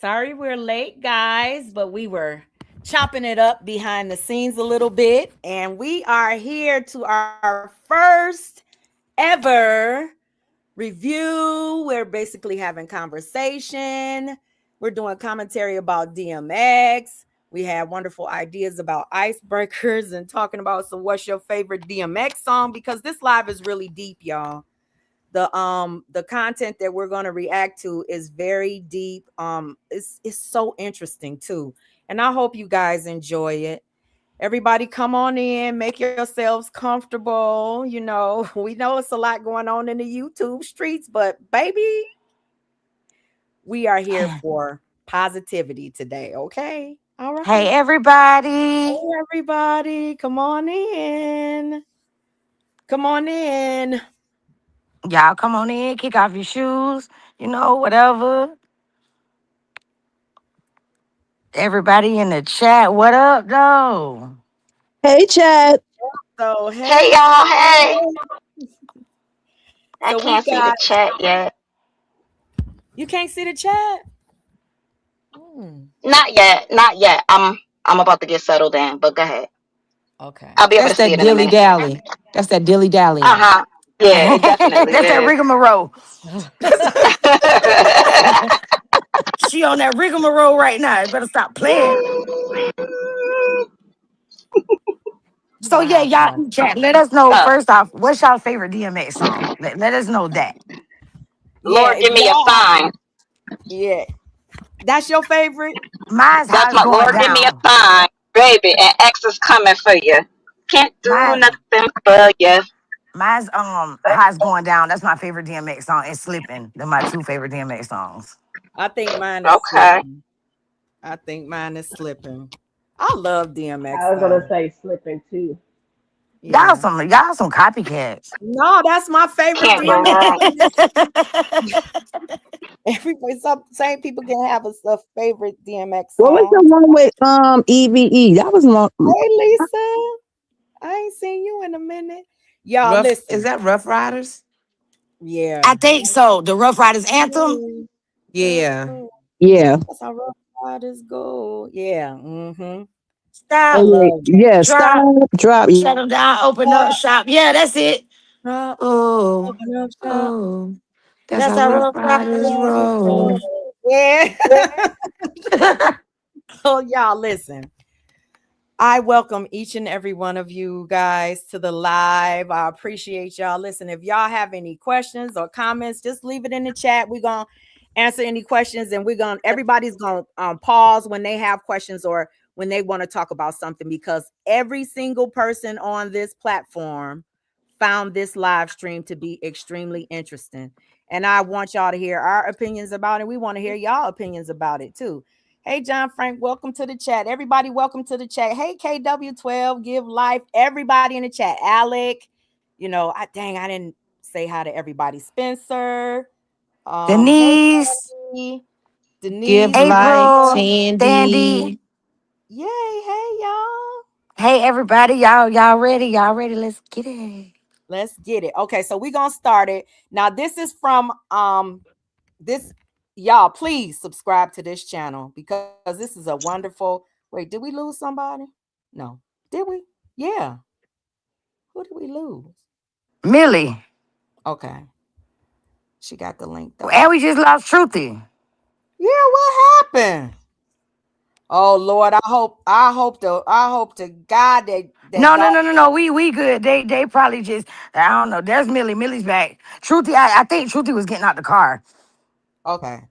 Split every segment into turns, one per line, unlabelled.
Sorry we're late, guys, but we were chopping it up behind the scenes a little bit. And we are here to our first ever review. We're basically having conversation. We're doing commentary about DMX. We had wonderful ideas about icebreakers and talking about so what's your favorite DMX song, because this live is really deep, y'all. The content that we're going to react to is very deep. It's so interesting too, and I hope you guys enjoy it. Everybody come on in, make yourselves comfortable. We know it's a lot going on in the YouTube streets, but baby, we are here for positivity today. Okay, all right.
Hey everybody.
Hey everybody, come on in. Come on in.
Y'all come on in, kick off your shoes, whatever. Everybody in the chat, what up though?
Hey, Chad.
So
Hey
hey,
y'all, hey. I
so we
can't see the
got.
chat yet.
You can't see the chat. Hmm.
Not yet, not yet. I'm about to get settled in, but go ahead.
Okay.
I'll be able
That's
to see
that
it in a
dilly
minute.
dally. That's that dilly dally.
Uh-huh. Yeah, it definitely
That's that
is.
rigmarole. She on that rigmarole right now. You better stop playing. So
Gonna
yeah,
have
y'all
fun.
in chat. Let us know
Oh,
first off, what's y'all favorite DMX song? Let us know that.
Yeah,
Lord,
if
give me a
y'all are,
sign.
yeah, that's your favorite.
Mine's how
That's
it's
my
going
Lord, give me a
down.
sign, baby, and X is coming for you. Can't do
Mine
nothing for you.
mine's how it's going down. That's my favorite DMX song. And Slipping. They're my two favorite DMX songs.
I think mine is
Okay.
slipping. I think mine is slipping. I love DMX
I was gonna
though.
say slipping too.
Yeah.
Y'all some copycats.
No, that's my favorite
Can't go
DMX
wrong.
song. Everybody, some same people can have a favorite DMX
What was the
song.
one with EVE? That was long.
Hey Lisa, I ain't seen you in a minute. Y'all
Rough is
listen.
that Rough Riders?
Yeah.
I think so. The Rough Riders anthem.
Mm,
Yeah.
mm.
Yeah.
That's how rough riders go. Yeah. Mm-hmm. I
Stop,
Oh,
love that.
yeah.
drop,
Stop. Drop.
shut them down, open up shop. Yeah, that's it.
Drop,
Oh,
open up shop.
oh. That's
That's
how
how
Rough
Rough
Riders
Riders
roll.
roll.
Yeah. So y'all listen. I welcome each and every one of you guys to the live. I appreciate y'all. Listen, if y'all have any questions or comments, just leave it in the chat. We're gonna answer any questions, and everybody's gonna pause when they have questions or when they want to talk about something, because every single person on this platform found this live stream to be extremely interesting. And I want y'all to hear our opinions about it. We want to hear y'all opinions about it too. Hey, John Frank, welcome to the chat. Everybody, welcome to the chat. Hey, KW12, give life. Everybody in the chat. Alec, I didn't say hi to everybody. Spencer, hey,
Denise,
Candy,
Give
Denise,
life,
April, Sandy.
Tandy.
yay, hey, y'all.
Hey everybody, y'all ready? Y'all ready? Let's get it.
Let's get it. Okay, so we're gonna start it. Now, this is from this y'all, please subscribe to this channel because this is a wonderful. Wait, did we lose somebody? No. Did we? Yeah. Who did we lose?
Millie.
Okay. She got the link though.
And we just lost Truthy.
Yeah, what happened? Oh Lord, I hope to God that
No, no,
God.
no, no, no. We good. They probably just I don't know. There's Millie. Millie's back. Truthy, I think Truthy was getting out the car.
Okay.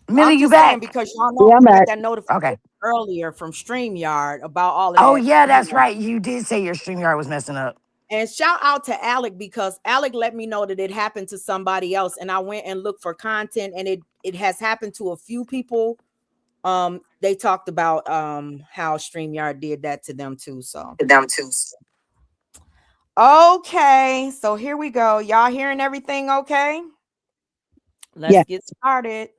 Millie,
I'm
you
just saying
back?
because y'all know
Yeah, I'm
I got
back.
that notification
Okay.
earlier from StreamYard about all of
Oh
that.
yeah, that's right. You did say your StreamYard was messing up.
And shout out to Alec because Alec let me know that it happened to somebody else, and I went and looked for content, and it has happened to a few people. They talked about how StreamYard did that to them too. So
Them too.
okay, so here we go. Y'all hearing everything okay? Let's
Yeah.
get started.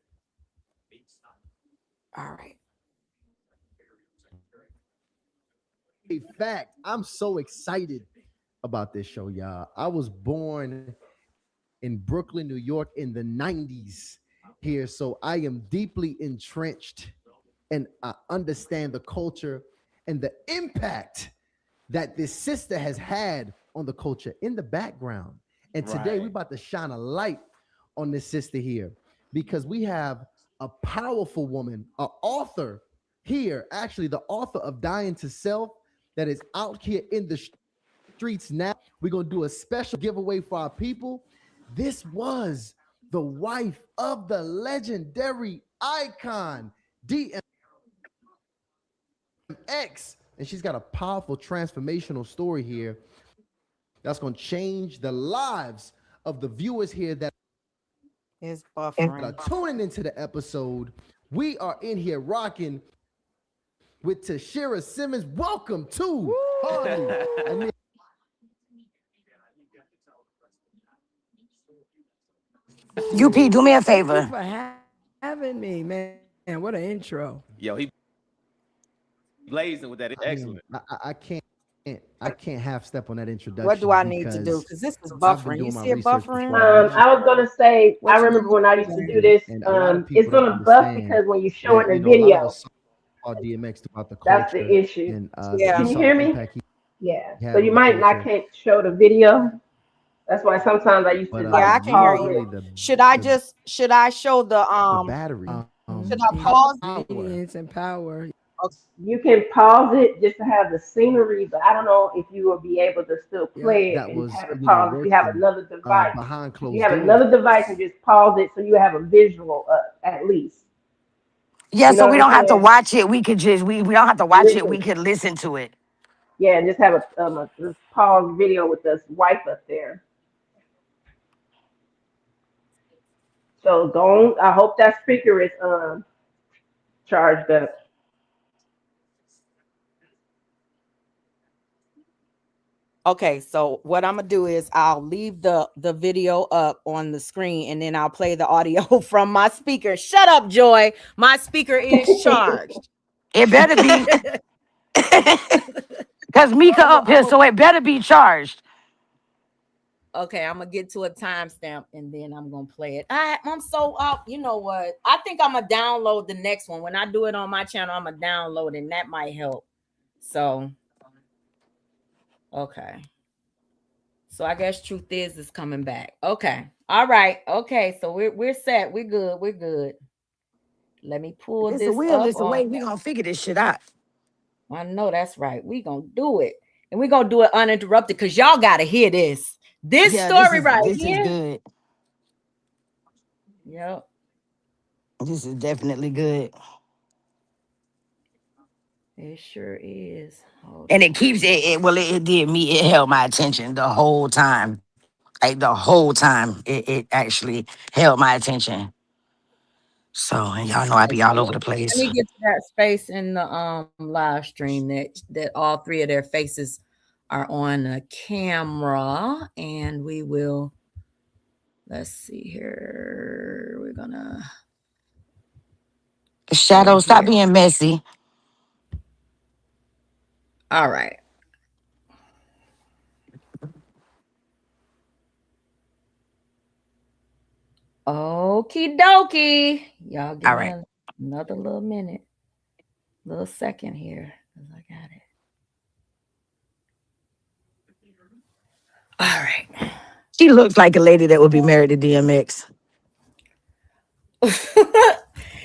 All right.
A fact, I'm so excited about this show, y'all. I was born in Brooklyn, New York in the 90s. here, so I am deeply entrenched and I understand the culture and the impact that this sister has had on the culture in the background. And today we're about to shine a light on this sister here because we have a powerful woman, an author here, actually the author of Dying to Self, that is out here in the streets now. We're going to do a special giveaway for our people. This was the wife of the legendary icon, DMX. And she's got a powerful transformational story here that's going to change the lives of the viewers here that
It's
are
buffering.
tuning into the episode. We are in here rocking with Tashira Simmons. Welcome to Harley.
UP, do me a
Thank you
favor.
for having me, man. What an intro.
Yo, he blazing with that. Excellent.
I can't half step on that
What do
introduction
I need to do?
because
Because this is
I've been
buffering. You
doing my
see it
research for
buffering?
12 years.
I was gonna say, I
What you
remember
need
when I used to do this.
And a lot of
It's
people don't
gonna buff
understand
because when you show
that,
it in
a lot of
video,
us saw DMX throughout the
that's the
culture
issue.
and
Yeah.
we
Can you
saw
hear
the
me?
impact he
Yeah. So
had
you
on the
might not
culture.
can't show the video. That's why sometimes I used to
But
Yeah, I
like
can
you
hear
are
pause
you.
really
it.
Should I show
the battery.
should I pause?
Power.
Convenience and power.
Okay.
You can pause it just to have the scenery, but I don't know if you will be able to still
Yep.
play it
That
and
was,
have it pause if you have
working
another device.
behind
If you
closed
have
doors.
another device and just pause it so you have a visual up at least.
Yeah,
You
so
know
we
what I'm
don't have to
saying?
watch it. We could just we don't have to watch it. We
Listen.
could listen to it.
Yeah, and just have a pause video with this wife up there. So don't. I hope that speaker is charged up.
Okay, so what I'm gonna do is I'll leave the video up on the screen and then I'll play the audio from my speaker. Shut up, Joy. My speaker is charged.
It better be, cause
So
Mika up here, so it better be charged.
okay, I'm gonna get to a timestamp and then I'm gonna play it. I'm so up. You know what? I think I'm gonna download the next one. When I do it on my channel, I'm gonna download it and that might help. So okay. So I guess truth is coming back. Okay. All right. Okay. So we're set. We're good. We're good. Let me pull
It's a
this
will,
up
it's a way.
on.
We gonna figure this shit out.
I know that's right. We gonna do it. And we're gonna do it uninterrupted because y'all gotta hear this. This
Yeah,
story right
this is
here.
good.
Yep.
This is definitely good.
It sure is. Hold
And
on.
it keeps it did me, it held my attention the whole time. Like the whole time. It actually held my attention. So, and y'all know I be
Okay,
all over the
let
place.
me get to that space in the live stream that all three of their faces are on the camera, and we will. Let's see here. We're gonna go
Shadow, stop
here.
being messy.
All right. Okie dokie. Y'all give
All
me
right.
another little minute, little second here. I got it. All right.
She looks like a lady that would be married to DMX.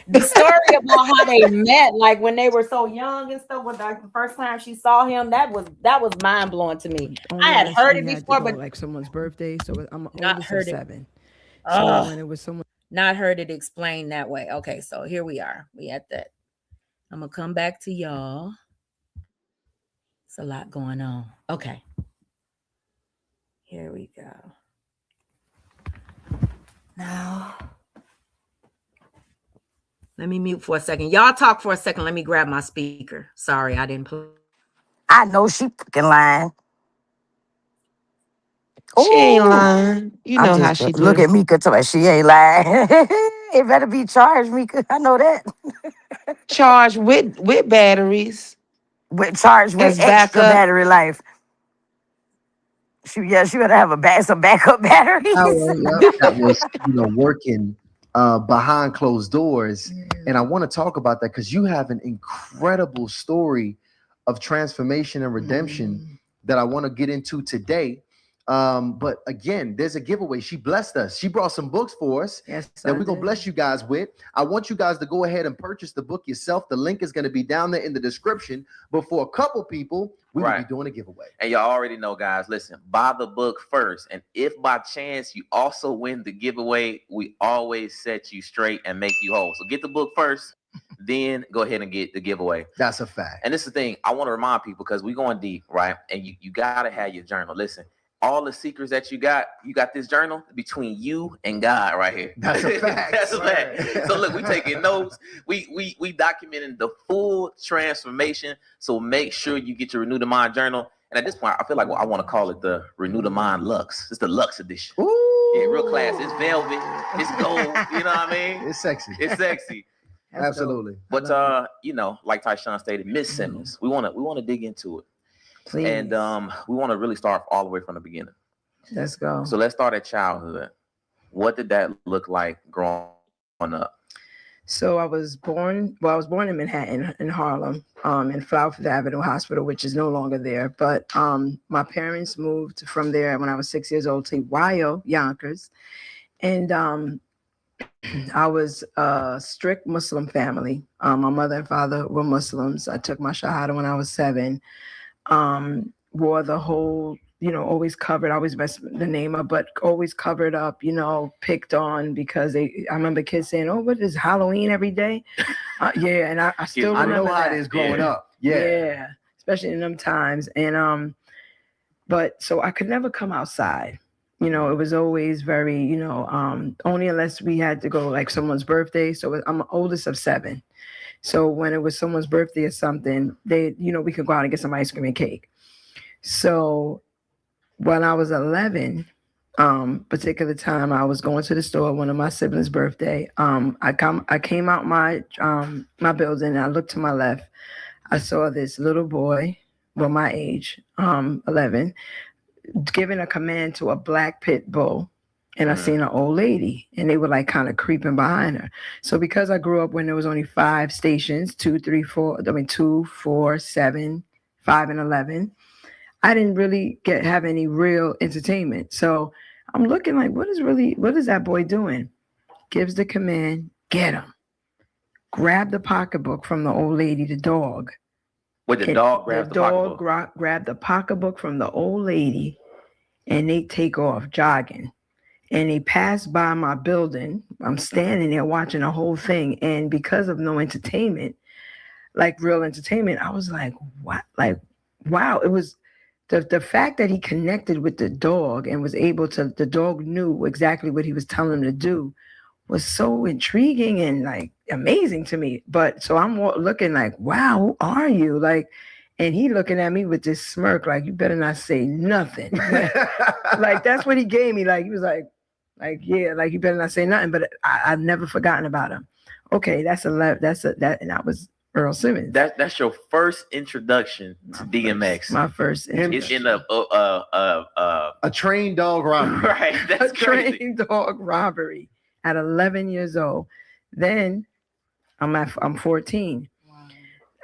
The story about how they met, like when they were so young and stuff, was like the first time she saw him, that was mind blowing to me.
Only
I had
when
heard
she
it
had to
before,
go
but
like someone's birthday. So I'm
not
oldest of
heard it.
7. So
Ugh,
when it was someone,
not heard it explained that way. Okay, so here we are. We at that. I'm gonna come back to y'all. It's a lot going on. Okay, here we go. Now, let me mute for a second. Y'all talk for a second. Let me grab my speaker. Sorry, I didn't play.
I know she fucking lying.
She ain't
Oh,
lying. You
I'm
know how
just
she
look
do.
at Mika to her. She ain't lying. It better be charged, Mika. I know that.
Charged with batteries
With charged with
as
extra
backup.
battery life. She better have some backup batteries.
Power, yep, that was working behind closed doors. And I want to talk about that because you have an incredible story of transformation and redemption that I want to get into today. But again, there's a giveaway. She blessed us. She brought some books for us
Yes,
that
I
we're going to
did.
bless you guys with. I want you guys to go ahead and purchase the book yourself. The link is going to be down there in the description. But for a couple people, we will be
Right.
doing a giveaway.
And y'all already know, guys, listen, buy the book first. And if by chance you also win the giveaway, we always set you straight and make you whole. So get the book first, then go ahead and get the giveaway.
That's a fact.
And this is the thing, I want to remind people because we're going deep, right? And you got to have your journal. Listen, all the secrets that you got this journal between you and God right here.
That's a fact.
That's a fact. So look, we taking notes. We documenting the full transformation. So make sure you get your Renew the Mind journal. And at this point, I feel like I want to call it the Renew the Mind Lux. It's the Lux edition.
Ooh.
Yeah, real class. It's velvet. It's gold. You know what I mean?
It's sexy.
It's sexy.
That's
Absolutely.
dope.
But you know, like Tyshawn stated, Miss Simmons, we want to dig into it.
Please.
And we want to really start all the way from the beginning.
Let's go.
So let's start at childhood. What did that look like growing up?
So I was born in Manhattan, in Harlem, in Flower Fifth Avenue Hospital, which is no longer there. But my parents moved from there when I was 6 years old to Wyo, Yonkers. And I was a strict Muslim family. My mother and father were Muslims. I took my Shahada when I was 7. Wore the whole, always covered, always messed the name up, but always covered up, picked on because I remember kids saying, "Oh, what is Halloween every day?" Yeah, and I still
I
remember
know how
that.
it is growing
Yeah.
up. Yeah.
Especially in them times. And but so I could never come outside. It was always very, only unless we had to go like someone's birthday. So I'm the oldest of 7. So when it was someone's birthday or something, we could go out and get some ice cream and cake. So when I was 11, particular time I was going to the store, one of my siblings' birthday. I came out my building and I looked to my left. I saw this little boy, my age, 11, giving a command to a black pit bull. And I seen an old lady and they were like kind of creeping behind her. So because I grew up when there was only 5 stations, 2, 4, 7, 5, and 11, I didn't really have any real entertainment. So I'm looking like, what is that boy doing? Gives the command, get him. Grab the pocketbook from the old lady, the dog.
What the dog grabs the pocketbook?
Grabbed the pocketbook from the old lady and they take off jogging. And they pass by my building. I'm standing there watching the whole thing. And because of no entertainment, like real entertainment, I was like, what? Like, wow. It was the fact that he connected with the dog and was able to, the dog knew exactly what he was telling him to do, was so intriguing and like amazing to me. But so I'm looking like, wow, who are you? Like, and he looking at me with this smirk, like, you better not say nothing. Like that's what he gave me. Like, he was like, yeah, like you better not say nothing. But I've never forgotten about him. Okay, and that was Earl Simmons.
That's your first introduction to DMX.
My first
It's in a
trained dog robbery.
Right. That's
a
crazy.
trained dog robbery at 11 years old. Then I'm 14. Wow.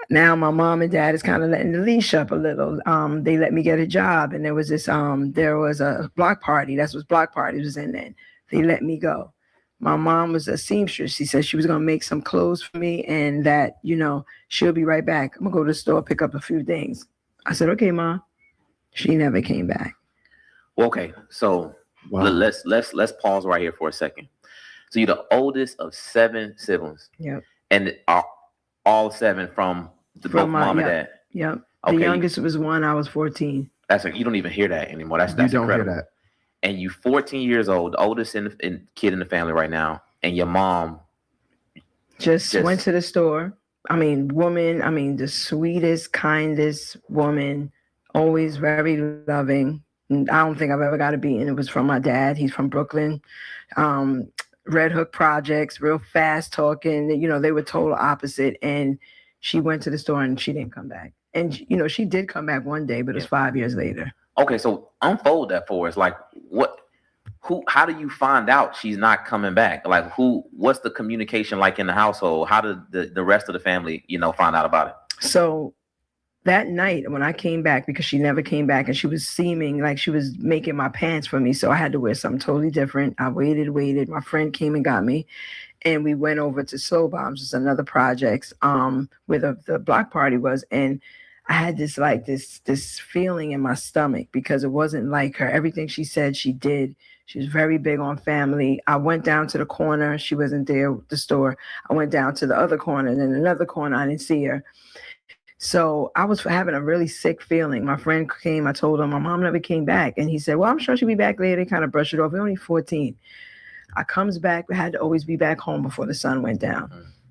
Now my mom and dad is kind of letting the leash up a little. They let me get a job, and there was a block party. That's what block party was in then. They let me go. My mom was a seamstress. She said she was going to make some clothes for me and that, she'll be right back. I'm going to go to the store, pick up a few things. I said, okay, Mom. She never came back.
Okay. So let's pause right here for a second. So you're the oldest of 7 siblings.
Yep.
And all 7 from both mom and dad.
Yep.
Okay.
The youngest was 1. I was 14.
You don't even hear that anymore. That's
you don't
incredible.
hear that.
And you 14 years old, the oldest kid in the family right now, and your mom
just went to the store. The sweetest, kindest woman, always very loving. I don't think I've ever got a beating. It was from my dad. He's from Brooklyn. Red Hook Projects, real fast talking. They were total opposite. And she went to the store and she didn't come back. And, she did come back one day, but it was 5 years later.
Okay, so unfold that for us. Like, how do you find out she's not coming back? Like what's the communication like in the household? How did the rest of the family, find out about it?
So that night when I came back, because she never came back and she was seeming like she was making my pants for me, so I had to wear something totally different. I waited. My friend came and got me, and we went over to Soul Bombs, it's another project, where the block party was, and I had this feeling in my stomach because it wasn't like her. Everything she said, she did. She was very big on family. I went down to the corner. She wasn't there at the store. I went down to the other corner, and then another corner. I didn't see her. So I was having a really sick feeling. My friend came. I told him my mom never came back, and he said, "Well, I'm sure she'll be back later." They kind of brushed it off. We're only 14. I comes back. We had to always be back home before the sun went down.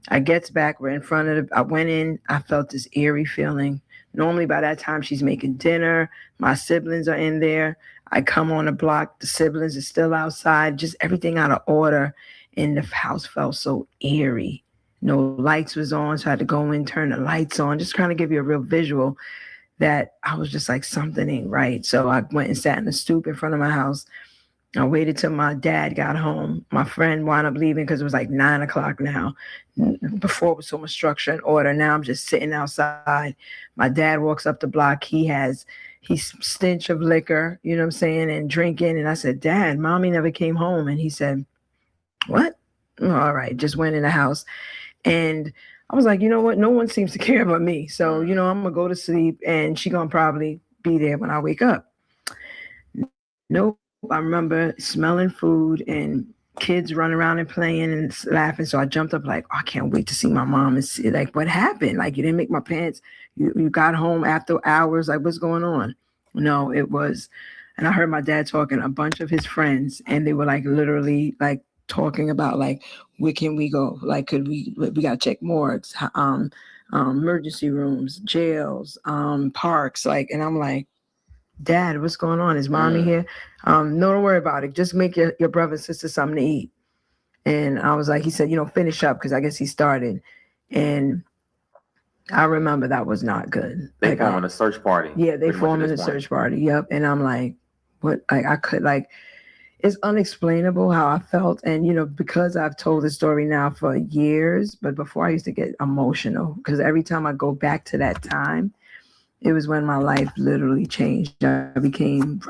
I gets back. We're in front of I went in. I felt this eerie feeling. Normally by that time she's making dinner. My siblings are in there. I come on the block. The siblings are still outside. Just everything out of order. And the house felt so eerie. No lights was on, so I had to go in, turn the lights on, just trying to give you a real visual that I was just like, something ain't right. So I went and sat in the stoop in front of my house. I waited till my dad got home. My friend wound up leaving because it was like 9 o'clock now. Before it was so much structure and order. Now I'm just sitting outside. My dad walks up the block. He's stench of liquor, you know what I'm saying, and drinking. And I said, "Dad, mommy never came home." And he said, "What?" Oh, all right, just went in the house. And I was like, you know what? No one seems to care about me. So, I'm going to go to sleep and she going to probably be there when I wake up. Nope. I remember smelling food and kids running around and playing and laughing. So I jumped up like, oh, I can't wait to see my mom and see like what happened. Like, you didn't make my pants. You got home after hours. Like, what's going on? No, it was. And I heard my dad talking a bunch of his friends, and they were like literally like talking about like, where can we go? Like, could we got to check morgues, emergency rooms, jails, parks. Like, and I'm like, Dad, what's going on? Is mommy here? No, don't worry about it. Just make your brother and sister something to eat. And I was like, he said, finish up, because I guess he started. And I remember that was not good.
They forming a search party.
Yeah, they forming a search party. Yep. And I'm like, what? Like, I could like, it's unexplainable how I felt. And, because I've told the story now for years, but before I used to get emotional because every time I go back to that time, it was when my life literally changed. I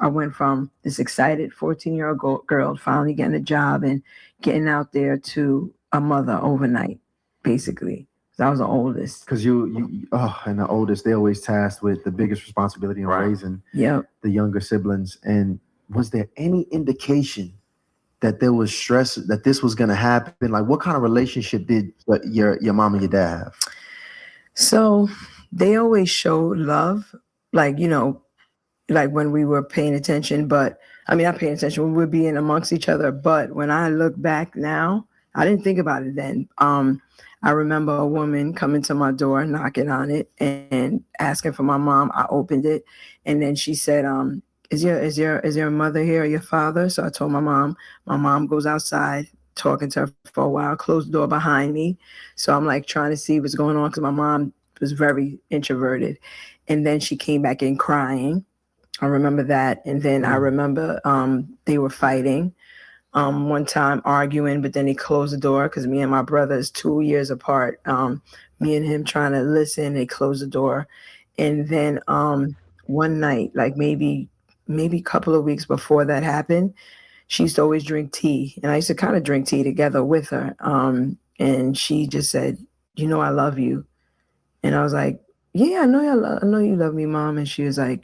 went from this excited 14-year-old girl finally getting a job and getting out there to a mother overnight, basically. I was the oldest.
Because and the oldest, they always tasked with the biggest responsibility in raising the younger siblings. And was there any indication that there was stress, that this was going to happen? Like, what kind of relationship did your mom and your dad have?
So they always showed love, like, like when we were paying attention, but I mean, not paying attention, we were being amongst each other. But when I look back now, I didn't think about it then. I remember a woman coming to my door, knocking on it and asking for my mom. I opened it, and then she said, is your mother here or your father? So I told my mom. My mom goes outside talking to her for a while, closed the door behind me. So I'm like trying to see what's going on because my mom was very introverted. And then she came back in crying. I remember that. And then I remember they were fighting one time, arguing, but then they closed the door because me and my brother is 2 years apart. Me and him trying to listen, they closed the door. And then one night, like maybe a couple of weeks before that happened, she used to always drink tea. And I used to kind of drink tea together with her. And she just said, I love you. And I was like, yeah, I know you love me, Mom. And she was like,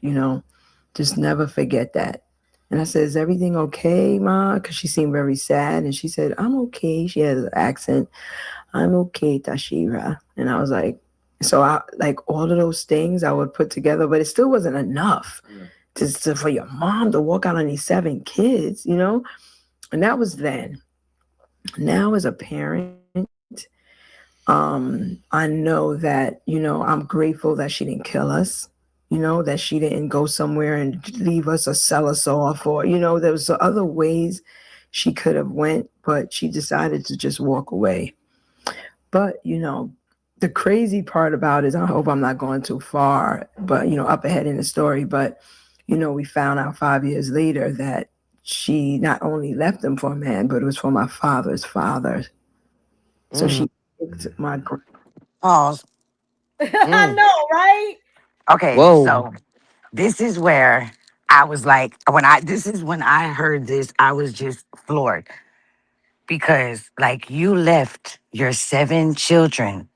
just never forget that. And I said, is everything okay, Ma? Because she seemed very sad. And she said, I'm okay. She had an accent. I'm okay, Tashira. And I was like, so I like all of those things I would put together, but it still wasn't enough for your mom to walk out on these 7 kids, And that was then. Now as a parent, I know that, I'm grateful that she didn't kill us, that she didn't go somewhere and leave us or sell us off, or, there was other ways she could have went, but she decided to just walk away. But, the crazy part about it is, I hope I'm not going too far, but, up ahead in the story, but, we found out 5 years later that she not only left them for a man, but it was for my father's father. So
Mm,
she picked my
Pause.
I
mm.
know, right?
Okay,
Whoa.
so this is where I was like, this is when I heard this, I was just floored because, like, you left your 7 children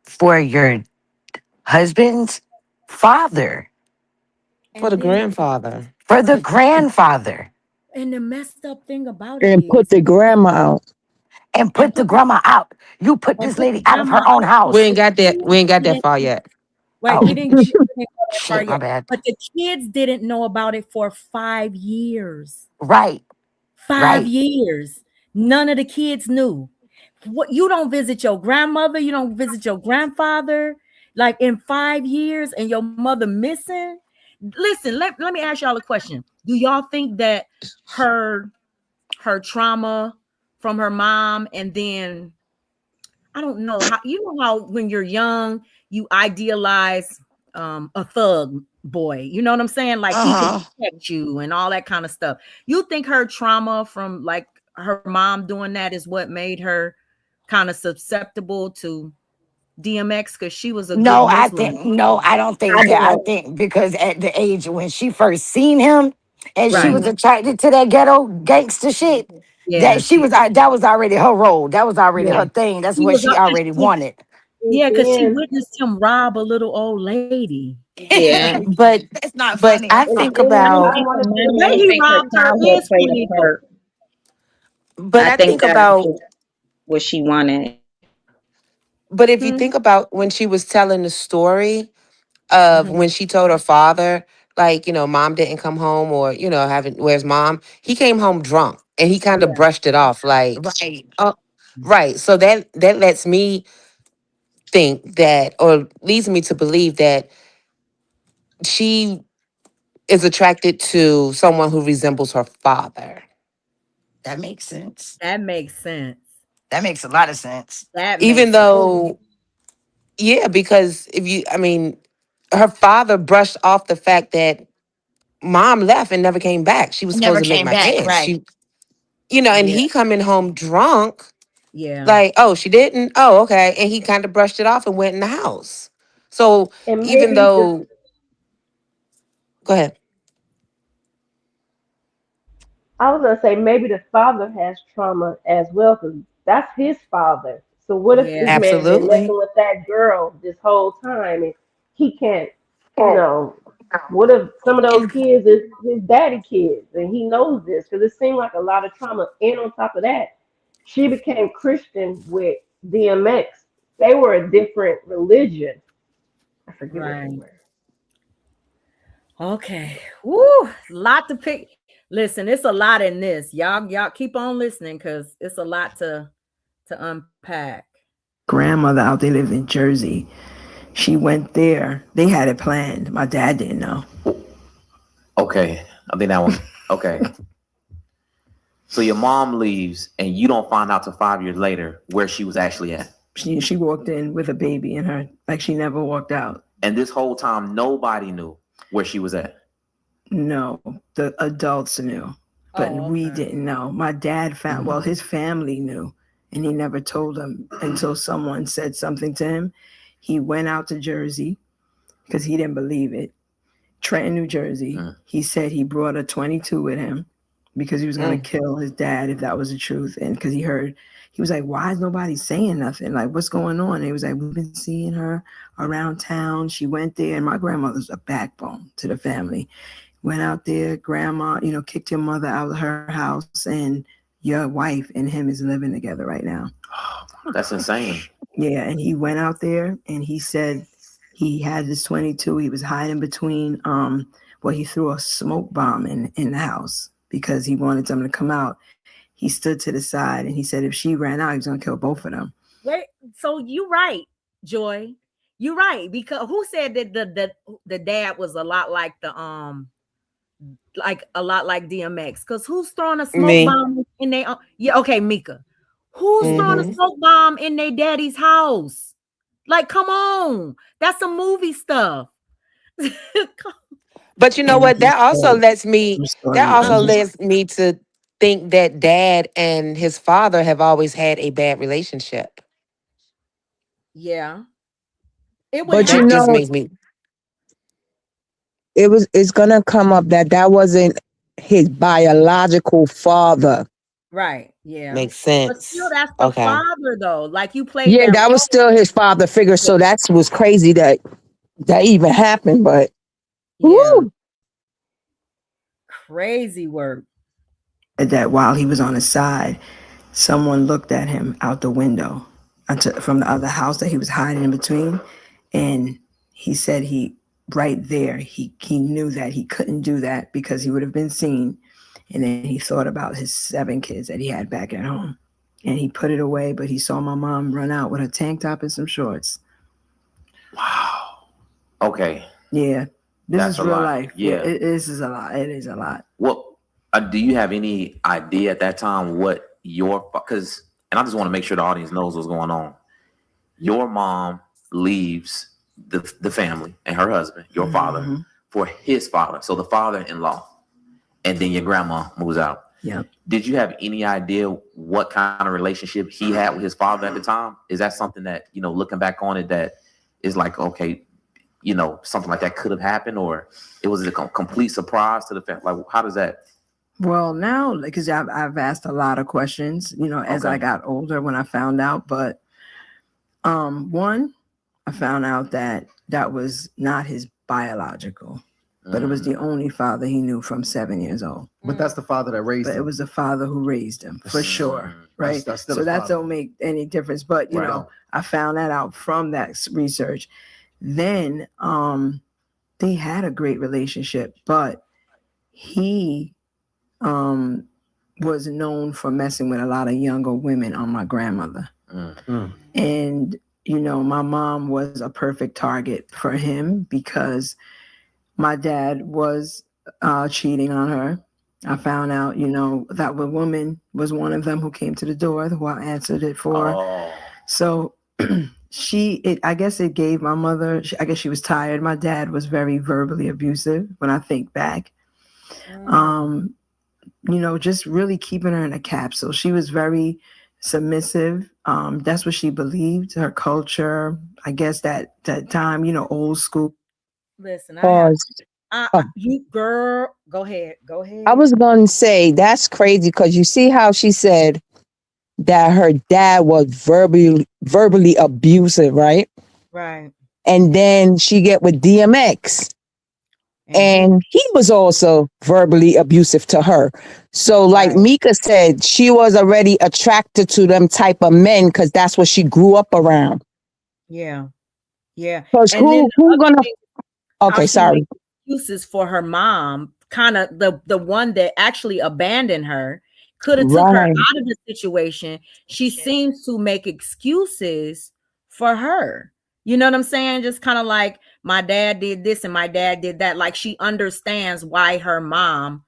for your husband's father,
For
And
the
then
grandfather.
for the grandfather,
and the messed up thing about it
And put
is
the grandma out.
and
and
put the grandma out. You put
and
this
put the
lady out of
grandma
her own
out, but
We
house.
ain't
the
got that.
kids
We ain't got that
didn't
far yet.
right,
Oh,
we didn't go that far
shit, my
yet.
bad.
But the kids didn't know about it for 5 years.
Right,
Five
right.
years. None of the kids knew. What you don't visit your grandmother, you don't visit your grandfather, like in 5 years, and your mother missing. Listen, let me ask y'all a question. Do y'all think that her her trauma from her mom, and then I don't know how, you know how when you're young, you idealize a thug boy. You know what I'm saying? Like he could
Uh huh.
protect you and all that kind of stuff. You think her trauma from like her mom doing that is what made her kind of susceptible to DMX, because she was a good Muslim.
No, I don't
I
think that. I
don't.
think because at the age when she first seen him and she
Right.
was
Hmm.
attracted to that ghetto gangster shit,
Yeah,
that she
she
was that was already her role. That was already
yeah.
her thing. That's
She
what
was
she already wanted.
And
yeah, because she
then,
witnessed him rob a little old lady.
Yeah.
But
That's not
but
funny.
I
That's
and
think
something.
then
I
about
I
think her
wanted
The
to
way
I
he
think her
robbed her
childhood
is
played
funny
a
though.
part.
but
I
I
think
think
that's
about
what she wanted.
but if you
Hmm.
think about when she was telling the story of
Hmm.
when she told her father, like, mom didn't come home, or, having where's mom? He came home drunk and he kind of
Yeah.
brushed it off like,
Right.
oh, right. So that lets me think that, or leads me to believe that she is attracted to someone who resembles her father.
That makes sense.
That makes sense.
That makes a lot of sense.
That
Even
makes
though, yeah, because I mean, her father brushed off the fact that mom left and never came back. She was supposed
Never
to make
came
my
back.
kids.
Right.
And
yeah,
he coming home drunk,
yeah.
like, oh, she didn't. Oh, okay. And he kind of brushed it off and went in the house. So
and
even
maybe the
though, go ahead.
I was gonna say maybe the father has trauma as well because that's his father. So what if this
Yeah.
man been messing
Absolutely.
with that girl this whole time and he can't, you know? What if some of those
And
kids is his daddy kids and he knows this? Because it seemed like a lot of trauma. And on top of that, she became Christian with DMX. They were a different religion. I forget what they
Right.
were.
Okay. Woo. Lot to pick. Listen, it's a lot in this. Y'all keep on listening because it's a lot to unpack.
grandmother out. They lived in Jersey. She went there. They had it planned. My dad didn't know.
Okay, I think that one. Okay, so your mom leaves, and you don't find out till 5 years later where she was actually at.
She walked in with a baby in her, like she never walked out.
And this whole time, nobody knew where she was at.
No, the adults knew, but
Oh,
we
okay.
didn't know. My dad found, well, his family knew, and he never told them until someone said something to him. He went out to Jersey because he didn't believe it. Trenton, New Jersey.
Mm.
He said he brought a 22 with him because he was going to
Mm.
kill his dad if that was the truth. And because he heard, he was like, why is nobody saying nothing? Like, what's going on? And he was like, we've been seeing her around town. She went there. And my grandmother's a backbone to the family. Went out there, grandma, kicked your mother out of her house, and your wife and him is living together right now.
That's insane.
Yeah, and he went out there and he said he had this 22. He was hiding between well, he threw a smoke bomb in the house because he wanted them to come out. He stood to the side and he said if she ran out, he was gonna kill both of them.
Wait, so you right, Joy. You right. Because who said that the dad was a lot like DMX? Because who's throwing a smoke
Me.
bomb in they yeah, okay, Mika. Who's throwing a
Hmm.
smoke bomb in their daddy's house? Like, come on. That's some movie stuff.
But you know
And
what?
he
That also
told
lets me.
some
That
stories.
also
Uh-huh.
lets me to think that dad and his father have always had a bad relationship.
Yeah. It would
But you
That
have
just
know,
makes me
it's gonna come up that that wasn't his biological father.
right. Yeah.
makes
But still,
sense.
that's the
Okay.
father though. Like you played
Yeah,
that
that was
role.
still his father figure. So that was crazy that that even happened. But
Yeah.
woo,
Crazy work.
that while he was on his side, someone looked at him out the window from the other house that he was hiding in between, and he said he right there he knew that he couldn't do that because he would have been seen, and then he thought about his 7 kids that he had back at home, and he put it away. But he saw my mom run out with a tank top and some shorts.
Wow. Okay.
Yeah, this
That's
is
a
real
lot.
life. Yeah,
Yeah.
this is a lot. It is a lot.
Well, do you have any idea at that time what your because and I just want to make sure the audience knows what's going on. Your mom leaves the family and her husband, your father,
Mm-hmm.
for his father, so the father-in-law, and then your grandma moves out.
Yep.
Did you have any idea what kind of relationship he had with his father at the time? Is that something that, looking back on it, that is like, okay, something like that could have happened, or it was a complete surprise to the family? Like, how does that?
Well, now, because I've asked a lot of questions, as I
Okay.
got older when I found out. But one, I found out that that was not his biological, but it was the only father he knew from 7 years old.
But that's the father that raised
But it
him.
was the father who raised him for sure,
That's,
right?
that's still
So
his
that
father.
don't make any difference. But
Right on.
I found that out from that research. Then they had a great relationship, but he um was known for messing with a lot of younger women on my grandmother.
Mm.
And, my mom was a perfect target for him because my dad was cheating on her. I found out, that the woman was one of them who came to the door, who I answered it for.
Oh.
So I guess it gave my mother, I guess she was tired. My dad was very verbally abusive when I think back. Um, just really keeping her in a capsule. She was very submissive. That's what she believed. Her culture, I guess that time, old school.
Listen, I have
pause.
you girl. Go ahead. Go
I
ahead.
was gonna say that's crazy because you see how she said that her dad was verbally abusive, right?
Right.
And then she get with DMX,
And he
and he was also verbally abusive to her. So, like
right.
Mika said, she was already attracted to them type of men because that's what she grew up around.
Yeah. Yeah.
Because
And then
who
the other
gonna?
thing, how
Okay,
she
sorry.
makes excuses for her mom, kind of the one that actually abandoned her, could have took her
Right.
out of the situation. She seems to make excuses for her. You know what I'm saying? Just kind of like my dad did this and my dad did that. Like she understands why her mom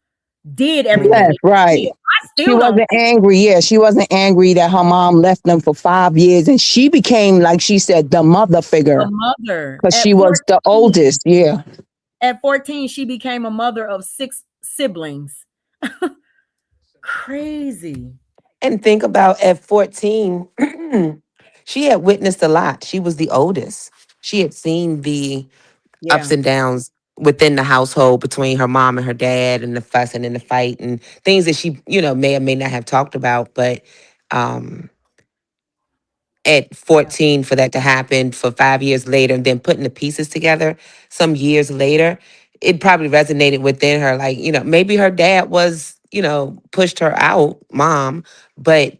did everything
Left,
that she
right.
did. I
She
still don't
wasn't angry. Yeah, she wasn't angry that her mom left them for 5 years, and she became, like she said, the mother
a
figure
mother
because she was the oldest. Yeah.
At 14, she became a mother of 6 siblings. Crazy.
And think about at 14, she had witnessed a lot. She was the oldest. She had seen the ups
Yeah.
and downs within the household between her mom and her dad and the fussing and the fight and things that she, may or may not have talked about. But um, at
Yeah.
14, for that to happen for 5 years later and then putting the pieces together some years later, it probably resonated within her. Like, maybe her dad was, pushed her out, mom, but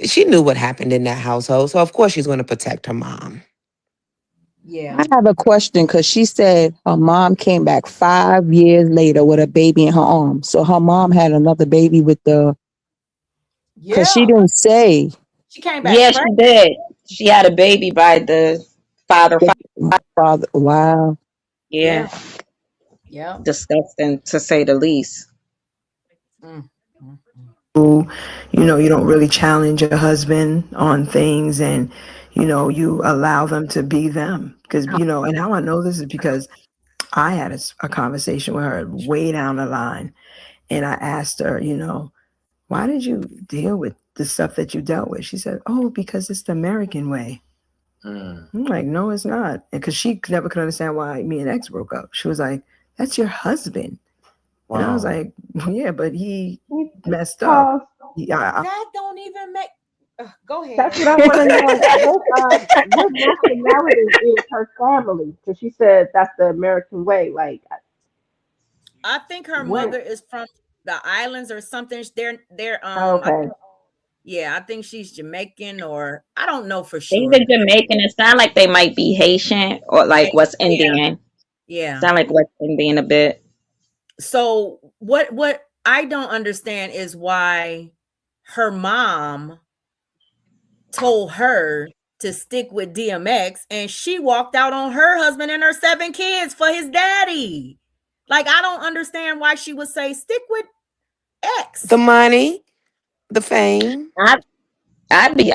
she knew what happened in that household. So, of course, she's going to protect her mom.
I
Yeah.
have a question because she said her mom came back 5 years later with a baby in her arms. So her mom had another baby with the, because she
Yeah.
didn't say
She came back
Yeah, she
pregnant.
did. She had a baby by the father.
the father. Wow.
Yeah,
Yeah. Yeah.
disgusting to say the least.
Mm, mm, mm.
Who, you don't really challenge your husband on things, and you allow them to be them. Because and how I know this is because I had a conversation with her way down the line, and I asked her, why did you deal with the stuff that you dealt with? She said, oh, because it's the American way. I'm like, no, it's not. Because she never could understand why me and ex broke up. She was like, that's your husband. Wow. And I was like, yeah, but he messed up.
That don't even make. Go ahead.
That's what I want to know. What nationality is her family? Because she said that's the American way. Like,
I think her
what?
mother is from the islands or something. They're
Okay.
yeah, I think she's Jamaican or I don't know for
Either
sure.
Jamaican. It sound like they might be Haitian or like West
Yeah,
Indian.
yeah.
Sound like West Indian a bit.
So what I don't understand is why her mom told her to stick with DMX and she walked out on her husband and her 7 kids for his daddy. Like I don't understand why she would say stick with
The
X.
money, the fame.
I'd be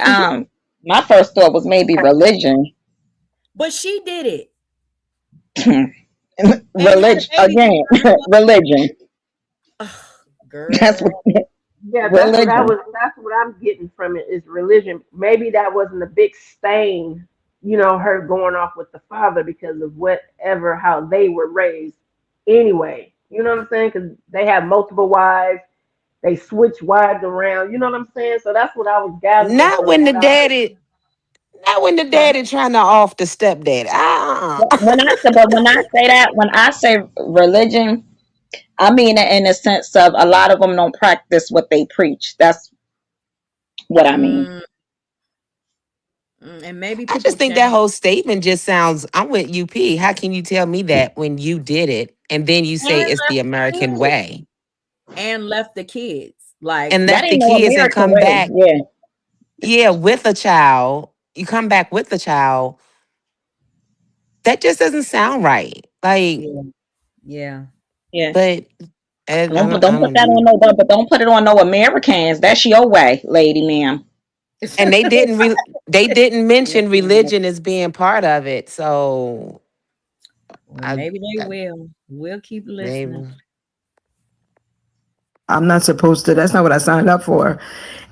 my first thought was maybe religion.
But she did it and had a
Religion
baby with
again.
her.
Religion.
Ugh,
That's
girl.
what
Yeah,
religion.
that's what I'm getting from it is religion. Maybe that wasn't a big stain, her going off with the father because of whatever how they were raised anyway. You know what I'm saying? Because they have multiple wives, they switch wives around. You know what I'm saying? So that's what I was gathering
Not
from
when the
what I heard.
daddy, not when the
Huh?
daddy trying to off the stepdaddy.
When I say that, when I say religion, I mean it in the sense of a lot of them don't practice what they preach. That's what I mean.
Mm, and maybe
I
people
just think that
change
whole statement just sounds. I'm with UP. How can you tell me that when you did it and then you say
and
it's the
left the
American
kids.
way
And left the kids. Like
and
That
left the
ain't no
kids and
American
come
way.
back?
Yeah.
Yeah, with a child. You come back with the child. That just doesn't sound right. Like,
yeah, yeah.
Yeah.
but I don't.
Don't
I
put
don't
that on
know.
no but don't put it on no Americans. That's your way, lady ma'am.
And they didn't. They didn't
Yes,
mention
ma'am.
religion as being part of it. So
Well,
I,
maybe they
I
will. We'll keep listening.
maybe.
I'm not supposed to. That's not what I signed up for.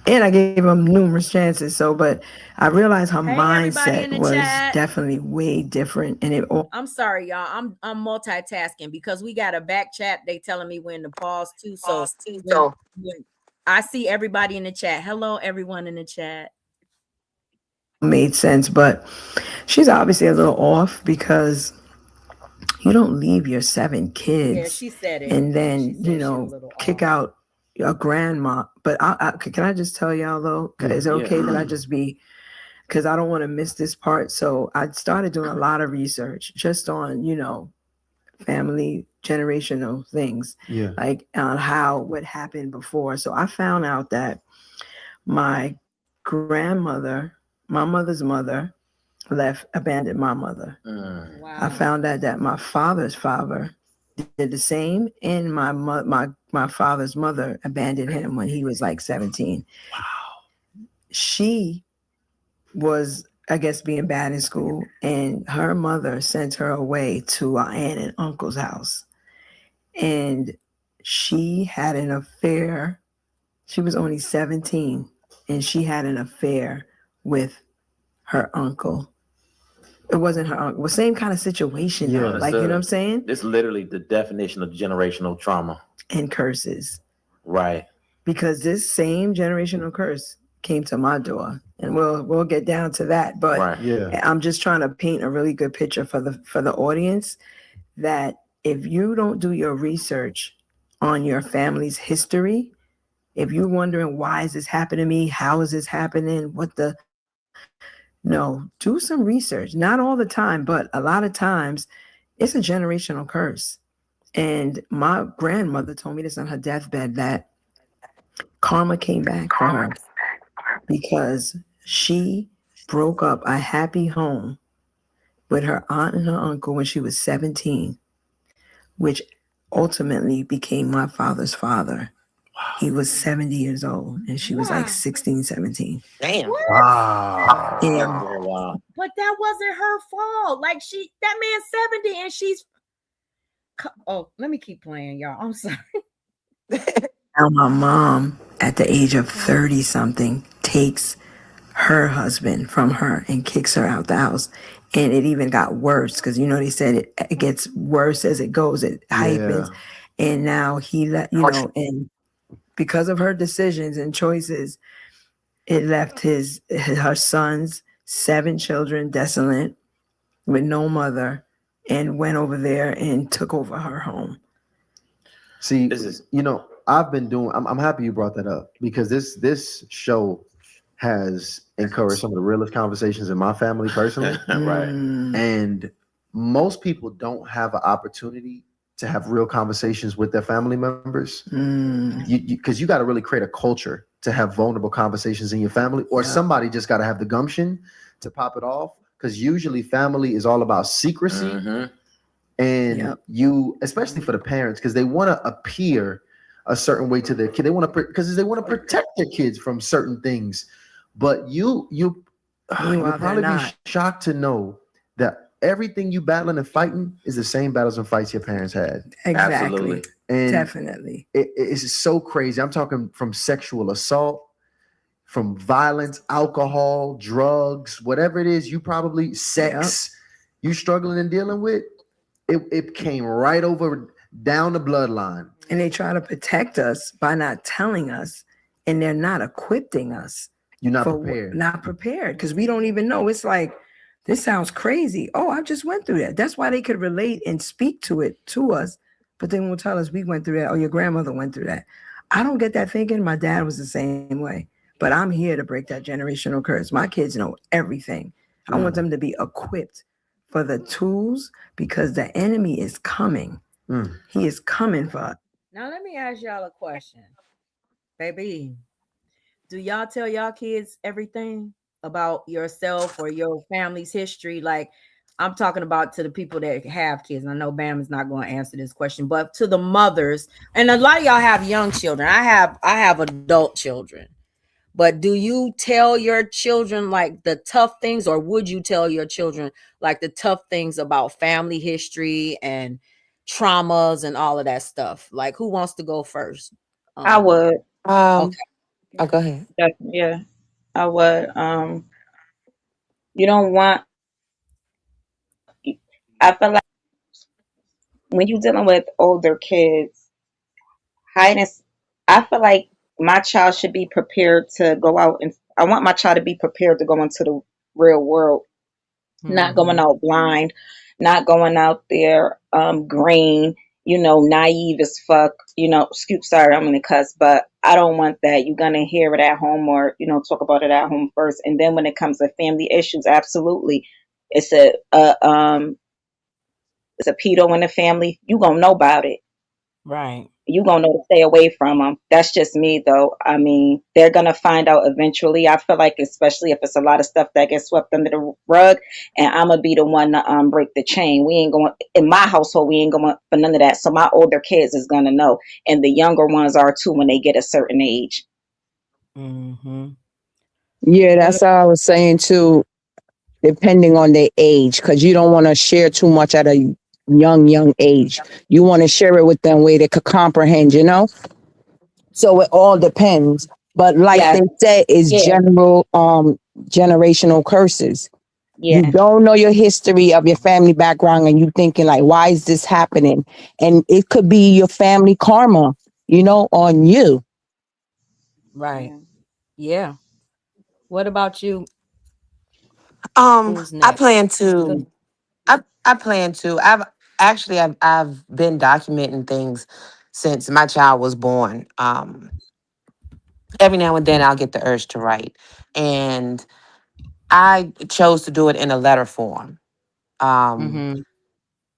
And I gave him numerous chances. But I realized her
Hey, everybody
mindset
in the
was
chat.
definitely way different. And it all
I'm sorry, y'all. I'm multitasking because we got a back chat. They telling me when to pause too. So when I see everybody in the chat. Hello, everyone in the chat.
made sense. But she's obviously a little off because you don't leave your 7
Yeah,
kids
she said it.
and
She
then,
said she a little
kick
off.
out your grandma. But can I just tell y'all though? Is it okay that I just be, because I don't want to miss this part. So I started doing a lot of research just on, family generational things,
Yeah.
like on how what happened before. So I found out that my grandmother, my mother's mother, abandoned my mother. I
Wow.
found out that my father's father did the same, and my father's mother abandoned him when he was like 17. She was, I guess, being bad in school, and her mother sent her away to our aunt and uncle's house. And she had an affair. She was only 17, and she had an affair with her uncle. It wasn't her uncle. Well, same kind of situation,
Yeah.
like, you know what I'm saying?
This is literally the definition of generational trauma.
And curses.
Right.
Because this same generational curse came to my door, and we'll get down to that. But
Right.
Yeah.
I'm just trying to paint a really good picture for the audience that if you don't do your research on your family's history, if you're wondering why is this happening to me, how is this happening, no, do some research. Not all the time, but a lot of times it's a generational curse. And my grandmother told me this on her deathbed that karma came back for her because she broke up a happy home with her aunt and her uncle when she was 17, which ultimately became my father's father. He was 70 years old and she was like
Wow.
16, 17.
Damn.
What?
Wow.
And
Wow.
But that wasn't her fault. Like that man's 70 and she's Oh, let me keep playing, y'all. I'm sorry.
Now my mom, at the age of 30 something, takes her husband from her and kicks her out the house. And it even got worse because they said it gets worse as it goes, it
Yeah.
hypens. And now he let, and because of her decisions and choices, it left her son's 7 children desolate with no mother, and went over there and took over her home.
See,
This is
I've been doing. I'm happy you brought that up because this show has encouraged some of the realest conversations in my family personally,
right.
and most people don't have an opportunity to have real conversations with their family members. Because you got to really create a culture to have vulnerable conversations in your family, or somebody just got to have the gumption to pop it off. Because usually family is all about secrecy, and you, especially for the parents, because they want to appear a certain way to their kid. They want to because they want to protect their kids from certain things. But you'll
Meanwhile, they're
probably be
not.
shocked to know that everything you battling and fighting is the same battles and fights your parents had.
Exactly.
Absolutely.
And
Definitely.
it's so crazy. I'm talking from sexual assault, from violence, alcohol, drugs, whatever it is, you probably sex you struggling and dealing with. It came right over down the bloodline.
And they try to protect us by not telling us, and they're not equipping us.
You're not
for
prepared.
Not prepared, because we don't even know. It's like, this sounds crazy. Oh, I just went through that. That's why they could relate and speak to it to us, but they won't tell us we went through that. Oh, your grandmother went through that. I don't get that thinking. My dad was the same way, but I'm here to break that generational curse. My kids know everything. I want them to be equipped for the tools, because the enemy is coming. He is coming for us.
Now let me ask y'all a question, baby. Do y'all tell y'all kids everything about yourself or your family's history? Like, I'm talking about to the people that have kids. I know Bam is not going to answer this question, but to the mothers, and a lot of y'all have young children. I have adult children. But do you tell your children like the tough things, or would you tell your children like the tough things about family history and traumas and all of that stuff? Like, who wants to go first?
I
Um,
would.
okay.
Oh, go ahead.
Yeah, I would. You don't want. I feel like when you're dealing with older kids, hiding. I feel like my child should be prepared to go out, and I want my child to be prepared to go into the real world, not going
Mhm.
out blind, not going out there green, naive as fuck, scoop, sorry, I'm gonna cuss, but I don't want that. You're gonna hear it at home, or talk about it at home first, and then when it comes to family issues, absolutely, it's a pedo in the family, you gonna know about it.
Right.
You gonna know to stay away from them. That's just me, though. I mean, they're gonna find out eventually. I feel like, especially if it's a lot of stuff that gets swept under the rug, and I'm gonna be the one to break the chain. We ain't going in my household. We ain't going for none of that. So my older kids is gonna know, and the younger ones are too when they get a certain age.
Mhm.
Yeah,
What?
that's how I was saying too, depending on their age, because you don't want to share too much at a young age. You want to share it with them where they could comprehend, you know? So it all depends. But like
Yeah,
they said, it's
yeah,
general generational curses. You
yeah,
don't know your history of your family background and you thinking like, why is this happening? And it could be your family karma, on you.
Right.
yeah.
Yeah. What about you? Who's
I
next?
plan
Go.
to. I plan to. I've been documenting things since my child was born. Every now and then I'll get the urge to write, and I chose to do it in a letter form. Um,
Mhm.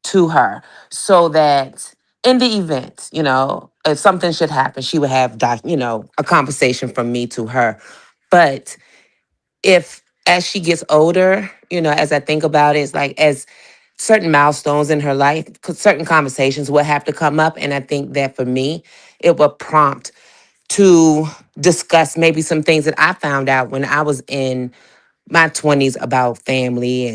to her, so that in the event, if something should happen, she would have a conversation from me to her. But if as she gets older, as I think about it, it's like as certain milestones in her life, 'cause certain conversations will have to come up. And I think that for me, it will prompt to discuss maybe some things that I found out when I was in my 20s about family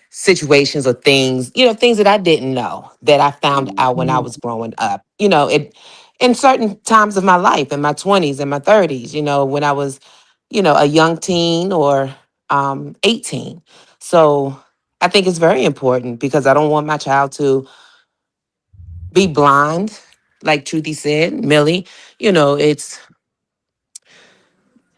situations or things, things that I didn't know that I found out when I was growing up. It in certain times of my life, in my 20s and my 30s, when I was, a young teen or 18. So I think it's very important because I don't want my child to be blind, like Truthy said, Millie. It's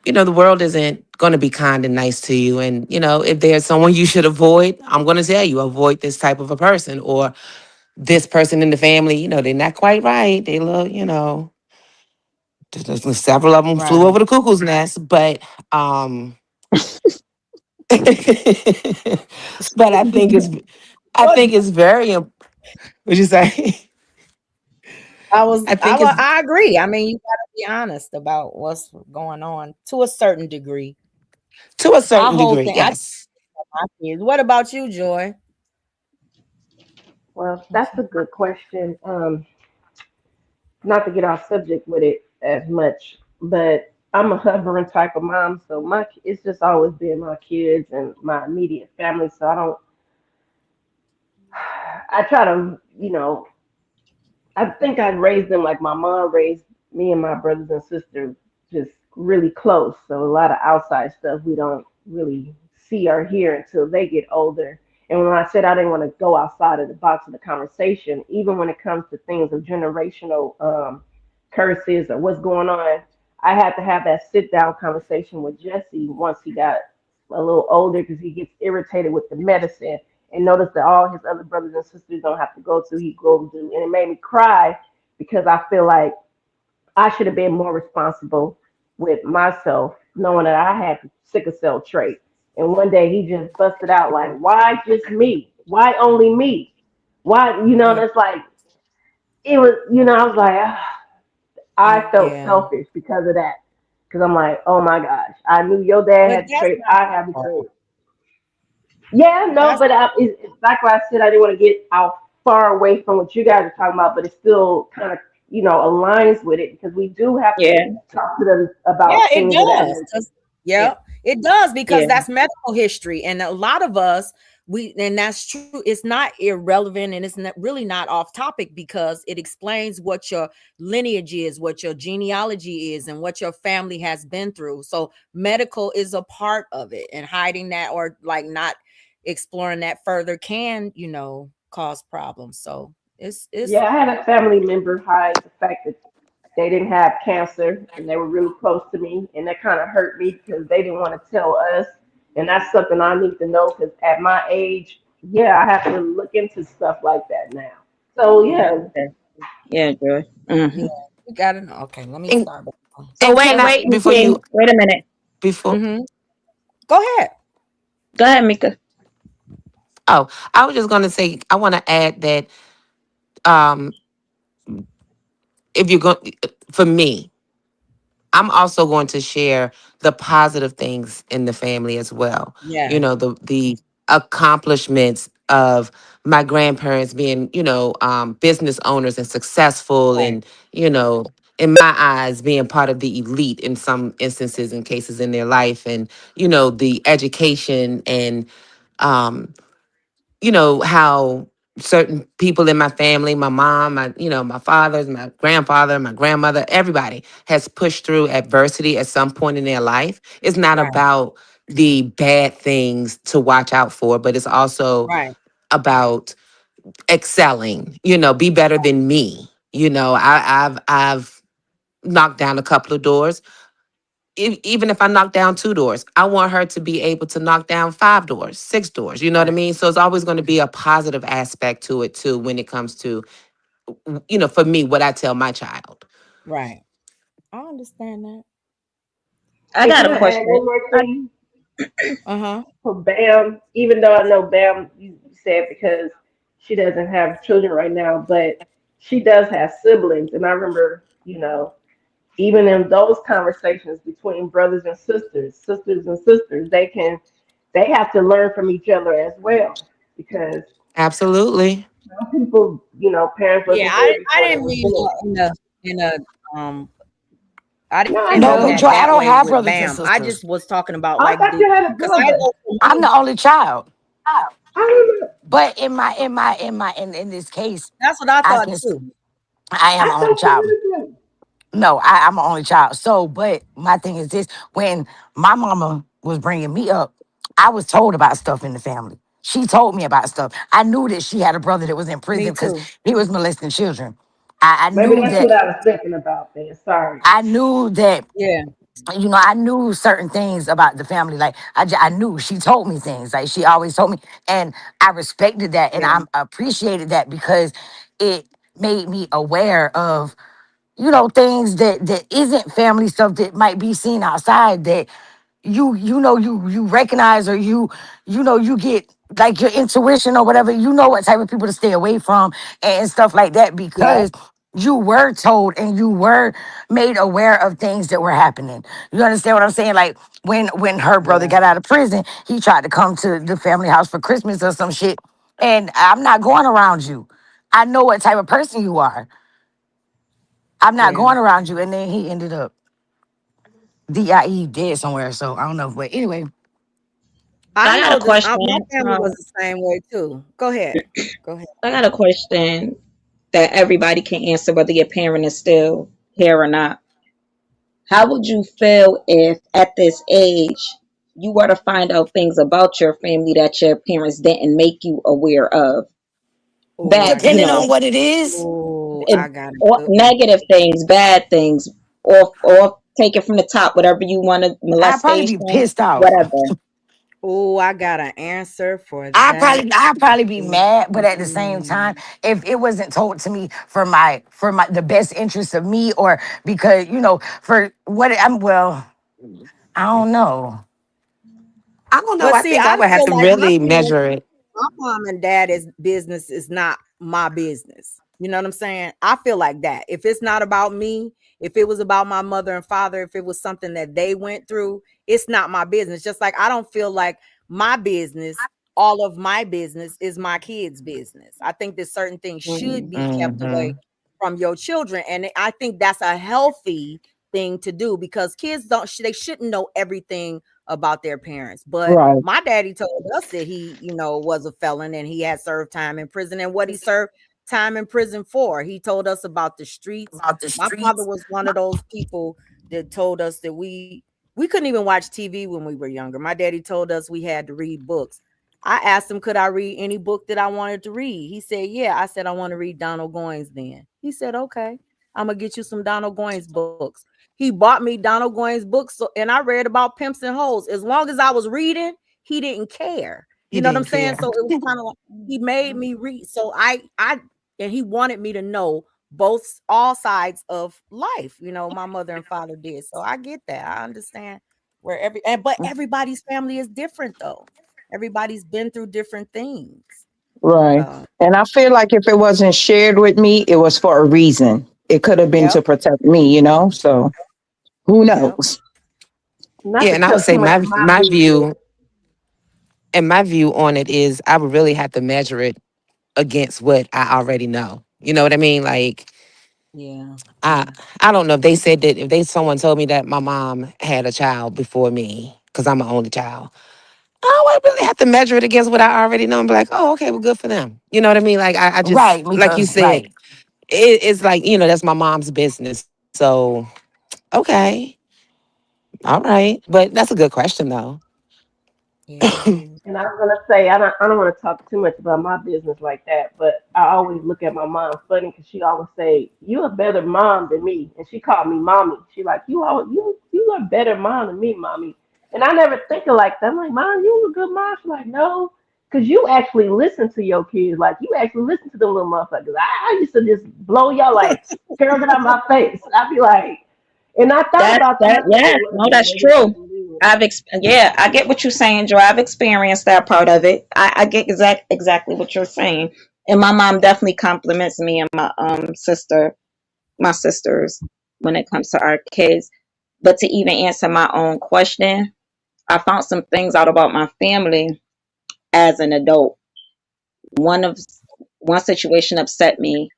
the world isn't going to be kind and nice to you. And, if there's someone you should avoid, I'm going to tell you, avoid this type of a person or this person in the family. They're not quite right. They look, several of them flew
Right.
over the cuckoo's nest. But, but I think it's very, would you say? I think it's
I agree. I mean, you gotta be honest about what's going on to a certain degree.
to a
I
certain
hold
degree,
thing. I
yes.
tell my kids. What about you, Joy?
Well, that's a good question. Not to get off subject with it as much, but I'm a hovering type of mom, so it's just always been my kids and my immediate family. So I don't. I try to, I think I raised them like my mom raised me and my brothers and sisters, just really close. So a lot of outside stuff we don't really see or hear until they get older. And when I said I didn't want to go outside of the box of the conversation, even when it comes to things of generational curses or what's going on, I had to have that sit down conversation with Jesse once he got a little older because he gets irritated with the medicine and notice that all his other brothers and sisters don't have to go to, he go to. And it made me cry because I feel like I should have been more responsible with myself, knowing that I had the sickle cell trait. And one day he just busted out like, why just me? Why only me? Why,
Yeah.
that's like, it was, I was like, I felt
Yeah.
selfish because of that. Because I'm like, oh my gosh, I knew your dad
But
had the
that's
trait,
not
I have the
your
trait.
fault.
Yeah, no,
That's
but it's like what I said. I didn't want to get out far away from what you guys are talking about, but it still kind of, aligns with it because we do have to
Yeah,
talk to them
Yeah,
about
it
things of that
does.
nature.
'Cause yeah,
yeah,
it does because
yeah,
that's medical history, and a lot of us and that's true. It's not irrelevant, and it's not, really not off topic because it explains what your lineage is, what your genealogy is, and what your family has been through. So medical is a part of it, and hiding that or like not exploring that further can, cause problems. So it's
Yeah, I had a family member hide the fact that they didn't have cancer and they were really close to me, and that kind of hurt me because they didn't want to tell us. And that's something I need to know because at my age, yeah, I have to look into stuff like that now. So
yeah,
yeah,
yeah, yeah, Joy.
yeah. You gotta know. Okay, let me
And,
start.
So
and
wait,
can I,
wait,
before
Nikki,
you,
wait a minute.
before,
Mm-hmm. Go ahead.
Go ahead, Mika.
oh, I was just going to say, I want to add that um, if you're going, for me, I'm also going to share the positive things in the family as well.
Yeah.
The accomplishments of my grandparents being, business owners and successful,
Right.
and in my eyes, being part of the elite in some instances and cases in their life, and the education and um, how certain people in my family, my mom, my fathers, my grandfather, my grandmother, everybody has pushed through adversity at some point in their life. It's not
Right.
about the bad things to watch out for, but it's also
Right.
about excelling, be better than me. I've knocked down a couple of doors. Even if I knock down two doors, I want her to be able to knock down five doors, six doors. You know what I
Right.
mean? So it's always going to be a positive aspect to it too when it comes to, for me, what I tell my child.
Right. I understand that.
I
and
got
can
a
I add
question.
one more
I,
thing?
Uh-huh.
For Bam, even though I know Bam, you said because she doesn't have children right now, but she does have siblings. And I remember, even in those conversations between brothers and sisters and sisters, they have to learn from each other as well. Because
Absolutely.
some people, parents
Yeah,
wasn't there
I
before they
didn't
were
mean
born.
in a um I
No,
didn't
I
mean
No,
know.
but
that
Joy, I
that
don't
way
have
with
brothers and
Bam. I
sisters.
just was talking about
I
like
thought
the
you had a
because I
brother.
know for
I'm
me,
the only child.
I remember.
But in this case,
That's what I
I
thought
can.
too.
I am
I
an only
thought you
child.
were the same.
No, I'm an only child. So, but my thing is this: when my mama was bringing me up, I was told about stuff in the family. She told me about stuff. I knew that she had a brother that was in
Me
prison because
too.
he was molesting children. I
Maybe
knew
that's
that.
what I was thinking about then. Sorry.
I knew that.
Yeah.
I knew certain things about the family. Like I knew she told me things. Like she always told me, and I respected that, and
Yeah.
I appreciated that because it made me aware of things that isn't family stuff that might be seen outside that you recognize, or you get like your intuition or whatever, what type of people to stay away from and stuff like that,
Yep.
because you were told and you were made aware of things that were happening. You understand what I'm saying? Like when her brother
Yeah.
got out of prison, he tried to come to the family house for Christmas or some shit, and I'm not going around you. I know what type of person you are. I'm not
Yeah.
going around you. And then he ended up DIE dead somewhere. So I don't know. But anyway,
I
I got a
know this. My
question.
family was the same way too. Go ahead. Go ahead.
I got a question that everybody can answer, whether your parent is still here or not. How would you feel if at this age you were to find out things about your family that your parents didn't make you aware of?
Oh,
That,
I got.
depending on what it is,
Oh,
it,
I got a
or
good one.
negative things, bad things, or take it from the top, whatever you want to,
I'd probably be
molestation,
pissed off.
whatever.
Oh, I got an answer for that.
I'd probably be mad, but at the same time,
Mm.
if it wasn't told to me for my the best interest of me, or because for what I'm, well, I don't know.
I don't know.
But
I
see,
think I
I
would have
feel
to
like
really measure it.
my mom and dad's business is not my business. You know what I'm saying? I feel like that. If it's not about me, if it was about my mother and father, if it was something that they went through, it's not my business. Just like I don't feel like my business, all of my business is my kids' business. I think that certain things should
Mhm.
be kept away
Hmm.
from your children. And I think that's a healthy thing to do because kids they shouldn't know everything about their parents. But
Right.
my daddy told us that he, was a felon and he had served time in prison and what he served time in prison for. He told us about the streets.
About the
My father
streets.
was one of those people that told us that we couldn't even watch TV when we were younger. My daddy told us we had to read books. I asked him, could I read any book that I wanted to read? He said, yeah. I said, I want to read Donald Goines then. He said, okay, I'm going to get you some Donald Goines books. He bought me Donald Goines books, and I read about pimps and hoes. As long as I was reading, he didn't care. You
He
know what I'm
didn't
saying?
care.
So it was kind of like he made me read. So and he wanted me to know all sides of life. My mother and father did. So I get that. I understand where but everybody's family is different though. Everybody's been through different things.
Right.
So
And I feel like if it wasn't shared with me, it was for a reason. It could have been
yep,
to protect me. So who
yep,
knows?
Not
Yeah,
to
and I would
tell
say
too much
my
of my
my
business.
view and my view on it is I would really have to measure it against what I already know. You know what I mean? Like
yeah,
I
yeah.
I don't know if they said that if they someone told me that my mom had a child before me because I'm an only child. I would really have to measure it against what I already know and be like, oh, okay, well, good for them. You know what I mean? Like I just
Right,
like you
because
said,
right.
it's like that's my mom's business. So okay, all right, but that's a good question though.
Yeah, it is.
And I was gonna say I don't want to talk too much about my business like that, but I always look at my mom funny because she always say you a better mom than me, and she called me mommy. She like you are a better mom than me, mommy. And I never think of like that. I'm like, mom, you a good mom. She's like, no, because you actually listen to your kids. Like you actually listen to them little motherfuckers. I used to just blow y'all like scared it out my face. I'd be like, and I thought
That's
about that.
that.
I said,
Yeah,
well,
no, that's
maybe
true.
something to do with it.
Yeah, I get what you're saying, Joe. I've experienced that part of it. I get exactly what you're saying, and my mom definitely compliments me and my sisters, when it comes to our kids. But to even answer my own question, I found some things out about my family as an adult. One of one situation upset me.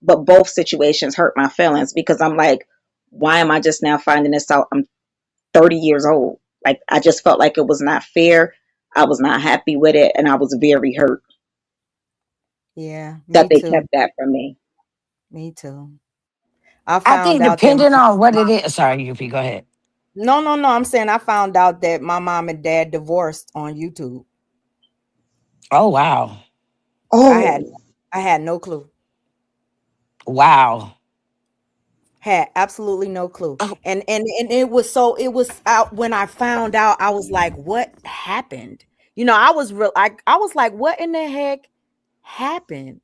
But both situations hurt my feelings because I'm like, why am I just now finding this out? I'm 30 years old. Like I just felt like it was not fair. I was not happy with it, and I was very hurt
Yeah,
that
me
they
too.
kept that from me.
Me too. I
I
found
think
out that
depending on what it is. Sorry, UP, go ahead.
no. I'm saying I found out that my mom and dad divorced on YouTube.
Oh wow.
I had
Oh,
I had no clue.
Wow.
Had absolutely no clue.
Oh,
And it was out when I found out, I was like, what happened? I was real I was like, what in the heck happened?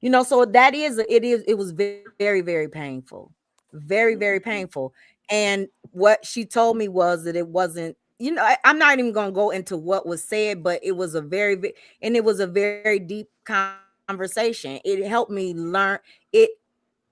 So that it was very, very painful. Very, very painful. And what she told me was that it wasn't, I'm not even gonna go into what was said, but it was a and it was a very deep conversation. It helped me learn it.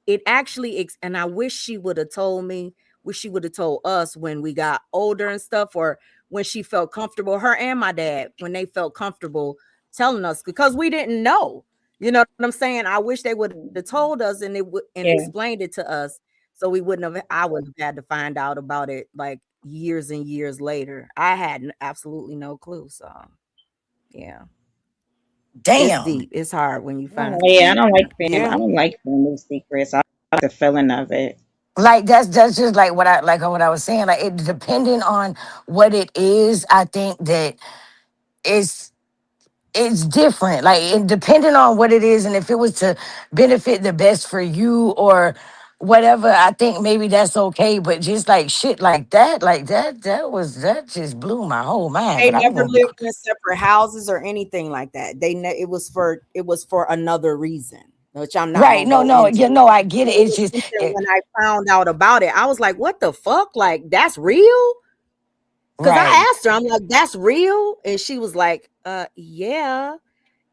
It actually and I wish she would have told me, wish she would have told us when we got older and stuff, or when she felt comfortable, her and my dad, when they felt comfortable telling us, because we didn't know. You know what I'm saying? I wish they would have told us and
yeah.
explained it to us, so we wouldn't have I wouldn't have had to find out about it like years and years later. I had absolutely no clue. So yeah, it's
Damn.
deep. It's hard when you
Oh,
find.
yeah, I
Yeah.
don't like family secrets. I like the feeling of it.
Like that's just like what I was saying. Like it depending on what it is, I think that it's it's different. Like it depending on what it is, and if it was to benefit the best for you or whatever, I think maybe that's okay. But just like shit that just blew my whole mind.
They
But I'm
never
gonna be
lived in separate houses or anything like that. It was for another reason, which I'm not
right.
gonna
No,
go
no,
into.
you know, I get it.
It
It's
was
just
something when I found out about it, I was like, "What the fuck? Like that's real?" Because
right,
I asked her, I'm like, "That's real?" And she was like, yeah."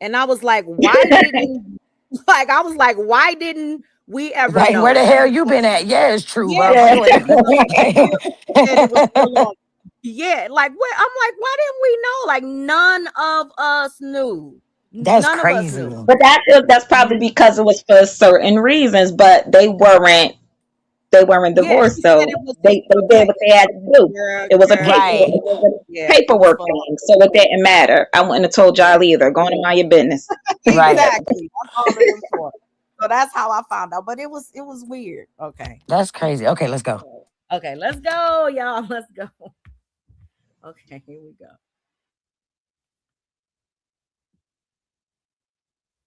And I was like, "Why didn't like?" I was like, "Why didn't we ever
right. Where
know?"
the
She
hell
was
you
like,
been at? Yeah, it's true,
"Yeah."
motherfucker.
Yeah.
She was like, She said it was still on. Yeah, like what? I'm like, why didn't we know? Like none of us knew.
That's
None of us
crazy.
knew.
But that's probably because it was for certain reasons, but they weren't
Yeah,
divorced
she said
though.
it was
They did
okay.
what they had to do.
Girl,
It was a
girl,
paper
yeah,
Right,
it was a
yeah. It was
paperwork
for
thing, so it didn't matter. I wouldn't have told
yeah,
y'all either. Go on and mind your business.
right.
exactly. That's all it was for. So that's how I found out. But it was weird. Okay.
That's crazy. Okay, let's go.
Okay, let's go, y'all. Let's go. Okay, here we go.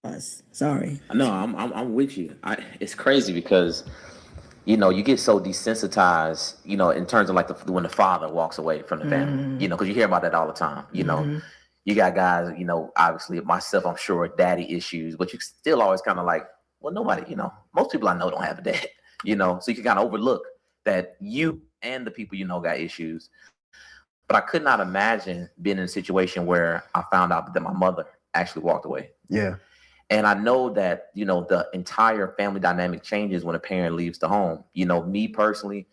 Us. Sorry.
No, I'm with you. It's crazy because you get so desensitized, in terms of like when the father walks away from the family,
Mm-hmm.
because you hear about that all the time.
Mm-hmm.
You got guys, obviously myself, I'm sure, daddy issues, but you still always kind of like, well, nobody, most people I know don't have a dad, so you can kind of overlook that you and the people got issues. But I could not imagine being in a situation where I found out that my mother actually walked away.
Yeah.
And I know that, the entire family dynamic changes when a parent leaves the home. Me personally,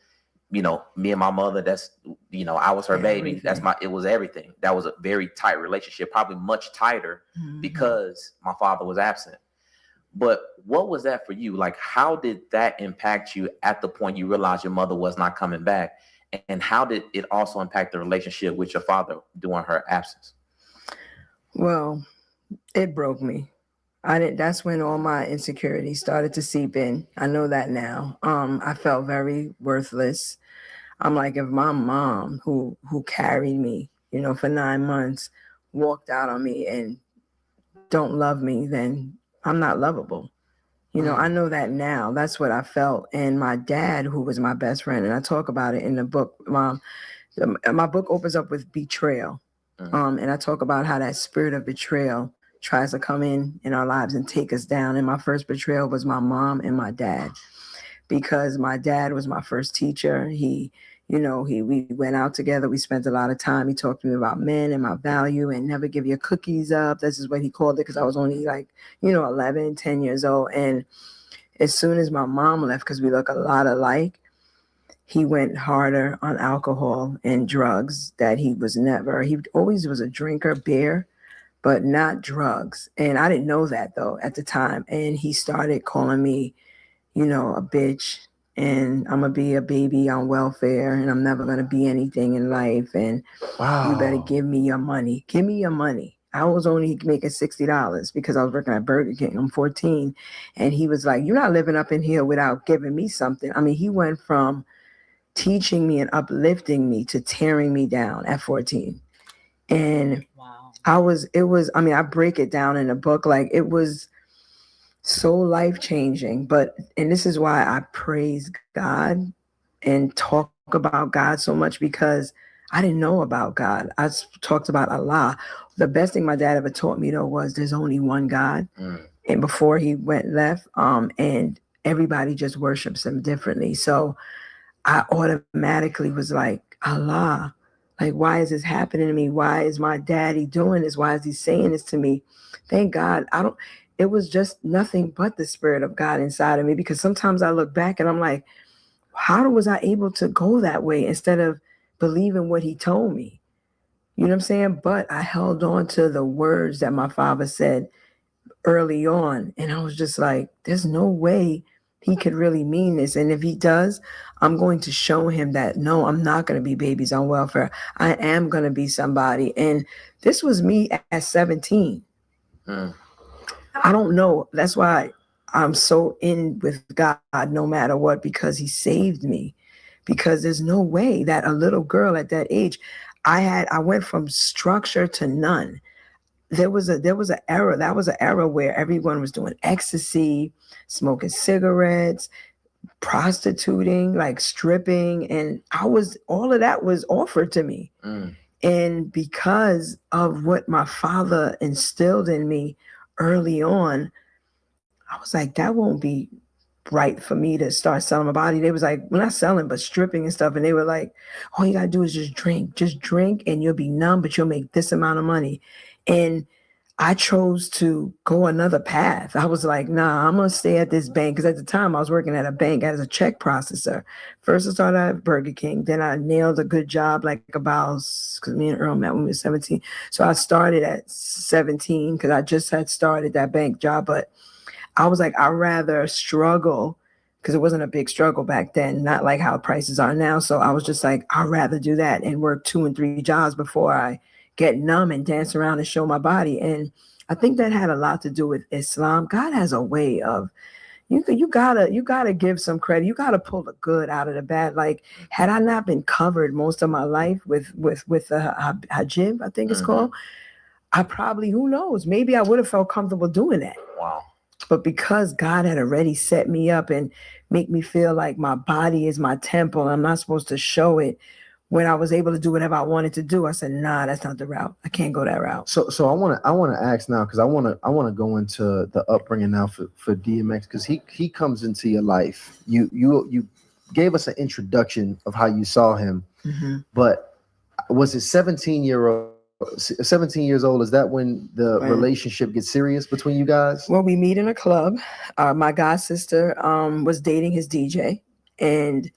me and my mother, I was her baby.
Everything.
It was everything. That was a very tight relationship, probably much tighter
Mm-hmm.
because my father was absent. But what was that for you? Like, how did that impact you at the point you realized your mother was not coming back? And how did it also impact the relationship with your father during her absence?
Well, it broke me. I didn't. That's when all my insecurities started to seep in. I know that now. I felt very worthless. I'm like, if my mom, who carried me, for 9 months, walked out on me and don't love me, then I'm not lovable. I know that now. That's what I felt. And my dad, who was my best friend, and I talk about it in the book. My book opens up with betrayal. And I talk about how that spirit of betrayal tries to come in our lives and take us down. And my first betrayal was my mom and my dad, because my dad was my first teacher. We went out together. We spent a lot of time. He talked to me about men and my value and never give your cookies up. This is what he called it, because I was only like, 11, 10 years old. And as soon as my mom left, because we look a lot alike, he went harder on alcohol and drugs that he always was a drinker, beer, but not drugs. And I didn't know that though at the time. And he started calling me, a bitch and I'm gonna be a baby on welfare, and I'm never gonna be anything in life. And you better
Wow.
give me your money. Give me your money. I was only making $60 because I was working at Burger King. I'm 14, and he was like, "You're not living up in here without giving me something." I mean, he went from teaching me and uplifting me to tearing me down at 14. And
Wow.
it was, I mean, I break it down in a book. Like, it was so life changing. But, and this is why I praise God and talk about God so much, because I didn't know about God. Talked about Allah. The best thing my dad ever taught me though was there's only one God. And before he went left, and everybody just worships him differently. So I automatically was like, Allah, like, why is this happening to me? Why is my daddy doing this? Why is he saying this to me? Thank God. I don't, it was just nothing but the spirit of God inside of me, because sometimes I look back and I'm like, how was I able to go that way instead of believing what he told me? You know what I'm saying? But I held on to the words that my father said early on. And I was just like, there's no way he could really mean this. And if he does, I'm going to show him that no, I'm not going to be babies on welfare. I am going to be somebody. And this was me at 17. I don't know. That's why I'm so in with God no matter what, because he saved me. Because there's no way that a little girl at that age, I went from structure to none. There was an era, that was an era where everyone was doing ecstasy, smoking cigarettes, prostituting, like stripping, and I was all of that was offered to me. And because of what my father instilled in me early on, I was like, that won't be right for me to start selling my body. They was like, we're not selling, but stripping and stuff. And they were like, all you gotta do is just drink, and you'll be numb, but you'll make this amount of money. And I chose to go another path. I was like, nah, I'm gonna stay at this bank. Because at the time I was working at a bank as a check processor. First I started at Burger King. Then I nailed a good job, like about, because me and Earl met when we were 17. So I started at 17 because I just had started that bank job. But I was like, I'd rather struggle, because it wasn't a big struggle back then, not like how prices are now. So I was just like, I'd rather do that and work 2 and 3 jobs before I get numb and dance around and show my body. And I think that had a lot to do with Islam. God has a way of, you gotta give some credit. You gotta pull the good out of the bad. Like, had I not been covered most of my life with the hijab, I think it's called, I probably, who knows, maybe I would have felt comfortable doing that.
Wow.
But because God had already set me up and make me feel like my body is my temple and I'm not supposed to show it, when I was able to do whatever I wanted to do, I said, nah, that's not the route. I can't go that route.
So I want to ask now, because I want to go into the upbringing now for DMX, because he comes into your life. You gave us an introduction of how you saw him, but was it 17 years old? Is that when the
Right.
relationship gets serious between you guys?
Well, we meet in a club. My god sister was dating his DJ, and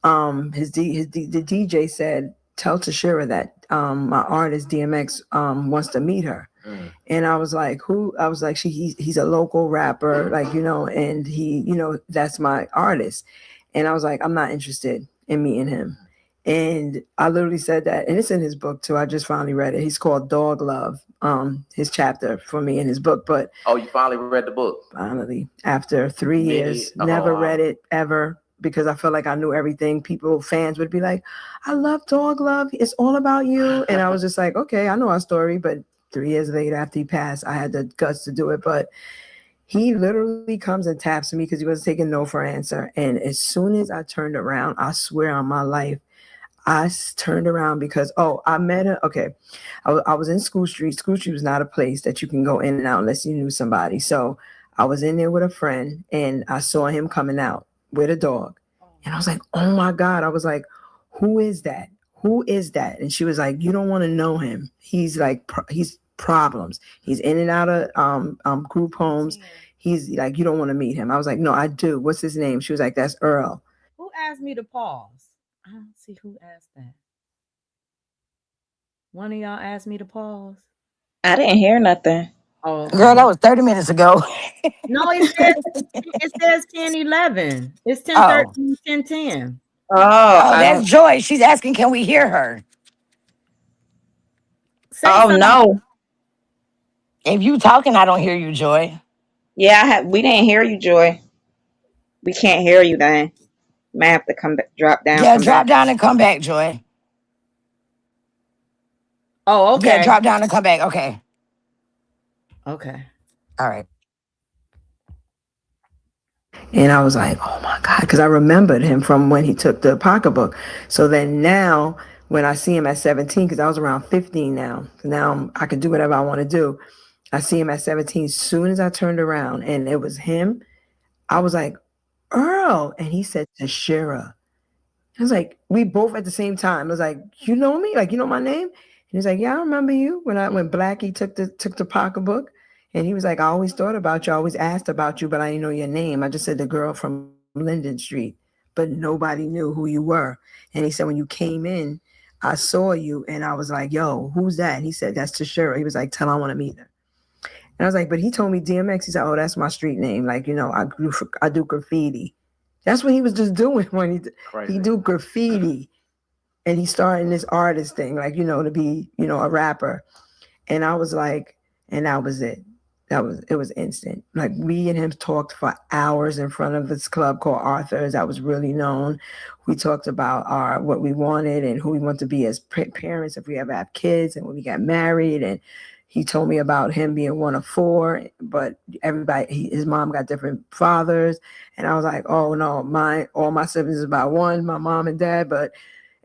the DJ said, "Tell Tashira that my artist DMX wants to meet her." And I was like, "Who?" I was like, he's a local rapper, like, and he, that's my artist." And I was like, "I'm not interested in meeting him." And I literally said that, and it's in his book too. I just finally read it. He's called Dog Love. His chapter for me in his book. But
Oh, you finally read the book?
finally, after 3 years, never read it ever, because I felt like I knew everything. Fans would be like, "I love Dog Love. It's all about you." And I was just like, okay, I know our story. But 3 years later, after he passed, I had the guts to do it. But he literally comes and taps me because he wasn't taking no for an answer. And as soon as I turned around, I swear on my life, turned around because, I met her. Okay. I was in School Street. School Street was not a place that you can go in and out unless you knew somebody. So I was in there with a friend and I saw him coming out with a dog. And I was like, oh my God. I was like, who is that? Who is that? And she was like, you don't want to know him. He's like, he's problems. He's in and out of group homes. He's like, you don't want to meet him. I was like, no, I do. What's his name? She was like, that's Earl.
Who asked me to pause? I don't see who asked that. One of y'all asked me to pause.
I didn't hear nothing.
Oh,
Girl,
okay.
that was 30 minutes ago.
No, it says 10:11. It's ten
Oh.
thirteen, 10:10.
Oh,
Oh,
I
that's Joy. She's asking, can we hear her?
Say
oh
something.
no.
If you talking, I don't hear you, Joy.
Yeah, we didn't hear you, Joy. We can't hear you then. Might have to come back, drop down,
Yeah,
come
drop
back.
down and come back, Joy.
Oh,
Yeah,
okay.
drop down and come back. Okay.
Okay.
All right.
And I was like, oh my God, because I remembered him from when he took the pocketbook. So then now, when I see him at 17, because I was around 15 now, I can do whatever I want to do. I see him at 17. As soon as I turned around and it was him, I was like, Earl. And he said, Tashira. I was like, we both at the same time. I was like, you know me? Like, you know my name? And he's like, yeah, I remember you when Blackie took the pocketbook. And he was like, I always thought about you. I always asked about you, but I didn't know your name. I just said the girl from Linden Street, but nobody knew who you were. And he said, when you came in, I saw you and I was like, yo, who's that? And he said, that's Tashira. He was like, tell her I want to meet her. And I was like, but he told me DMX. He said, oh, that's my street name. Like, I do graffiti. That's what he was just doing when he do graffiti, and he started this artist thing, like to be a rapper. And I was like, and that was it. It was instant. Like me and him talked for hours in front of this club called Arthur's that was really known. We talked about our what we wanted and who we want to be as parents if we ever have kids and when we got married. And he told me about him being one of four, but his mom got different fathers. And I was like, oh no, all my siblings is about one, my mom and dad.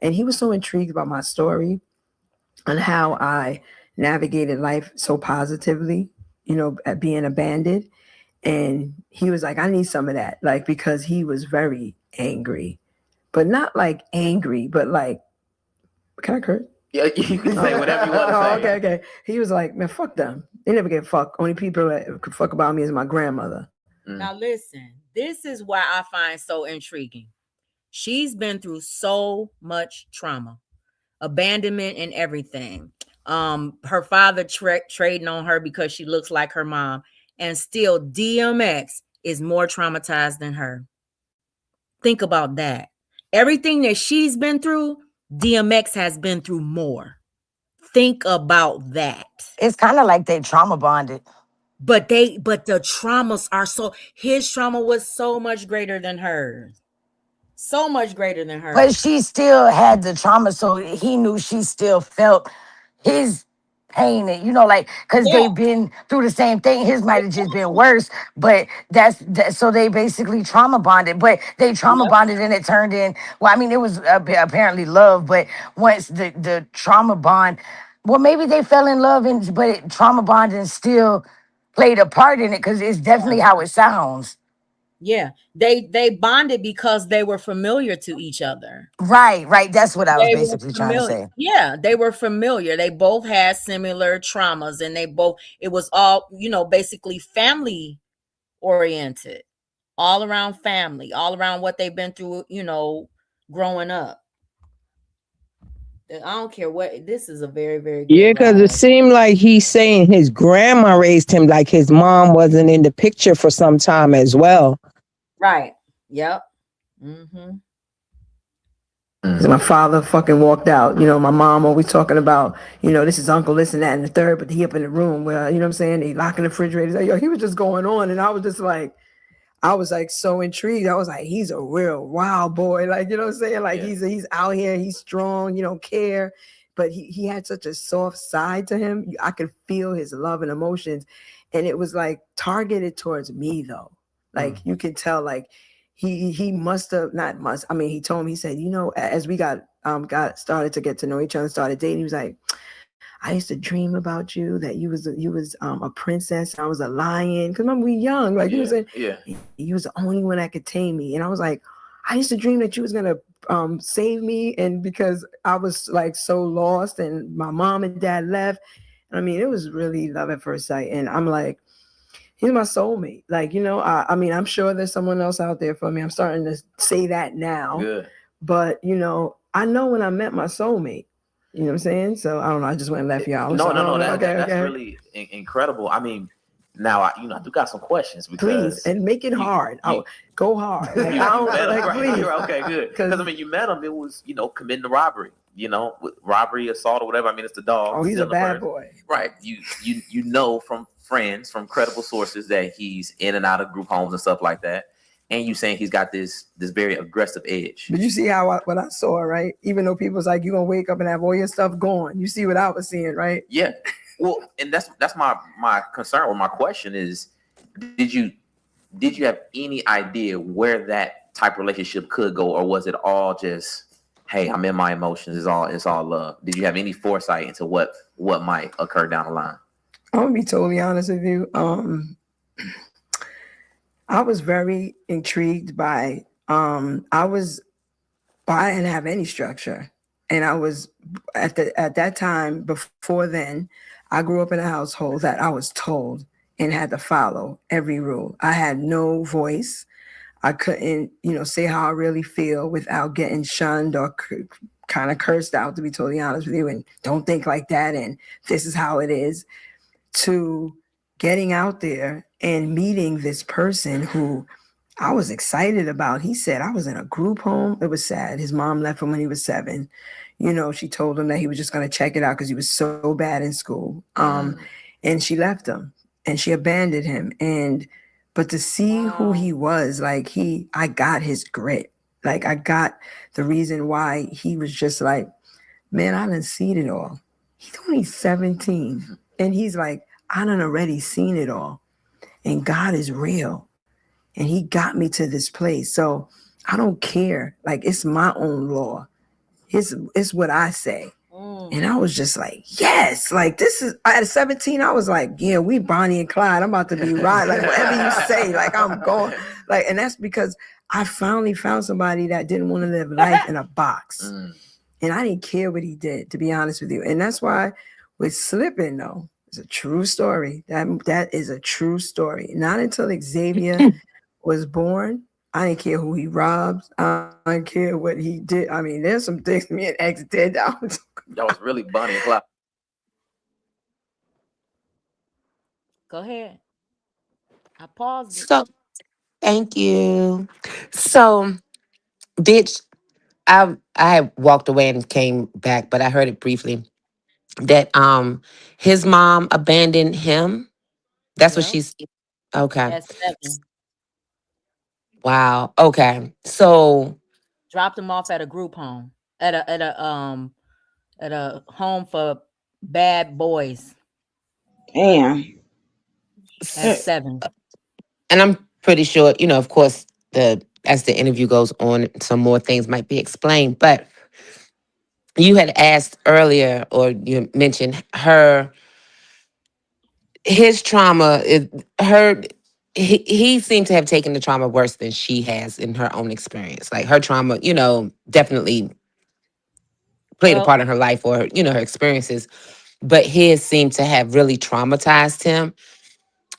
And he was so intrigued about my story and how I navigated life so positively, at being abandoned. And he was like, I need some of that, like, because he was very angry, but not like angry, but like, can I curse?
Yeah, you can say whatever you want to say.
Okay. He was like, man, fuck them. They never get fucked. Only people that could fuck about me is my grandmother.
Now listen, this is why I find so intriguing. She's been through so much trauma, abandonment and everything. Her father trading on her because she looks like her mom, and still DMX is more traumatized than her. Think about that. Everything that she's been through, DMX has been through more. Think about that.
It's kind of like they trauma bonded.
But the traumas are so, his trauma was so much greater than hers. So much greater than
But
hers.
she still had the trauma, so he knew she still felt his pain. And, like, because
Yeah,
they've been through the same thing. His might have just been worse, but so they basically trauma bonded. But they trauma
yeah,
bonded and it turned in, well, I mean, it was apparently love, but once the trauma bond, well, maybe they fell in love, but trauma bonding still played a part in it because it's
yeah.
definitely how it sounds.
Yeah. They bonded because they were familiar to each other.
Right, right. That's what I was
They were
basically trying to
familiar.
say.
Yeah, they were familiar. They both had similar traumas, and they both, it was all, basically family oriented, all around family, all around what they've been through, growing up. I don't care what, this is a very, very good
Yeah, because it
ride.
seemed like he's saying his grandma raised him, like his mom wasn't in the picture for some time as well.
Right. Yep. Mm-hmm.
So my father fucking walked out. My mom always talking about, this is uncle, this and that and the third, but he up in the room where, you know what I'm saying? They locking the refrigerator. Like, yo, he was just going on. And I was like so intrigued. I was like, he's a real wild boy. Like, you know what I'm saying? Like he's out here, he's strong, he don't care. But he had such a soft side to him. I could feel his love and emotions. And it was like targeted towards me though. Like you can tell, like he must have not must. I mean, he told me, he said, as we got started to get to know each other, started dating, he was like, I used to dream about you, that you was a princess, and I was a lion. Cause remember we young, like you was saying, you was the only one that could tame me. And I was like, I used to dream that you was gonna save me, and because I was like so lost, and my mom and dad left. I mean, it was really love at first sight, and I'm like, he's my soulmate. Like, I mean, I'm sure there's someone else out there for me. I'm starting to say that now.
Good.
But I know when I met my soulmate. You know what I'm saying? So I don't know. I just went and left y'all.
No,
So I
no, no.
don't know.
That
Okay,
that's
okay.
really incredible. I mean, now I do got some questions
Please,
because
and make it
you
hard.
you
Go hard. Like
you,
I
you met
don't
him,
like.
right?
Please,
Okay, good. Because
because
I mean, you met him. It was committing the robbery. With robbery, assault, or whatever. I mean, it's the dog
oh, he's a
stealing the
bad
purse.
boy.
Right. You know from friends, from credible sources that he's in and out of group homes and stuff like that. And you saying he's got this very aggressive edge.
But you see how what I saw, right? Even though people's like, you're gonna wake up and have all your stuff gone. You see what I was seeing, right?
Yeah. Well, and that's my concern or my question is, did you have any idea where that type of relationship could go, or was it all just, hey, I'm in my emotions, it's all love? Did you have any foresight into what might occur down the line?
I'm gonna be totally honest with you. I was very intrigued by I didn't have any structure. And I was at that time before then, I grew up in a household that I was told and had to follow every rule. I had no voice. I couldn't, say how I really feel without getting shunned or kind of cursed out, to be totally honest with you. And don't think like that. And this is how it is. To getting out there and meeting this person who I was excited about. He said I was in a group home. It was sad. His mom left him when he was 7. She told him that he was just going to check it out because he was so bad in school. And she left him and she abandoned him. But to see who he was, like I got his grit. Like I got the reason why he was just like, man, I done seen it all. He's only 17. And he's like, I done already seen it all. And God is real. And he got me to this place. So I don't care. Like it's my own law. It's what I say. And I was just like, yes, like this is at 17, I was like, yeah, we Bonnie and Clyde. I'm about to be right. Like whatever you say, like I'm going. Like, and that's because I finally found somebody that didn't want to live life in a box. And I didn't care what he did, to be honest with you. And that's why with slipping, though, it's a true story. That is a true story. Not until Xavier was born, I didn't care who he robs. I didn't care what he did. I mean, there's some things me and X did.
That was really Bonnie and Clyde.
Go ahead. I paused it.
So thank you. So did I had walked away and came back, but I heard it briefly that his mom abandoned him. That's what
Yep.
she's okay.
At 7.
Wow. Okay. So
Dropped him off at a group home. At a home for bad boys
Damn.
at
s-
7.
and I'm pretty sure, of course, the as the interview goes on, some more things might be explained. But you had asked earlier, or you mentioned his trauma is her. He seemed to have taken the trauma worse than she has in her own experience. Like her trauma, definitely played a
Well,
part in her life or her experiences, but his seemed to have really traumatized him.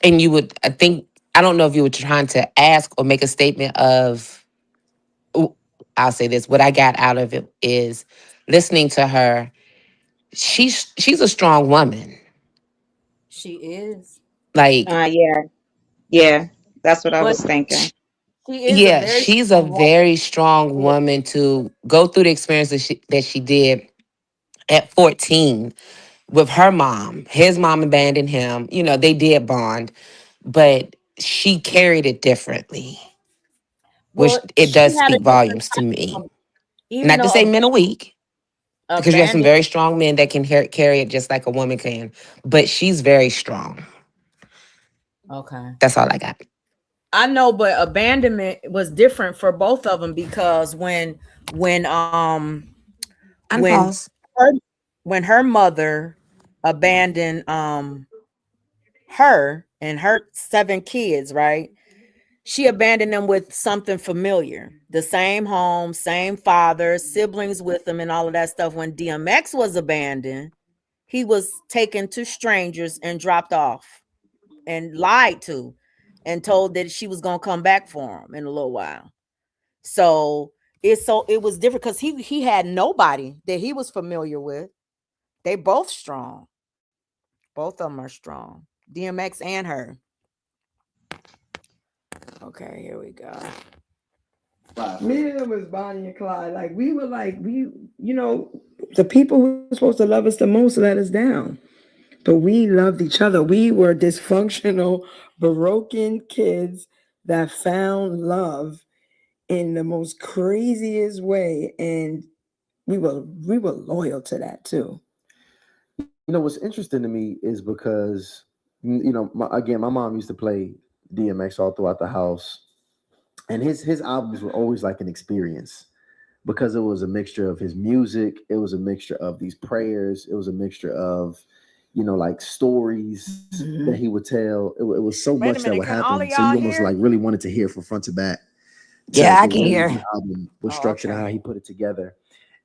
And I think, I don't know if you were trying to ask or make a statement of, ooh, I'll say this, what I got out of it is listening to her. She's a strong woman.
she is.
Like,
Yeah, yeah. That's what I
But
was thinking.
sh-
she is a
yeah,
very
she's a
strong woman.
very strong
Yeah.
woman to go through the experience that she did at 14 with her mom. His mom abandoned him. They did bond, but she carried it differently, which
Well,
it
she
does
had a
speak
different
volumes to me.
type of, even
Not to say
though
men are weak, because you have some
abandoned.
very strong men that can carry it just like a woman can, but she's very strong.
Okay.
That's all I got.
I know, but abandonment was different for both of them because when when
Unpause.
her when her mother abandoned her and her 7 kids, right? She abandoned them with something familiar. The same home, same father, siblings with them, and all of that stuff. When DMX was abandoned, he was taken to strangers and dropped off and lied to and told that she was going to come back for him in a little while. So it was different because he had nobody that he was familiar with. They both strong. Both of them are strong. DMX and her. Okay, here we go.
Me and him was Bonnie and Clyde. Like we were like the people who were supposed to love us the most let us down. But we loved each other. We were dysfunctional, broken kids that found love in the most craziest way, and we were loyal to that too.
What's interesting to me is because again, my mom used to play DMX all throughout the house, and his albums were always like an experience because it was a mixture of his music, it was a mixture of these prayers, it was a mixture of like stories that he would tell. It was so
Wait
much
a
that
minute.
would
Can all of
happen, so
y'all
you almost
hear?
like really wanted to hear from front to back to
Yeah, I
the
can
way
hear.
the album was
Oh,
structured and
okay.
how he put it together.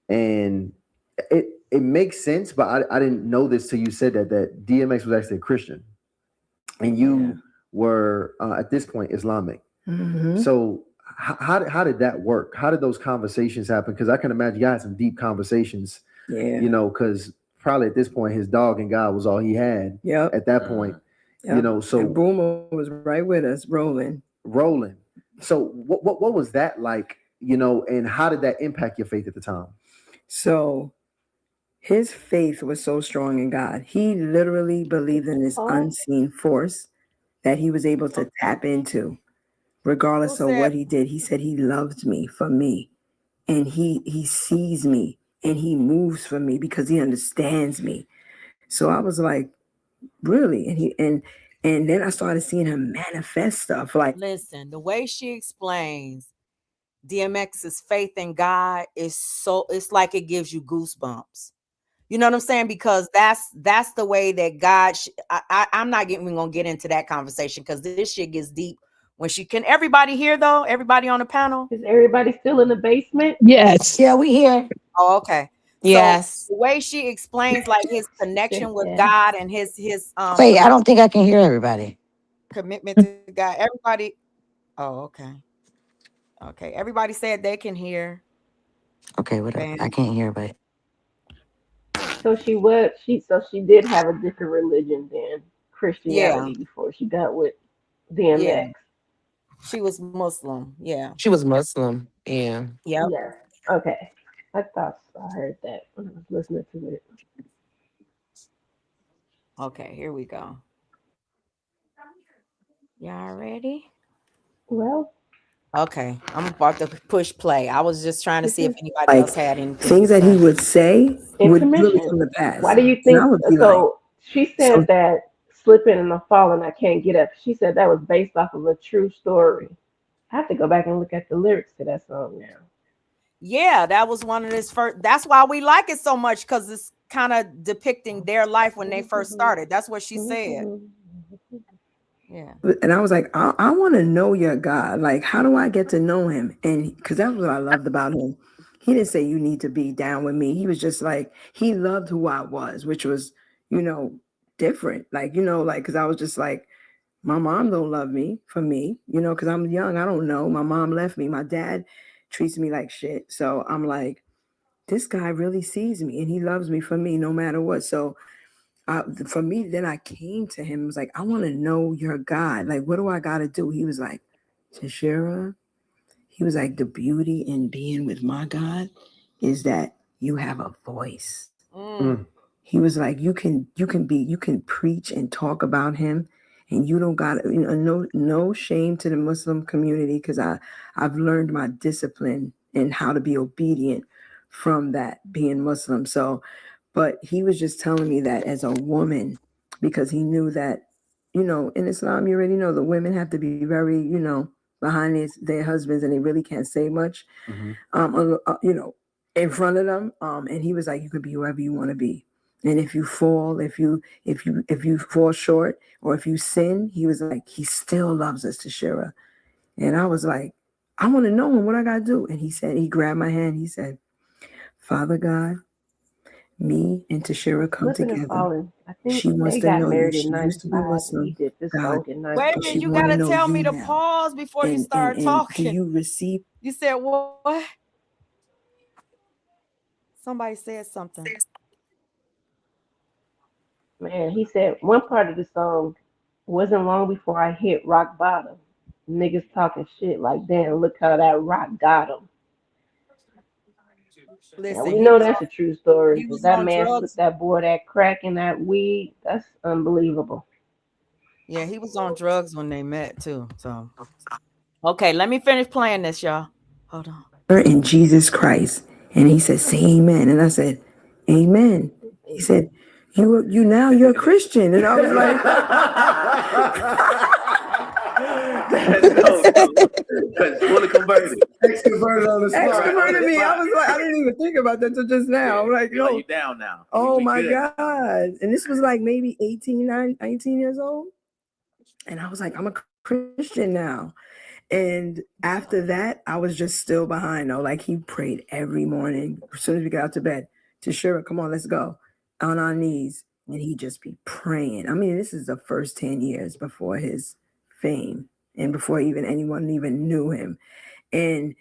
And it makes sense, but I didn't know this till you said that DMX was actually a Christian, and
Yeah.
you were at this point Islamic.
Mm-hmm.
So how did that work? How did those conversations happen? Because I can imagine you had some deep conversations.
Yeah.
Because probably at this point his dog and God was all he had.
Yep.
At that point,
Yep.
so
And Boomer was right with us, rolling.
rolling. So what was that like? And how did that impact your faith at the time?
So his faith was so strong in God. He literally believed in this
Oh,
unseen force that he was able to tap into,
Who
regardless of
said?
what he did. He said he loved me for me, and he sees me, and he moves for me because he understands me. So I was like, really? And then I started seeing him manifest stuff like
Listen, the way she explains DMX's faith in God is so, it's like it gives you goosebumps. You know what I'm saying? Because that's the way that God. I'm not even gonna get into that conversation because this shit gets deep. When she can, everybody hear though? Everybody on the panel?
is everybody still in the basement?
Yes.
Yeah, we here.
Oh, okay. So
Yes.
the way she explains like his connection with
Yeah.
God and his
Wait, I don't think I can hear everybody.
commitment to God. Everybody. Oh, okay. Okay. Everybody said they can hear.
Okay, whatever. I
Bam.
can't hear, but
So she did have a different religion than
Yeah.
Christianity before she got with
Yeah.
DMX.
She was Muslim. Yeah.
She was Muslim. Yeah.
Yep.
Yeah. Okay. I thought I heard that when I was listening to it.
Okay. Here we go. Y'all ready?
Well,
Okay, I'm about to push play. I was just trying to
this
see if
is
anybody
like
else had anything to
things that he
say.
would say would really
intermission.
come to
Why
pass.
do you
And I
think
would be like,
so? She
so
said that slipping and falling, I can't get up. She said that was based off of a true story. I have to go back and look at the lyrics to that song now.
Yeah, that was one of his first. That's why we like it so much because it's kind of depicting their life when they first started. That's what she said. Yeah.
and I was like, I want to know your God. Like, how do I get to know him? And because that's what I loved about him. He didn't say you need to be down with me. He was just like, he loved who I was, which was, you know, different. Like, like, because I was just like, my mom don't love me for me, because I'm young. I don't know. My mom left me. My dad treats me like shit. So I'm like, this guy really sees me and he loves me for me no matter what. So for me, then I came to him. I was like, I want to know your God. Like, what do I got to do? He was like, Tashira, he was like, the beauty in being with my God is that you have a voice.
Mm.
Mm.
He was like, you can preach and talk about him, and you don't got no shame to the Muslim community because I've learned my discipline and how to be obedient from that being Muslim. So, but he was just telling me that as a woman because he knew that in Islam you already know the women have to be very behind their husbands and they really can't say much
Mm-hmm.
in front of them. And he was like, you could be whoever you want to be. And if you fall, if you fall short or if you sin, he was like, he still loves us, Tashira. And I was like, I want to know him. What I gotta do? And he said, he grabbed my hand. He said, Father God, me and Tashira come
Slipping and
together.
falling. I think
She wants
they
to
got
know you.
married
She
in
used to be
'95. He
Muslim,
did this
God,
song in
Wait a
but
minute,
she
you
'94.
want to
gotta
know
tell me
you
to
now.
pause before you
And
start
do
talking.
you receive?
You said what? Somebody said something.
Man, he said one part of the song wasn't long before I hit rock bottom. Niggas talking shit like, damn, look how that rock got him. Now
Listen,
we know that's a true story
he
because
was
that
on
man slipped
drugs.
that boy that crack and that weed. That's unbelievable.
Yeah, he was on drugs when they met too. So okay, let me finish playing this, y'all. Hold on.
In Jesus Christ. And he said, say amen. And I said, amen. He said, you now you're a Christian. And I was like,
That's dope, though. Cause fully converted.
Extroverted on the
X
spot.
converted me. I was like, I didn't even think about that till just now. I'm like,
You're like,
no.
you down now.
Oh
We
my
good.
God. And this was like maybe 19 years old. And I was like, I'm a Christian now. And after that, I was just still behind though. Like he prayed every morning as soon as we got out to bed. To Shira, come on, let's go. On our knees. And he'd just be praying. I mean, this is the first 10 years before his fame and before even anyone even knew him. And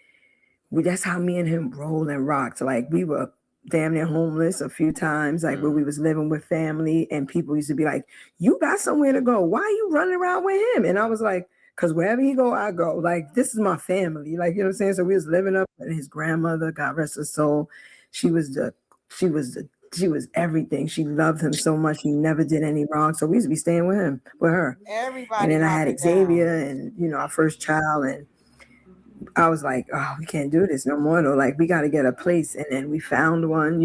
that's how me and him rolled and rocked. Like we were damn near homeless a few times, like where we was living with family, and people used to be like, "You got somewhere to go? Why are you running around with him?" And I was like, "Cause wherever he go, I go. Like this is my family. Like you know what I'm saying." So we was living up, and his grandmother, God rest her soul, she was the, she was the. She was everything. She loved him so much. He never did any wrong. So we used to be staying with him, with her. And
Everybody
then I
hopping
had
down.
Xavier and, our first child. And I was like, oh, we can't do this no more. Though. Like, we got to get a place. And then we found one,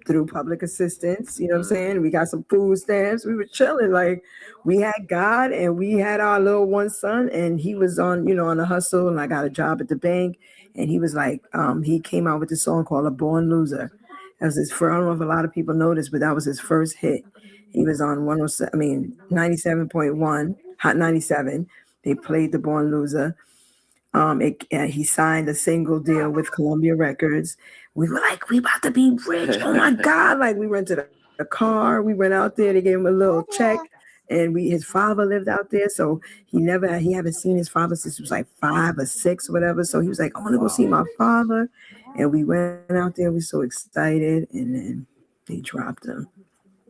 through public assistance. You know what I'm saying? We got some food stamps. We were chilling. Like, we had God and we had our little one son. And he was on, on the hustle. And I got a job at the bank. And he was like, he came out with this song called A Born Loser. That was his first, I don't know if a lot of people noticed, but that was his first hit. He was on 97.1, Hot 97. They played The Born Loser. He signed a single deal with Columbia Records. We were like, we about to be rich. Oh my God. Like we rented a car. We went out there. They gave him a little check. And his father lived out there. So he haven't seen his father since he was like 5 or 6, whatever. So he was like, I want to go see my father. And we went out there. We were so excited. And then they dropped him.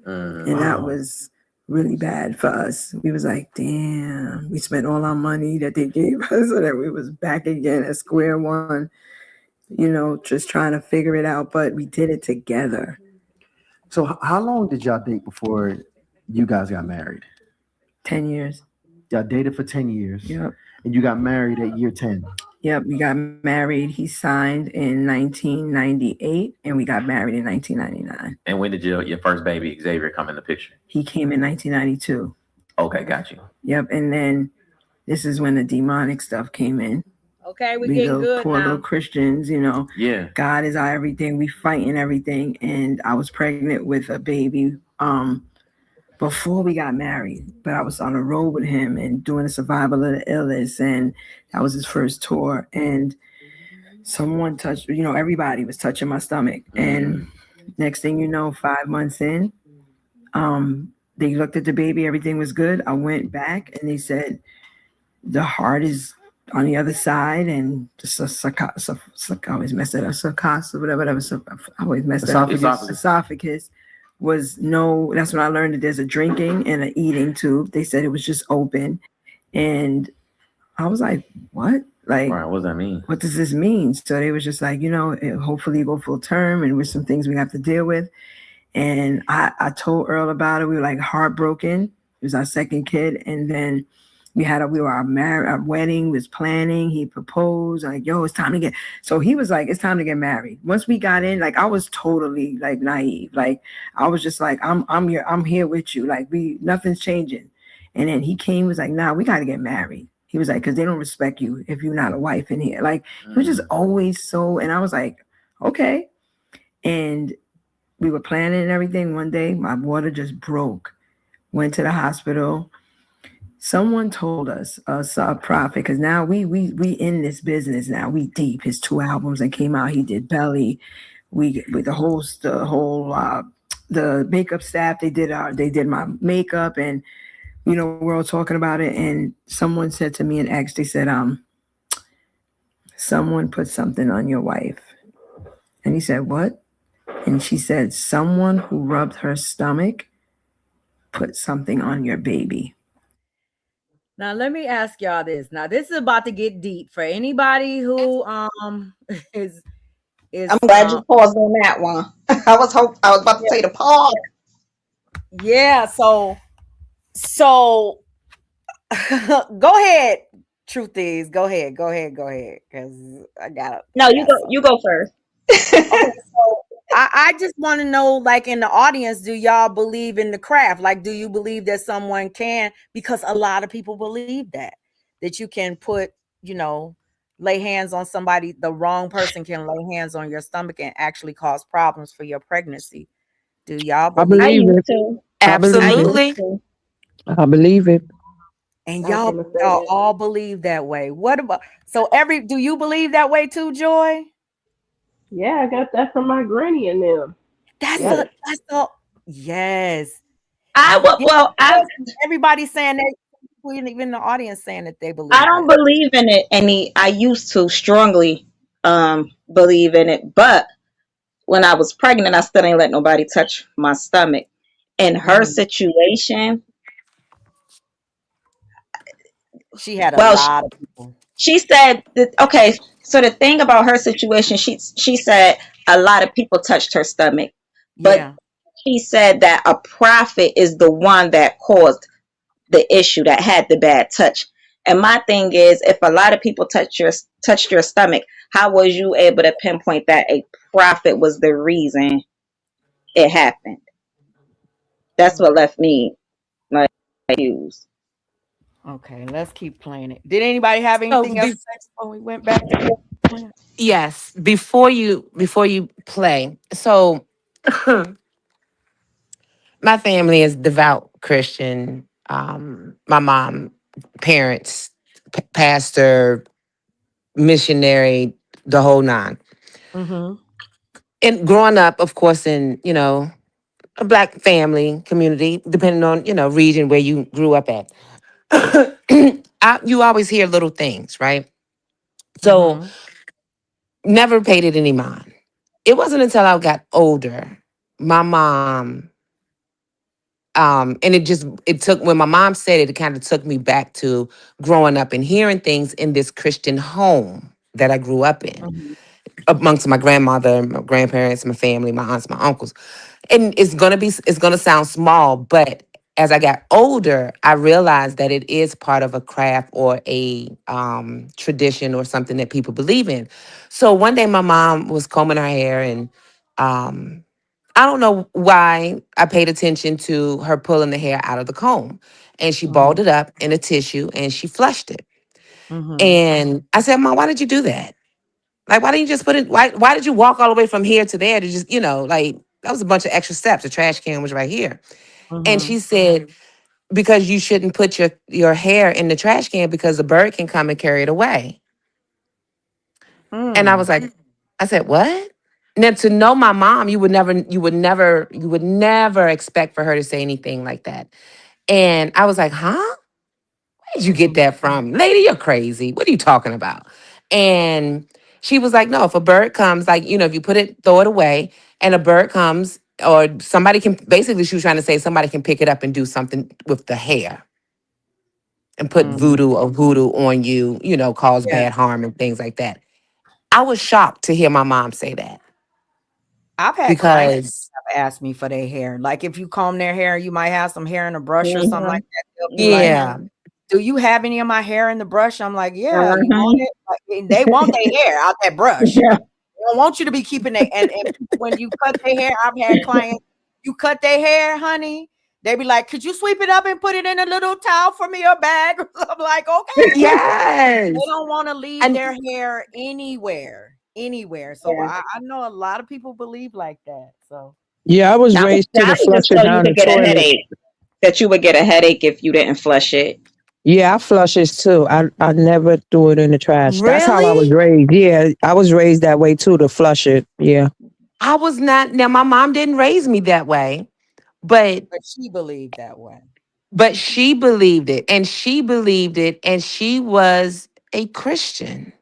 And that was really bad for us. We was like, damn, we spent all our money that they gave us so that we was back again at square one, just trying to figure it out. But we did it together.
So how long did y'all date before you guys got married?
10 years.
Y'all dated for 10 years.
Yep.
And you got married at year 10.
Yep, we got married. He signed in 1998 and we got married in 1999.
And when did your first baby, Xavier, come in the picture?
He came in 1992.
Okay, got you.
Yep, and then this is when the demonic stuff came in.
Okay, we're getting good
poor
now.
little Christians,
Yeah.
God is our everything. We fighting everything. And I was pregnant with a baby before we got married. But I was on the road with him and doing the survival of the illness. And that was his first tour. And someone touched, everybody was touching my stomach. And next thing you know, 5 months in, they looked at the baby, everything was good. I went back and they said, the heart is on the other side, and I always mess it up. Sarcos or whatever. I always mess it up. Esophagus was no. That's when I learned that there's a drinking and an eating tube. They said it was just open, and I was like, "What? Like,
Right, what does that mean?
What does this mean?" So they was just like, hopefully go full term, and with some things we have to deal with. And I told Earl about it. We were like heartbroken. It was our second kid, and then. We were our wedding was planning. He proposed like, yo, it's time to get. So he was like, it's time to get married. Once we got in, like I was totally like naive. Like I was just like, I'm here with you. Like nothing's changing. And then he came, was like, nah, we got to get married. He was like, cause they don't respect you if you're not a wife in here. Like he was just always so. And I was like, okay. And we were planning and everything. One day my water just broke. Went to the hospital. Someone told us, a prophet, because now we in this business now. We deep. His 2 albums that came out, he did Belly. We with the whole the makeup staff. They did my makeup, and we're all talking about it. And someone said to me and X, they said, someone put something on your wife, and he said, what? And she said, someone who rubbed her stomach put something on your baby.
Now let me ask y'all this. Now this is about to get deep for anybody who is
I'm
is
glad you paused on that one. I was about to
yeah,
say the pause.
yeah, so go ahead. Truth is, go ahead, because
No,
I got some.
you go first.
Okay, so I just want to know, like in the audience, do y'all believe in the craft? Like, do you believe that someone can? Because a lot of people believe that you can put, you know, lay hands on somebody. The wrong person can lay hands on your stomach and actually cause problems for your pregnancy. Do y'all
I
I
believe?
believe
used
it.
to.
I
I
believe it.
used
Absolutely.
to.
I believe it.
And
I was
y'all,
gonna say
y'all
that.
all believe that way. What about so every? Do you believe that way too, Joy?
Yeah, I got that from my granny and them.
That's
Yep.
a that's a yes.
I would.
Yeah,
Well,
everybody's saying that, even the audience saying that they
I
believe
don't
it.
believe in it any. I used to strongly believe in it, but when I was pregnant, I still didn't let nobody touch my stomach. In her
Mhm.
situation,
She had a
well,
lot of people.
she said that, okay, so the thing about her situation, she said a lot of people touched her stomach, but
Yeah.
she said that a prophet is the one that caused the issue, that had the bad touch. And my thing is, if a lot of people touched your stomach, how was you able to pinpoint that a prophet was the reason it happened? That's what
Mm.
left me like confused.
Okay, let's keep playing it. Did anybody have
So
anything else to say before we went back to playing?
yes, before you play. So my family is devout Christian. My mom, parents, pastor, missionary, the whole nine.
Mm-hmm.
And growing up, of course, in a black family community, depending on region where you grew up at, you always hear little things, right? So
Mm-hmm.
never paid it any mind. It wasn't until I got older, my mom, and it took when my mom said it, it kind of took me back to growing up and hearing things in this Christian home that I grew up in,
Mm-hmm.
amongst my grandmother, my grandparents, my family, my aunts, my uncles. And it's gonna sound small, but as I got older, I realized that it is part of a craft or a tradition or something that people believe in. So one day my mom was combing her hair, and um, I don't know why I paid attention to her pulling the hair out of the comb, and she
Mm-hmm.
balled it up in a tissue and she flushed it.
Mm-hmm.
And I said, "Mom, why did you do that? Like, why didn't you just put it? Why did you walk all the way from here to there to just, like that was a bunch of extra steps. The trash can was right here." And
Mm-hmm.
she said, "Because you shouldn't put your hair in the trash can because a bird can come and carry it away." And I
Mm.
was like, I said, "What?" Now to know my mom, you would never expect for her to say anything like that. And I was like, "Huh? Where did you get
Mm-hmm.
that from? Lady, you're crazy. What are you talking about?" And she was like, "No, if a bird comes, like, if you throw it away, and a bird comes, or somebody can," basically, she was trying to say somebody can pick it up and do something with the hair and put
Mm.
voodoo or hoodoo on you, cause
Yeah.
bad harm and things like that. I was shocked to hear my mom say that
I've had clients
because,
have asked me for their hair. Like if you comb their hair, you might have some hair in a brush or something like
Mhm.
that. They'll be like,
yeah,
Mhm.
"Do you have any of my hair in the brush?" I'm like, "Yeah, you want
Mhm.
it?" Like, and they want their hair out that brush.
Yeah.
They don't want you to be keeping it. And people, when you cut their hair, I've had clients, you cut their hair, honey. They be like, "Could you sweep it up and put it in a little towel for me or bag?" I'm like, "Okay." They
yes.
don't want to leave
And
their hair anywhere, anywhere. So
Yeah.
I know a lot of people believe like that. So
Yeah, I was
I
raised to the
was
flush
just
it
told you
down the
could get a
toilet.
headache. That you would get a headache if you didn't flush it.
Yeah, I flushes too. I never threw it in the trash. That's how I was
really,
raised. Yeah, I was raised that way too, to flush it. Yeah.
I was not. Now, my mom didn't raise me that way, but
but she believed that way.
she believed it, and she believed it, and she was a Christian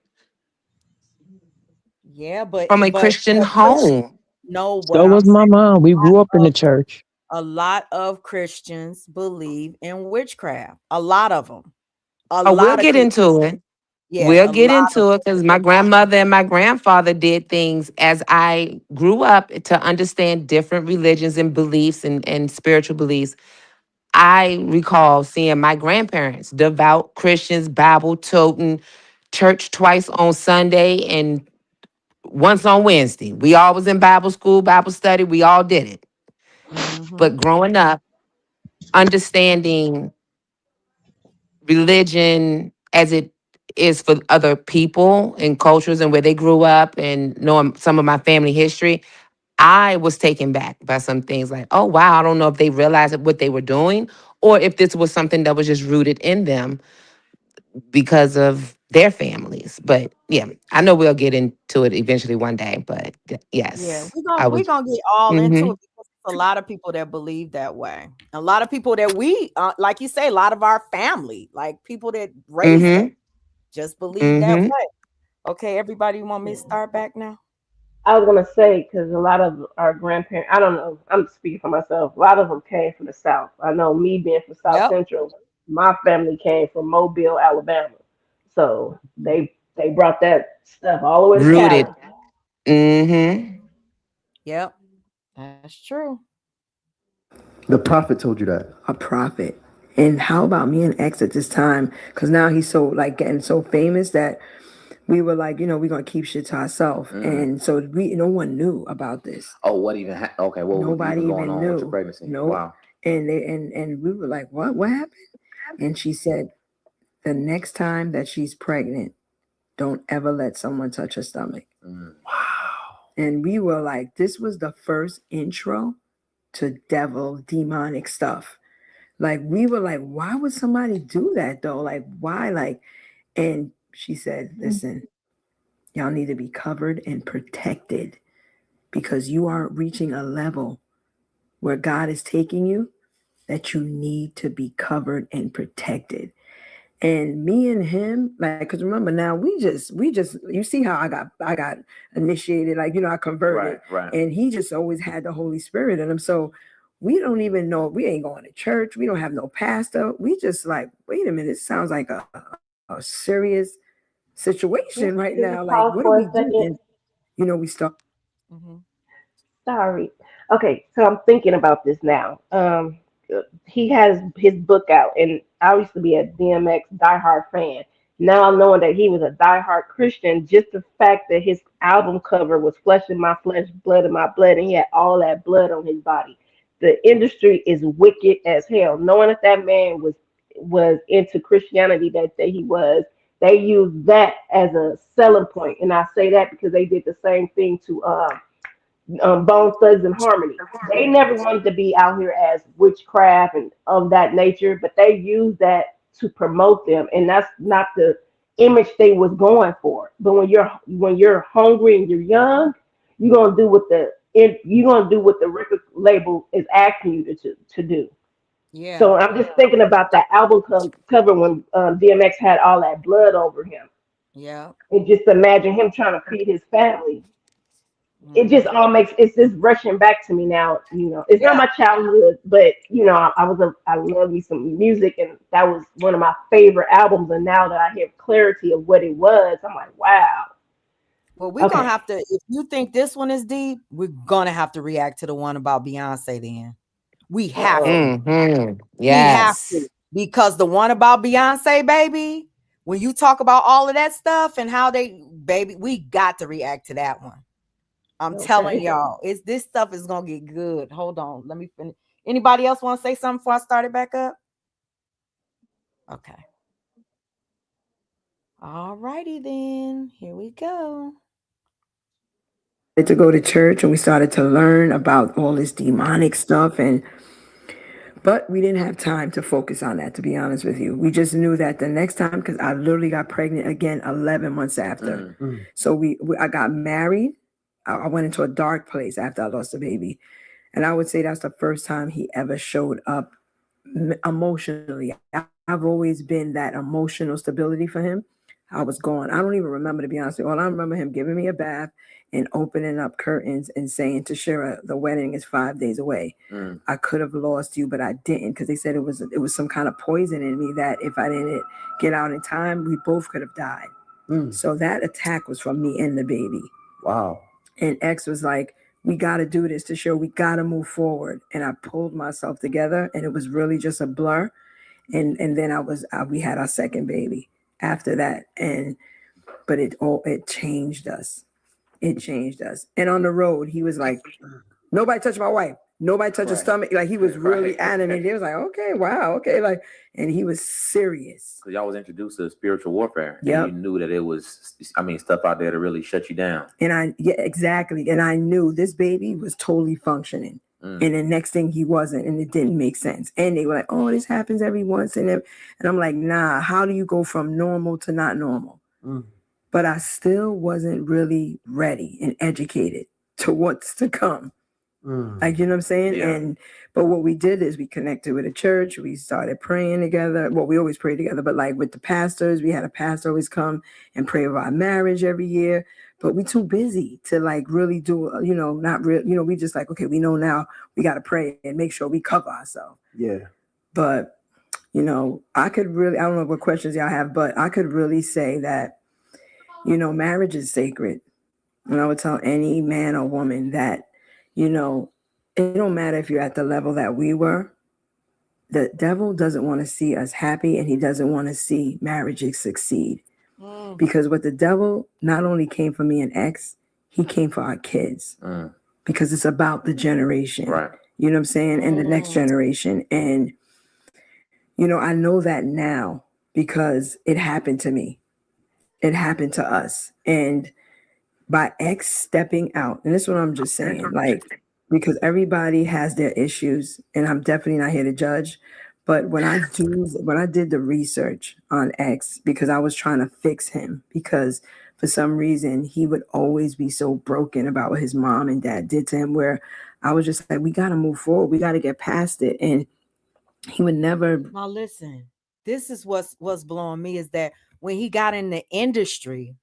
Yeah,
from a Christian
but Chris,
home.
no, what
So
I'm
was my
saying,
mom. We grew up in the
of
church.
A lot of Christians believe in witchcraft. A lot of them. A
Oh, we'll
lot of
get
Christians.
into it.
Yeah,
We'll
a
get
lot of
into it because my grandmother and my grandfather did things as I grew up to understand different religions and beliefs and spiritual beliefs. I recall seeing my grandparents, devout Christians, Bible toting, church twice on Sunday and once on Wednesday. We all was in Bible school, Bible study. We all did it.
hmm
But growing up, understanding religion as it is for other people and cultures and where they grew up and knowing some of my family history, I was taken back by some things like, oh, wow, I don't know if they realized what they were doing or if this was something that was just rooted in them because of their families. But yeah, I know we'll get into it eventually one day. But
Yeah,
yes,
we're gonna
I
we're
was.
gonna get all into
Mm-hmm.
it because there's a lot of people that believe that way. A lot of people that we like you say, a lot of our family, like people that raised us,
Mm-hmm.
just believe that
Mm-hmm.
way. Okay, everybody, you want me to start back now?
I was gonna say because a lot of our grandparents, I don't know, I'm speaking for myself. A lot of them came from the South. I know me being from South
Yep.
Central, my family came from Mobile, Alabama. So they brought that stuff all the way to
Rooted.
Cali.
Mm-hmm.
Yep. That's true.
The prophet told you that.
A prophet. And how about me and X at this time? Because now he's so like getting so famous that we were like, we're gonna keep shit to ourselves. And so no one knew about this.
Oh, what even? Okay, what was
Nobody
even going
even
on with your
knew.
pregnancy?
Nope.
Wow.
And we were like, what happened? And she said, the next time that she's pregnant, don't ever let someone touch her stomach.
Mm.
And we were like, this was the first intro to demonic stuff. Like we were like, why would somebody do that though? Like why? Like, and she said, listen, y'all need to be covered and protected because you are reaching a level where God is taking you that you need to be covered and protected. And me and him, like, cause remember now we just you see how I got initiated, like I converted,
Right.
and he just always had the Holy Spirit in him. So we don't even know, we ain't going to church, we don't have no pastor. We just like, wait a minute, it sounds like a serious situation
Can
right now.
you
Like, what do
pause
we
for a
do? And
second?
we start.
hmm
Sorry. Okay, so I'm thinking about this now. He has his book out, and I used to be a DMX diehard fan. Now knowing that he was a diehard Christian, just the fact that his album cover was flesh in my flesh, blood in my blood, and he had all that blood on his body. The industry is wicked as hell. Knowing that that man was into Christianity that he was, they used that as a selling point, and I say that because they did the same thing to Bone Thugs and Harmony. They never wanted to be out here as witchcraft and of that nature, but they used that to promote them, and that's not the image they was going for. But when you're hungry and you're young, you're gonna do what the record label is asking you to do.
Yeah.
So I'm just thinking about that album cover when DMX had all that blood over him,
Yeah.
and just imagine him trying to feed his family. It just
hmm
all makes it's just rushing back to me now. It's not
Yeah.
my childhood, but I love me some music, and that was one of my favorite albums. And now that I hear clarity of what it was, I'm like, wow.
Well, we're gonna
Okay.
have to. If you think this one is deep, we're gonna have to react to the one about Beyonce. Then we have
Uh-oh.
to.
Mm-hmm.
We have
Yes.
to because the one about Beyonce, baby. When you talk about all of that stuff and how they, baby, we got to react to that one. I'm telling
Okay.
y'all, it's this stuff is gonna get good. Hold on, let me finish. Anybody else want to say something before I start it back up? Okay. All righty then. Here we go.
To go to church, and we started to learn about all this demonic stuff, and but we didn't have time to focus on that, to be honest with you. We just knew that the next time, because I literally got pregnant again 11 months after. So I got married. I went into a dark place after I lost the baby. And I would say that's the first time he ever showed up emotionally. I've always been that emotional stability for him. I was gone. I don't even remember, to be honest with you. All I remember him giving me a bath and opening up curtains and saying to Shira, the wedding is 5 days away. I could have lost you, but I didn't, because they said it was some kind of poison in me that if I didn't get out in time, we both could have died. So that attack was from me and the baby.
Wow.
And X was like, we got to do this to show we got to move forward. And I pulled myself together, and it was really just a blur. And then we had our second baby after that. But it changed us. It changed us. And on the road, he was like, nobody touched my wife. Nobody touched his stomach. Like, he was really animated. He was like, okay, wow, okay. Like, and he was serious.
So y'all was introduced to spiritual warfare.
Yep.
And you knew that it was, stuff out there to really shut you down.
And exactly. And I knew this baby was totally functioning. And the next thing he wasn't, and it didn't make sense. And they were like, oh, this happens every once in a... And I'm like, nah, how do you go from normal to not normal? But I still wasn't really ready and educated to what's to come. Like, you know what I'm saying?
Yeah.
But what we did is we connected with a church. We started praying together. Well, we always pray together, but like with the pastors, we had a pastor always come and pray over our marriage every year. But we too busy to like really do, not real, we just like, okay, we know now we got to pray and make sure we cover ourselves.
Yeah.
But, I could really, I don't know what questions y'all have, but I could really say that, marriage is sacred. And I would tell any man or woman that, it don't matter if you're at the level that we were. The devil doesn't want to see us happy, and he doesn't want to see marriages succeed. Because what the devil not only came for me and X, he came for our kids. Because it's about the generation.
Right.
You know what I'm saying? And the next generation. And, I know that now because it happened to me. It happened to us. And by X stepping out, and this is what I'm just saying, like, because everybody has their issues, and I'm definitely not here to judge. But when I did the research on X, because I was trying to fix him, because for some reason he would always be so broken about what his mom and dad did to him, where I was just like, we got to move forward. We got to get past it. And he would never.
Now listen, this is what's blowing me is that when he got in the industry,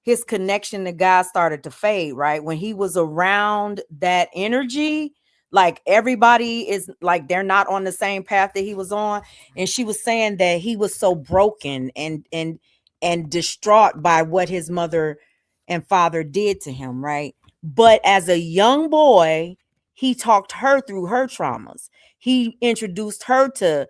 his connection to God started to fade, right? When he was around that energy, like everybody is like they're not on the same path that he was on. And she was saying that he was so broken and distraught by what his mother and father did to him, right? But as a young boy, he talked her through her traumas. He introduced her to,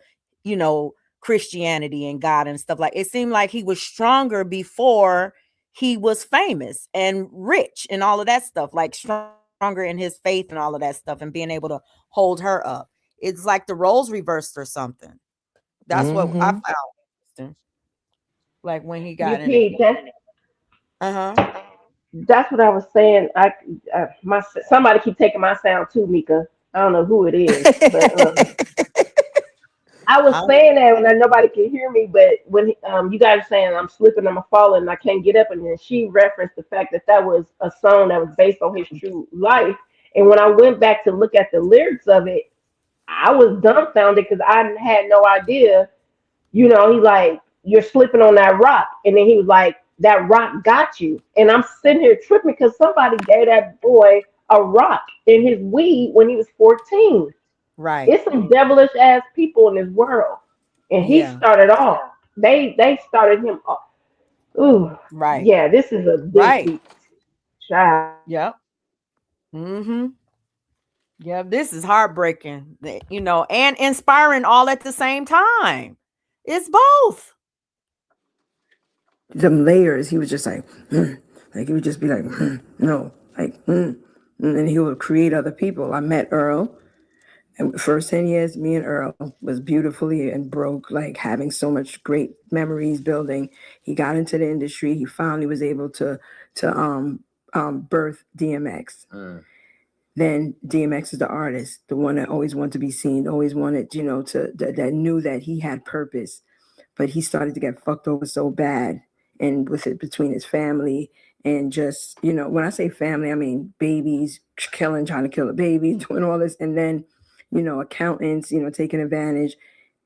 Christianity and God and stuff. Like, it seemed like he was stronger before he was famous and rich and all of that stuff, like stronger in his faith and all of that stuff, and being able to hold her up. It's like the roles reversed or something. That's what I found interesting. Like when he got in it.
Pete,
Uh-huh.
that's what I was saying. Somebody keep taking my sound too, Mika. I don't know who it is, but I was saying that when nobody can hear me, but when you guys are saying I'm slipping, I'm falling, and I can't get up, and then she referenced the fact that that was a song that was based on his true life. And when I went back to look at the lyrics of it, I was dumbfounded because I had no idea. He like, you're slipping on that rock, and then he was like, that rock got you, and I'm sitting here tripping because somebody gave that boy a rock in his weed when he was 14.
Right.
It's some devilish ass people in this world, and he
Yeah.
started off. They started him off. Ooh,
Right.
yeah. This is a big
Right.
deep child.
Yep. Mm-hmm. Yeah, this is heartbreaking, and inspiring all at the same time. It's both.
Them layers, he was just like, like he would just be like, no, like, and then he would create other people. I met Earl, and the first 10 years, me and Earl was beautifully and broke, like having so much great memories building. He got into the industry. He finally was able to birth DMX. Then DMX is the artist, the one that always wanted to be seen, always wanted, that knew that he had purpose. But he started to get fucked over so bad, and with it between his family and just, when I say family, I mean babies, trying to kill a baby, doing all this, and then, accountants, taking advantage.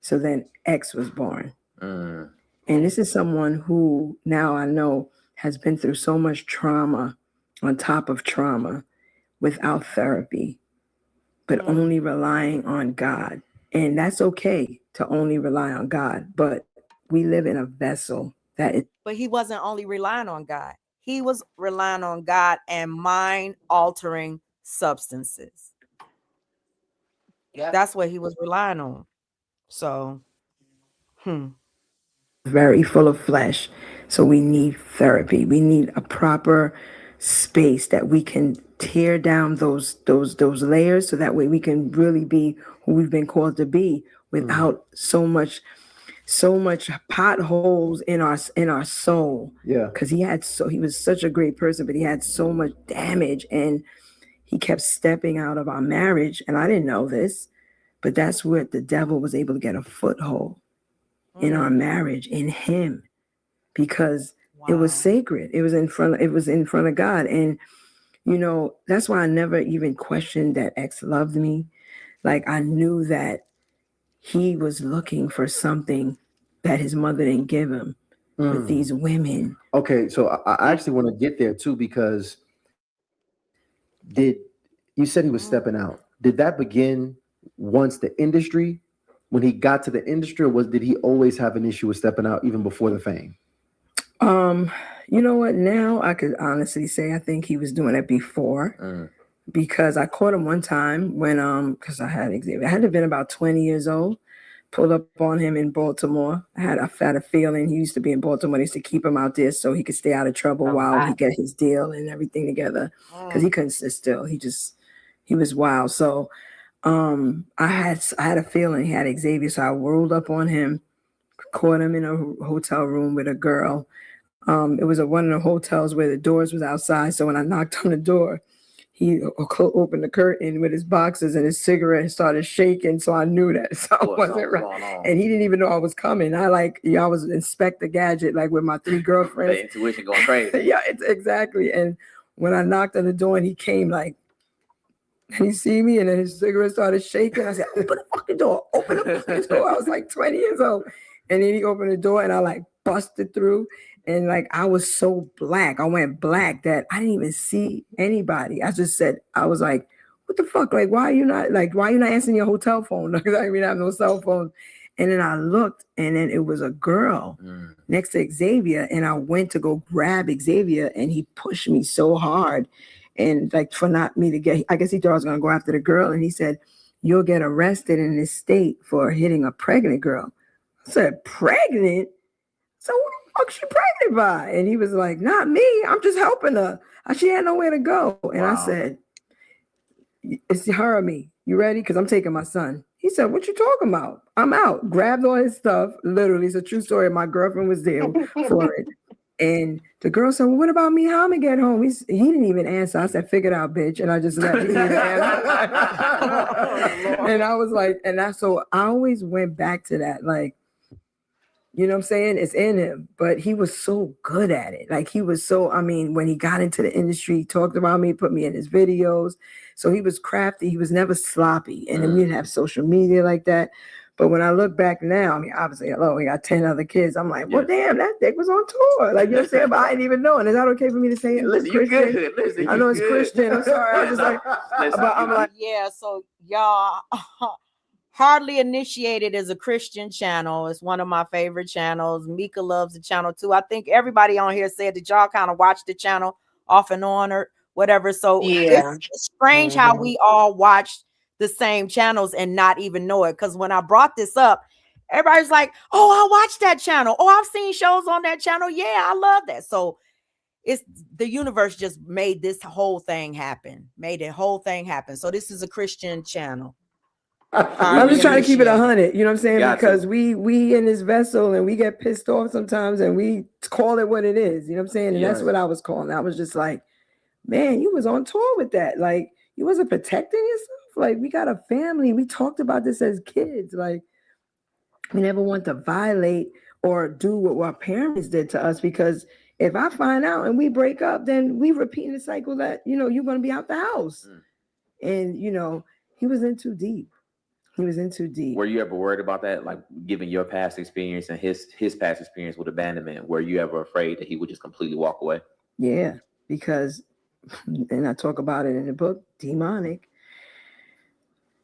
So then X was born. And And this is someone who now I know has been through so much trauma on top of trauma without therapy, but only relying on God. And that's okay to only rely on God, but we live in a vessel that is.
But he wasn't only relying on God. He was relying on God and mind altering substances.
Yep.
That's what he was relying on. So,
Very full of flesh. So we need therapy. We need a proper space that we can tear down those layers so that way we can really be who we've been called to be without so much potholes in our soul.
Yeah.
Because he was such a great person, but he had so much damage, and he kept stepping out of our marriage. And I didn't know this, but that's where the devil was able to get a foothold in our marriage, in him, because it was sacred. It was in front of God. And that's why I never even questioned that ex loved me. Like, I knew that he was looking for something that his mother didn't give him with these women.
Okay, so I actually want to get there too, because did you said he was stepping out? Did that begin once the industry, when he got to the industry, or did he always have an issue with stepping out even before the fame?
You know what? Now I could honestly say I think he was doing it before, because I caught him one time when because I had Xavier. I had to have been about 20 years old. Pulled up on him in Baltimore. I had a feeling he used to be in Baltimore. They used to keep him out there so he could stay out of trouble while he get his deal and everything together, because he couldn't sit still. He was wild. So I had a feeling he had Xavier. So I rolled up on him, caught him in a hotel room with a girl. It was one of the hotels where the doors was outside. So when I knocked on the door, he opened the curtain with his boxes and his cigarette and started shaking. So I knew that something wasn't right. And he didn't even know I was coming. I was Inspector Gadget, like with my 3 girlfriends.
The intuition going crazy.
Yeah, exactly. And when I knocked on the door and he came, like, and he see me and then his cigarette started shaking. I said, open the fucking door. Open the fucking door. I was like 20 years old. And then he opened the door and I like busted through. And like, I was so black. I went black that I didn't even see anybody. I was like, what the fuck? Like, why are you not answering your hotel phone? Because I didn't even have no cell phone. And then I looked, and then it was a girl next to Xavier. And I went to go grab Xavier, and he pushed me so hard. And like, for not me to get, I guess he thought I was going to go after the girl. And he said, you'll get arrested in this state for hitting a pregnant girl. I said, pregnant? So who the fuck she pregnant by? And he was like, not me. I'm just helping her. She had nowhere to go. And I said, it's her or me. You ready? Because I'm taking my son. He said, what you talking about? I'm out. Grabbed all his stuff. Literally, it's a true story. My girlfriend was there for it. And the girl said, well, what about me? How I'm going to get home? He didn't even answer. I said, figure it out, bitch. And I just let him answer. And I was like, so I always went back to that. Like, you know what I'm saying? It's in him, but he was so good at it. Like, he was so, when he got into the industry, he talked about me, put me in his videos. So he was crafty. He was never sloppy. And then we didn't have social media like that. But when I look back now, obviously, hello, we got 10 other kids. I'm like, well, damn, that dick was on tour. Like, you know what I'm saying? But I didn't even know. And is that okay for me to say it?
Listen, you good. Listen,
I know it's Christian. I'm sorry. I was just like, but I'm like,
yeah. So y'all, Hardly Initiated is a Christian channel. It's one of my favorite channels. Mika loves the channel too. I think everybody on here said that y'all kind of watch the channel off and on or whatever. So it's strange how we all watch the same channels and not even know it. Because when I brought this up, everybody's like, oh, I watched that channel. Oh, I've seen shows on that channel. Yeah, I love that. So it's the universe just made this whole thing happen. So this is a Christian channel.
I'm just trying to keep it 100, you know what I'm saying?
Got
because we in this vessel and we get pissed off sometimes and we call it what it is, you know what I'm saying? And that's what I was calling. I was just like, man, you was on tour with that. Like, you wasn't protecting yourself. Like, we got a family. We talked about this as kids. Like, we never want to violate or do what our parents did to us, because if I find out and we break up, then we repeating the cycle that, you're going to be out the house. And, he was in too deep. He was in too
Were
deep.
you ever worried about that? Like, given your past experience and his past experience with abandonment, were you ever afraid that he would just completely walk away?
Yeah, because, and I talk about it in the book, demonic.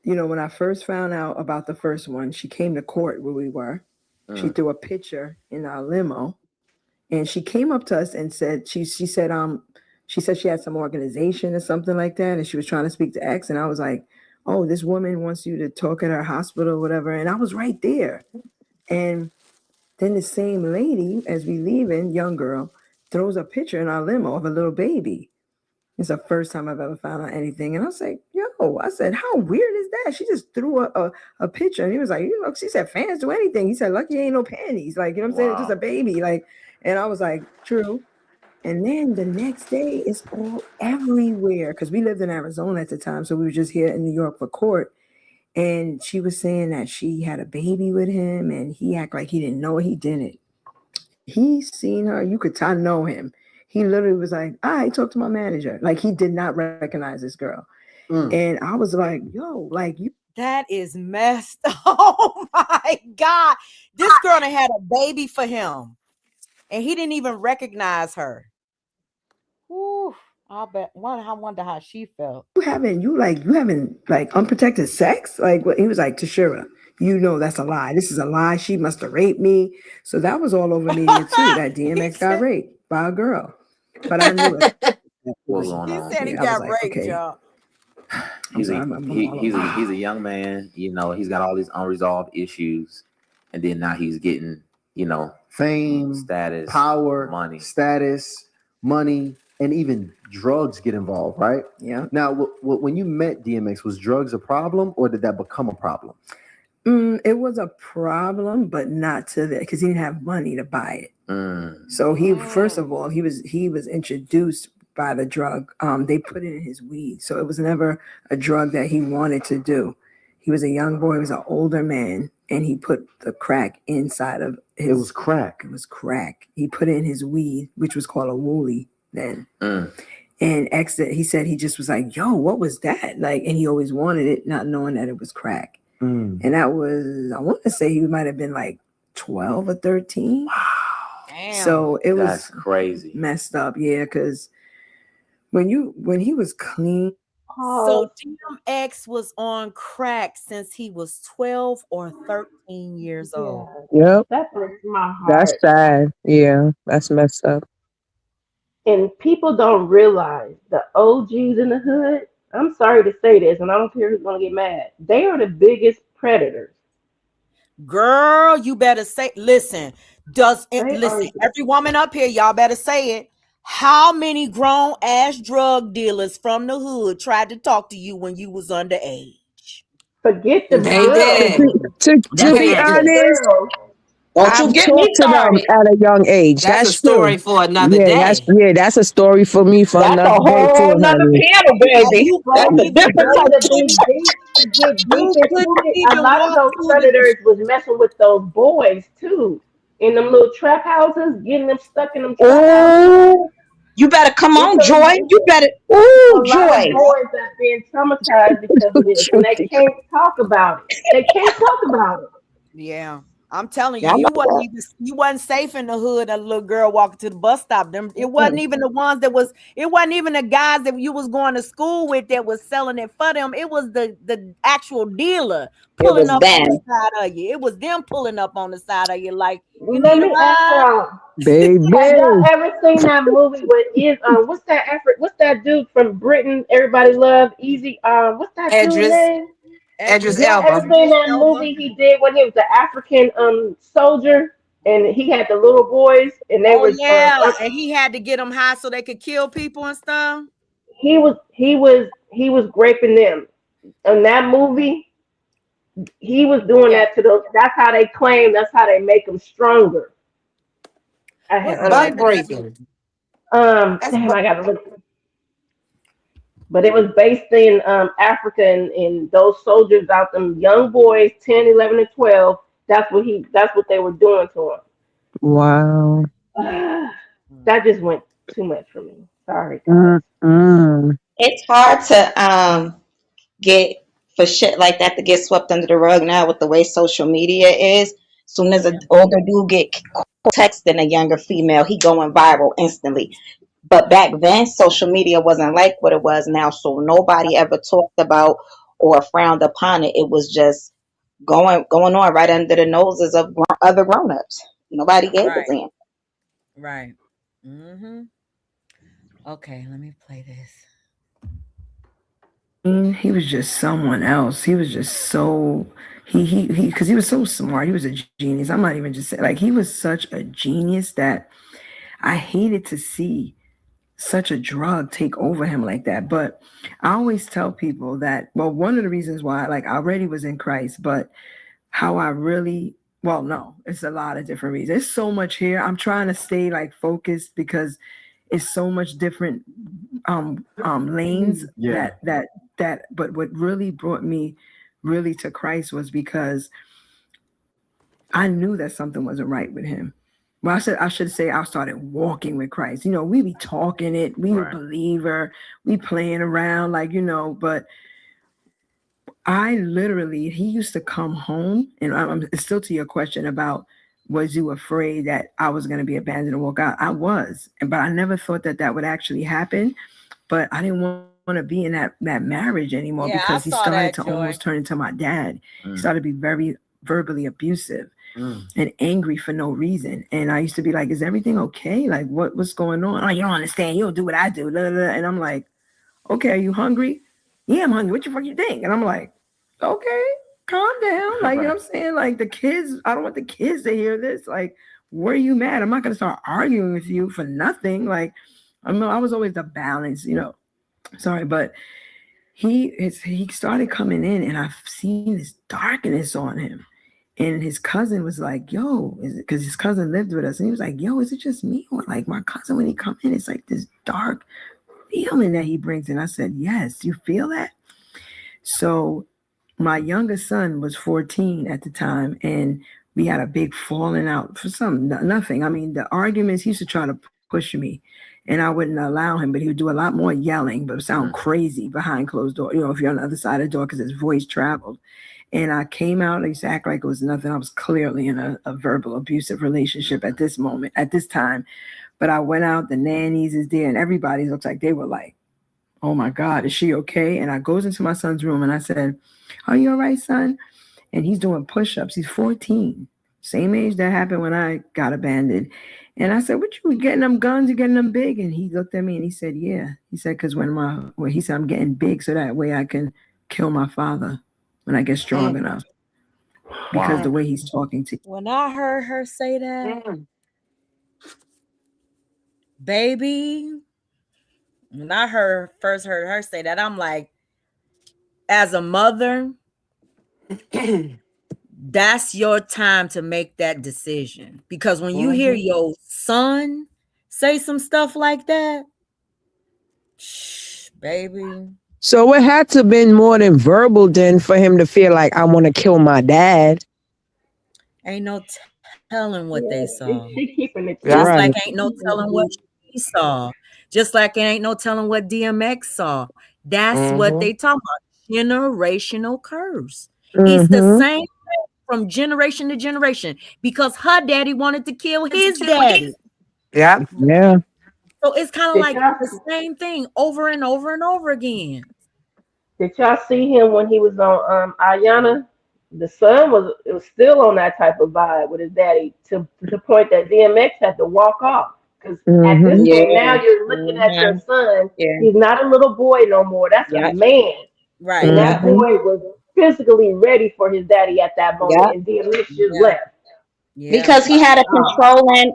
You know, when I first found out about the first one, she came to court where we were. She
Mm.
threw a picture in our limo, and she came up to us and said she said she had some organization or something like that, and she was trying to speak to X, and I was like, oh, this woman wants you to talk at her hospital or whatever, and I was right there. And then the same lady, as we leaving, young girl, throws a picture in our limo of a little baby. It's the first time I've ever found out anything. And I was like, yo, I said, how weird is that? She just threw a picture. And he was like, you know, she said, fans do anything. He said, lucky ain't no panties. Like, you know what I'm saying? It's just a
Wow.
baby. Like, and I was like, true. And then the next day, it's all everywhere because we lived in Arizona at the time. So we were just here in New York for court. And she was saying that she had a baby with him and he acted like he didn't know he didn't. He seen her, you could tell know him. He literally was like, I talked to my manager. Like he did not recognize this girl.
Mm.
And I was like, yo, like you
That is messed. Oh my God. This girl done had a baby for him. And he didn't even recognize her. Whew, I bet. I wonder how she felt.
you having like unprotected sex? Like what he was like, Tashira, you know that's a lie. This is a lie. She must have raped me. So that was all over media too. That
he
DMX got
said
raped by a girl. But I knew it. It
What's
was
going
he
on?
said he
yeah, I was
got
like,
raped,
okay,
y'all.
I'm
He's
sorry,
a
I'm all over.
he's a young man. You know, he's got all these unresolved issues, and then now he's getting, you know,
Fame,
status,
power,
money.
status, money, and even drugs get involved, right?
Yeah.
Now, when you met DMX, was drugs a problem, or did that become a problem?
It was a problem, but not to that because he didn't have money to buy it.
Mm.
So he first of all he was introduced by the drug. They put it in his weed, so it was never a drug that he wanted to do. He was a young boy. He was an older man, and he put the crack inside of his.
It was crack.
It was crack. He put it in his weed, which was called a woolly then.
Mm.
And he said he just was like, "Yo, what was that?" Like, and he always wanted it, not knowing that it was crack.
Mm.
And that was, I want to say he might have been like 12 or 13.
Damn.
So it was
That's crazy.
messed up, yeah. Because when he was clean,
So
Oh,
DMX was on crack since he was 12 or 13 years
yeah.
old.
Yep.
That breaks my
That's
heart.
sad. Yeah, that's messed up.
And people don't realize the OGs in the hood. I'm sorry to say this, and I don't care who's gonna get mad. They are the biggest predators.
Girl, you better say, listen, does it,
They are.
listen, every woman up here, y'all better say it. How many grown ass drug dealers from the hood tried to talk to you when you was underage?
Forget the
They
girls.
To
did.
be, to
That's
be
Forget
a
the
honest,
girls.
Don't
I've
you get me
talked to them
started.
at a young age.
that's a
That's true.
story for another
Yeah,
day.
that's a story for me for
That's a
another day too,
whole nother
honey.
panel,
And
baby.
you
That's
couldn't
a
even
different
walk
But to
through
be deep, to get deep
you
into
couldn't
it, a
even
lot of
walk
those
through the
predators was messing with those boys too, in them little trap houses, getting them stuck in them trap houses.
Oh, you better come on, Joy.
It's
You better.
a
Ooh,
lot of
Joy.
boys that been traumatized because of this, and they can't talk about it. They can't talk about it.
Yeah. I'm telling you,
Yeah, I
you
know
wasn't
that.
even you wasn't safe in the hood. A little girl walking to the bus stop. Them it wasn't
Mm-mm.
even the ones that was. It wasn't even the guys that you was going to school with that was selling it for them. It was the actual dealer
It
pulling
was
up on the
them.
side of you. It was them pulling up on the side of you. Like, you
Let
need a
me ask
ride?
y'all: have y'all
Baby.
ever seen that movie with what's that What's that dude from Britain? Everybody love Easy. What's that dude
Edris,
name?
Edris
Edris,
Y'all ever
Elba.
seen
Idris
that
Elba.
movie he did when he was the African soldier and he had the little boys and they
Oh
was
yeah, and he had to get them high so they could kill people and stuff.
he was graping them in that movie. He was doing
Yeah.
that to those. That's how they claim. That's how they make them stronger.
What's the
Butt
name of that movie?
breaking. That's
Damn, I gotta look. But it was based in Africa and those soldiers out them young boys, 10, 11, and 12. That's what they were doing to
Wow.
him. That just went too much for me. Sorry, guys.
Mm-mm.
It's hard to get for shit like that to get swept under the rug now with the way social media is. Soon as an
Yeah.
older dude get texting a younger female, he going viral instantly. But back then, social media wasn't like what it was now, so nobody ever talked about or frowned upon it. It was just going on right under the noses of other grown-ups. Nobody gave a
Right.
damn.
Right. Mm-hmm. Okay, let me play this.
He was just someone else. He was just so because he was so smart. He was a genius. I'm not even just saying, like, he was such a genius that I hated to see such a drug take over him like that. But I always tell people that, well, one of the reasons why, like, I already was in Christ, but how I really, well, no, it's a lot of different reasons. There's so much here. I'm trying to stay like focused because it's so much different lanes
Yeah.
that but what really brought me really to Christ was because I knew that something wasn't right with him. Well, I should say I started walking with Christ. We be talking it, we a
Right.
believer, we playing around, like, but I literally, he used to come home, and it's still to your question about was you afraid that I was going to be abandoned and walk out? I was, but I never thought that that would actually happen. But I didn't want to be in that marriage anymore because
Yeah,
he
I
started
saw
to
that,
almost
Joy.
turn into my dad. He started to be very verbally abusive
Mm.
and angry for no reason. And I used to be like, "Is everything okay? Like, what's going on? Oh, you don't understand. You don't do what I do." Blah, blah, blah. And I'm like, "Okay, are you hungry? Yeah, I'm hungry. What the fuck you think?" And I'm like, "Okay, calm down." Like, you know what I'm saying? Like, the kids, I don't want the kids to hear this. Like, where are you mad? I'm not gonna start arguing with you for nothing. Like, I was always the balance. Sorry, but he started coming in, and I've seen this darkness on him. And his cousin was like, "Yo," because his cousin lived with us, and he was like, "Yo, is it just me or like my cousin when he come in? It's like this dark feeling that he brings." And I said, "Yes, you feel that?" So my youngest son was 14 at the time, and we had a big falling out for nothing. I mean, the arguments, he used to try to push me, and I wouldn't allow him, but he would do a lot more yelling, but it would sound crazy behind closed door, if you're on the other side of the door, because his voice traveled. And I came out, I used to act like it was nothing. I was clearly in a verbal abusive relationship at this moment, at this time. But I went out, the nannies is there, and everybody looks like they were like, "Oh my God, is she okay?" And I goes into my son's room and I said, "Are you all right, son?" And he's doing push-ups. He's 14, same age that happened when I got abandoned. And I said, "What you getting them guns? You getting them big?" And he looked at me and he said, "Yeah." He said, "Because he said, I'm getting big so that way I can kill my father when I get strong enough." Because the way he's talking to
When I heard her say that,
Mm.
baby, when I first heard her say that, I'm like, as a mother, that's your time to make that decision. Because when you hear your son say some stuff like that, shh, baby,
So it had to been more than verbal then for him to feel like I want to kill my dad.
ain't no telling what they saw.
Yeah, she keeping it
Just
Yeah.
like
Right.
ain't no telling what she saw. Just like it ain't no telling what DMX saw. That's what
Mm-hmm.
they talk about. Generational curse. It's the
Mm-hmm.
same from generation to generation because her daddy wanted to kill his daddy.
Yep.
Yeah.
So it's kind of
Did
like
y'all
the same thing over and over and over again.
did y'all see him when he was on Ayana? The son was still on that type of vibe with his daddy to the point that DMX had to walk off. Because at this
Mm-hmm.
point now
Yeah.
you're looking at your son.
Yeah.
He's not a little boy no more. That's a
Yep.
man.
Right.
And that
Yep.
Mm-hmm.
boy was physically ready for his daddy at that moment.
Yep.
And DMX just
Yeah.
left.
Yeah.
Because
Like, oh,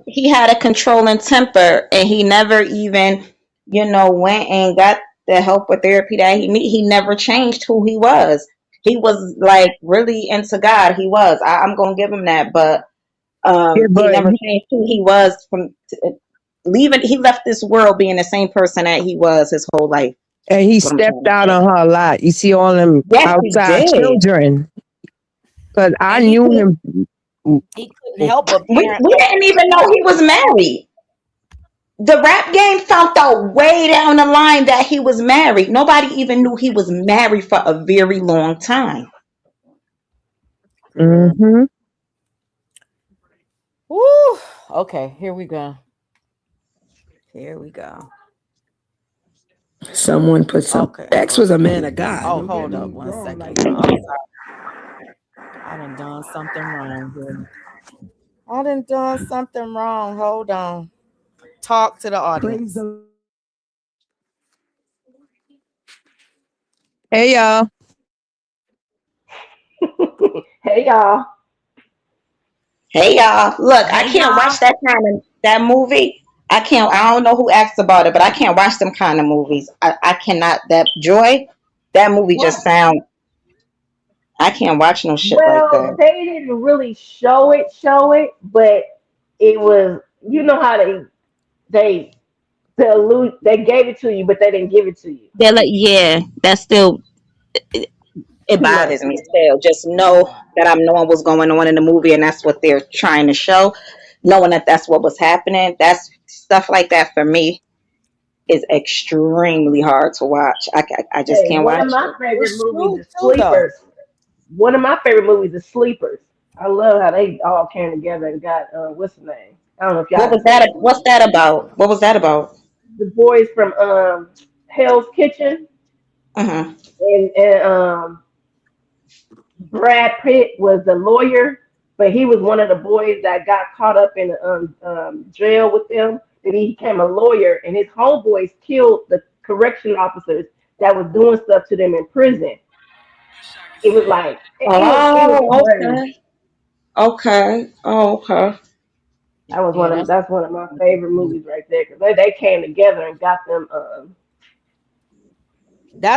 he had a controlling temper, and he never even, went and got the help or therapy that he need. He never changed who he was. He was like really into God. He was. I'm gonna give him that, but
Yeah,
he
but
never changed who he was from leaving. He left this world being the same person that he was his whole life.
and he
That's what I'm
stepped
trying to
out
say.
on her a lot. You see all them
Yes, he
outside
did.
children. Cause I
And
knew him.
he couldn't help but
We
parent
we
other
didn't even know
children.
he was married. The rap game found out way down the line that he was married. Nobody even knew he was married for a very long time.
Girl.
Mm-hmm.
Woo. Okay, here we go. Here we go.
Someone put some.
Okay.
X was a man of God.
Oh,
Don't get
hold up
me
one
wrong.
second,
Like,
y'all. I'm sorry. I done something wrong here. I done something wrong. Hold on. Talk to the
praise
audience.
the
Hey y'all.
Hey y'all.
Hey y'all, look, I
Hey,
can't
y'all.
watch that movie. I can't. I don't know who asked about it, but I can't watch them kind of movies. I cannot. That Joy, that movie
What?
just sound. I can't watch no shit like
Well,
that.
they didn't really show it, but it was, you know how they they gave it to you, but they didn't give it to you.
They're like, yeah, that's still. It
Too much.
bothers me still. Just know that I'm knowing what's going on in the movie, and that's what they're trying to show. Knowing that that's what was happening. That's stuff like that for me is extremely hard to watch. I just
Hey,
can't
one of
watch
my
it.
favorite
It's
movies
true
is
too, though.
Sleepers. One of my favorite movies is Sleepers. I love how they all came together and got what's the name? I don't know if y'all
What
have
was
seen
that?
that
What's
movie.
that about? What was that about?
The boys from Hell's Kitchen
Uh-huh.
and Brad Pitt was the lawyer, but he was one of the boys that got caught up in jail with them. And he became a lawyer, and his homeboys killed the correction officers that was doing stuff to them in prison. It was like it was
Oh,
crazy.
okay. Okay. Oh, okay.
That was
Yeah,
that's one of my favorite movies right there because they came together and got them.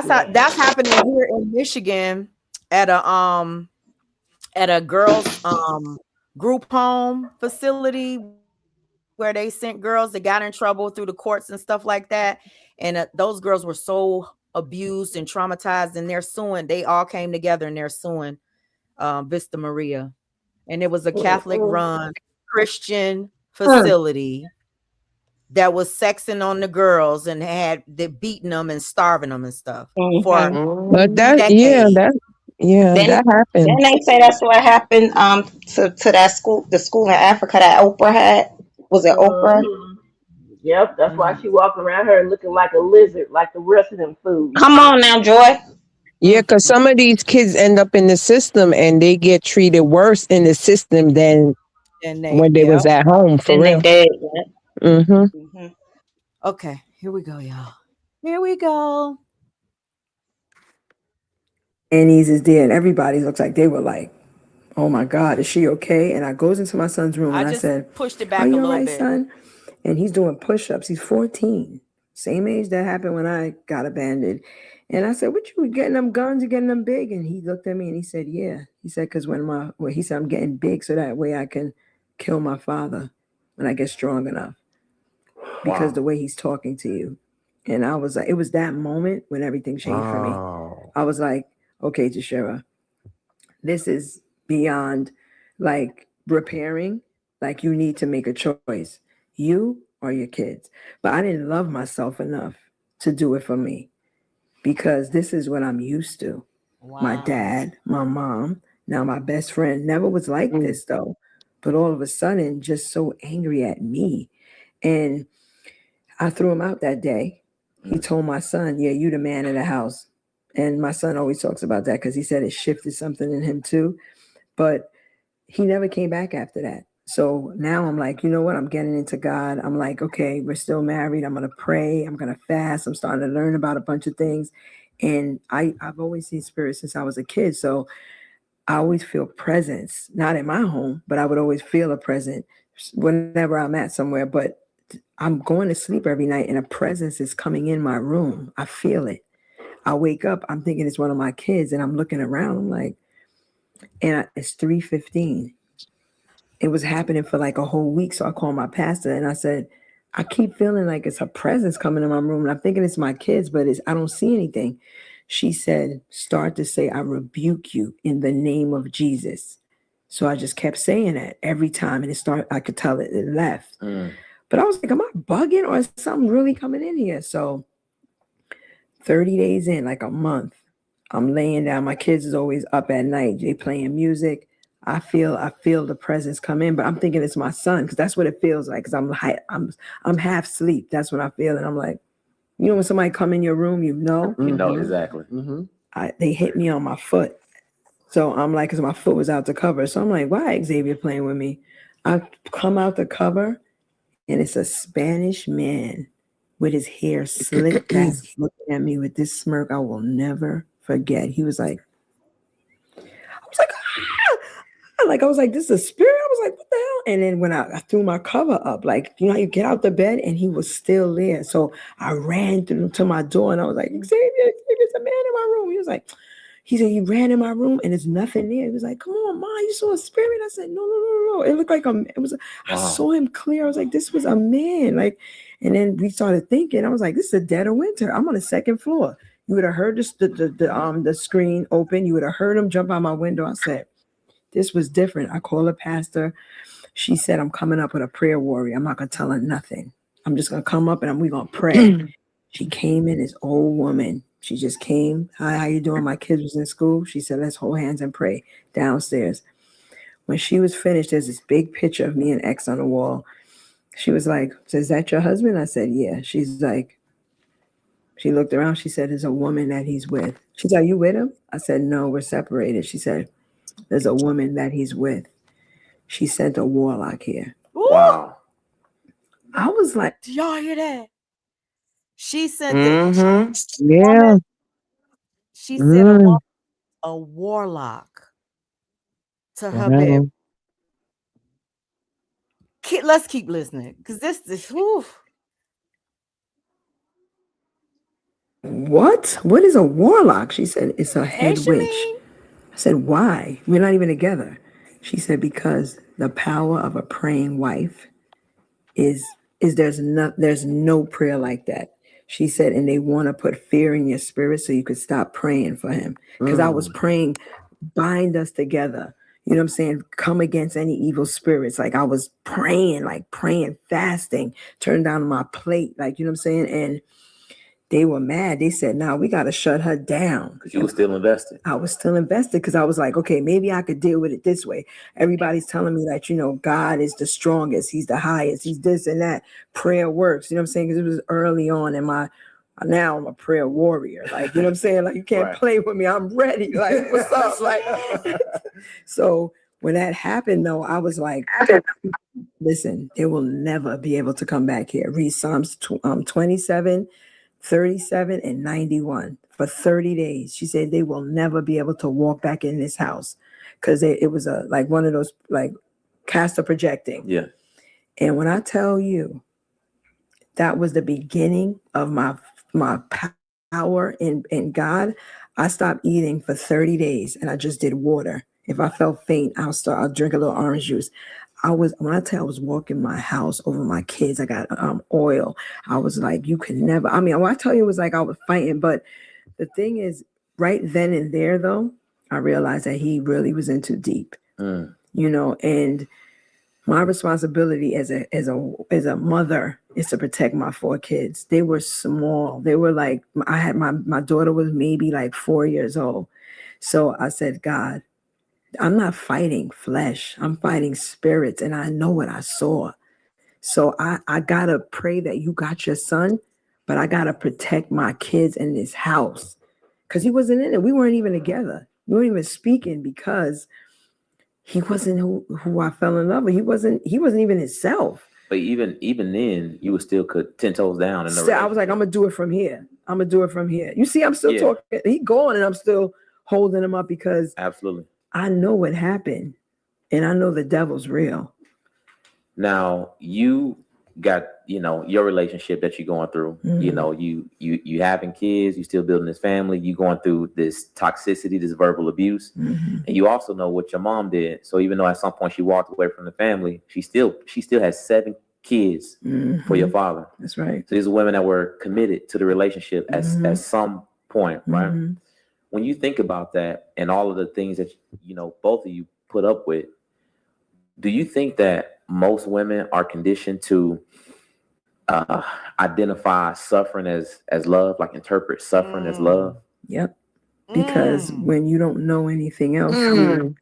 Yeah.
that's happening here in Michigan at a girls group home facility where they sent girls that got in trouble through the courts and stuff like that, and those girls were so abused and traumatized, and they're suing. They all came together and they're suing Vista Maria, and it was a Catholic
Mm-mm.
run Christian
Hmm.
facility that was sexing on the girls and had they beating them and starving them and stuff for
Mm-hmm.
But
Mhm.
that, yeah,
decades.
Then,
that happened.
then they say that's what happened. To that school, the school in Africa that Oprah had. Was it Oprah?
Hmm. Yep, that's why
Mm,
she walking around here looking like a lizard, like the rest of them fools.
Come on now, Joy.
Yeah, because
mm.
some of these kids end up in the system and they get treated worse in the system than
And they,
when they
yep.
was at home, for
Then they
real.
did. Yeah.
Mm-hmm.
Mm-hmm.
Okay, here we go, y'all. Here we go.
Annie's is there, and everybody looks like they were like, "Oh my God, is she okay?" And I goes into my son's room
I
and I
just
said,
pushed it
"Are
back a
you all
little
right,
bit.
son?" And he's doing push-ups. He's 14, same age that happened when I got abandoned. And I said, "What you getting them guns? You getting them big?" And he looked at me and he said, "Yeah." He said, "Because he said I'm getting big so that way I can kill my father when I get strong enough." Because the
Wow.
way he's talking to you. And I was like, it was that moment when everything changed for me.
Wow.
I was like, okay, Tashira, this is beyond like repairing. Like you need to make a choice. You or your kids. But I didn't love myself enough to do it for me because this is what I'm used to. My
Wow.
dad, my mom, now my best friend never was like
Mm.
this though. But all of a sudden, just so angry at me. And I threw him out that day. He told my son, "Yeah, you the man of the house." And my son always talks about that because he said it shifted something in him too. But he never came back after that. So now I'm like, you know what? I'm getting into God. I'm like, okay, we're still married. I'm gonna pray. I'm gonna fast. I'm starting to learn about a bunch of things. And I've always seen spirit since I was a kid. So I always feel presence, not in my home, but I would always feel a presence whenever I'm at somewhere. But I'm going to sleep every night and a presence is coming in my room. I feel it. I wake up, I'm thinking it's one of my kids and I'm looking around. I'm like, it's 3:15. It was happening for like a whole week. So I called my pastor and I said, I keep feeling like it's a presence coming in my room. And I'm thinking it's my kids, but I don't see anything. She said, start to say, I rebuke you in the name of Jesus. So I just kept saying that every time and I could tell it left. But I was like, am I bugging or is something really coming in here? So 30 days in, like a month, I'm laying down. My kids is always up at night. They playing music. I feel the presence come in, but I'm thinking it's my son because that's what it feels like. Because I'm half asleep. That's what I feel, and I'm like, when somebody come in your room,
Exactly.
They hit me on my foot. So I'm like, because my foot was out the cover. So I'm like, why Xavier playing with me? I come out the cover, and it's a Spanish man with his hair slicked back, looking at me with this smirk I will never forget. He was like, I was like, I was like, this is a spirit. I was like, what the hell? And then when I threw my cover up, like, how you get out the bed, and he was still there. So I ran to my door, and I was like, Xavier, there's a man in my room. He said, you ran in my room and there's nothing there. He was like, come on, Ma, you saw a spirit? I said, no. It looked like I saw him clear. I was like, this was a man. Like, and then we started thinking, I was like, this is the dead of winter. I'm on the second floor. You would have heard the screen open. You would have heard him jump out my window. I said, this was different. I called a pastor. She said, I'm coming up with a prayer warrior. I'm not going to tell her nothing. I'm just going to come up and we're going to pray. She came in, this old woman. She just came. Hi, how you doing? My kids was in school. She said, let's hold hands and pray downstairs. When she was finished, there's this big picture of me and X on the wall. She was like, is that your husband? I said, yeah. She's like, she looked around. She said, there's a woman that he's with. She said, are you with him? I said, no, we're separated. She said, there's a woman that he's with. She sent a warlock here.
Wow.
I was like,
do y'all hear that? She sent
Yeah.
she sent a warlock to her bed. Let's keep listening because this whew.
What is a warlock? She said, it's a
Hey,
head witch.
Shameen.
I said, why? We're not even together. She said, because the power of a praying wife is there's no prayer like that. She said, and they want to put fear in your spirit so you could stop praying for him. Because I was praying, bind us together. You know what I'm saying? Come against any evil spirits. Like I was praying, fasting, turning down my plate. Like, you know what I'm saying? And they were mad. They said, "Nah, we got to shut her down."
Because you were still invested.
I was still invested because I was like, okay, maybe I could deal with it this way. Everybody's telling me that, God is the strongest. He's the highest. He's this and that. Prayer works. You know what I'm saying? Because it was early on in now I'm a prayer warrior. Like, you know what I'm saying? Like, you can't play with me. I'm ready. Like, what's up? Like, so when that happened, though, I was like, listen, they will never be able to come back here. Read Psalms 27, 37 and 91 for 30 days. She said they will never be able to walk back in this house because it was like one of those like caster projecting.
Yeah.
And when I tell you that was the beginning of my power in God, I stopped eating for 30 days and I just did water. If I felt faint, I'll drink a little orange juice. I was walking my house over my kids. I got oil. I was like, you can never. I mean, when I tell you, it was like I was fighting. But the thing is, right then and there, though, I realized that he really was in too deep. And my responsibility as a mother is to protect my 4 kids. They were small. They were like, I had my daughter was maybe like 4 years old. So I said, God, I'm not fighting flesh. I'm fighting spirits. And I know what I saw. So I got to pray that you got your son, but I got to protect my kids in this house because he wasn't in it. We weren't even together. We weren't even speaking because he wasn't who I fell in love with. He wasn't even himself.
But even then, you would still could 10 toes down.
So I was like, I'm going to do it from here. You see, I'm still talking. He gone and I'm still holding him up because
absolutely.
I know what happened and I know the devil's real.
Now you got, your relationship that you're going through, you having kids, you still building this family, you going through this toxicity, this verbal abuse. And you also know what your mom did. So even though at some point she walked away from the family, she still has 7 kids for your father.
That's right.
So these are women that were committed to the relationship at some point, right? When you think about that and all of the things that, both of you put up with, do you think that most women are conditioned to uh, identify suffering as love, like interpret suffering as love.
Mm,
Yep. Because
mm.
when you don't know anything else, you
Mm.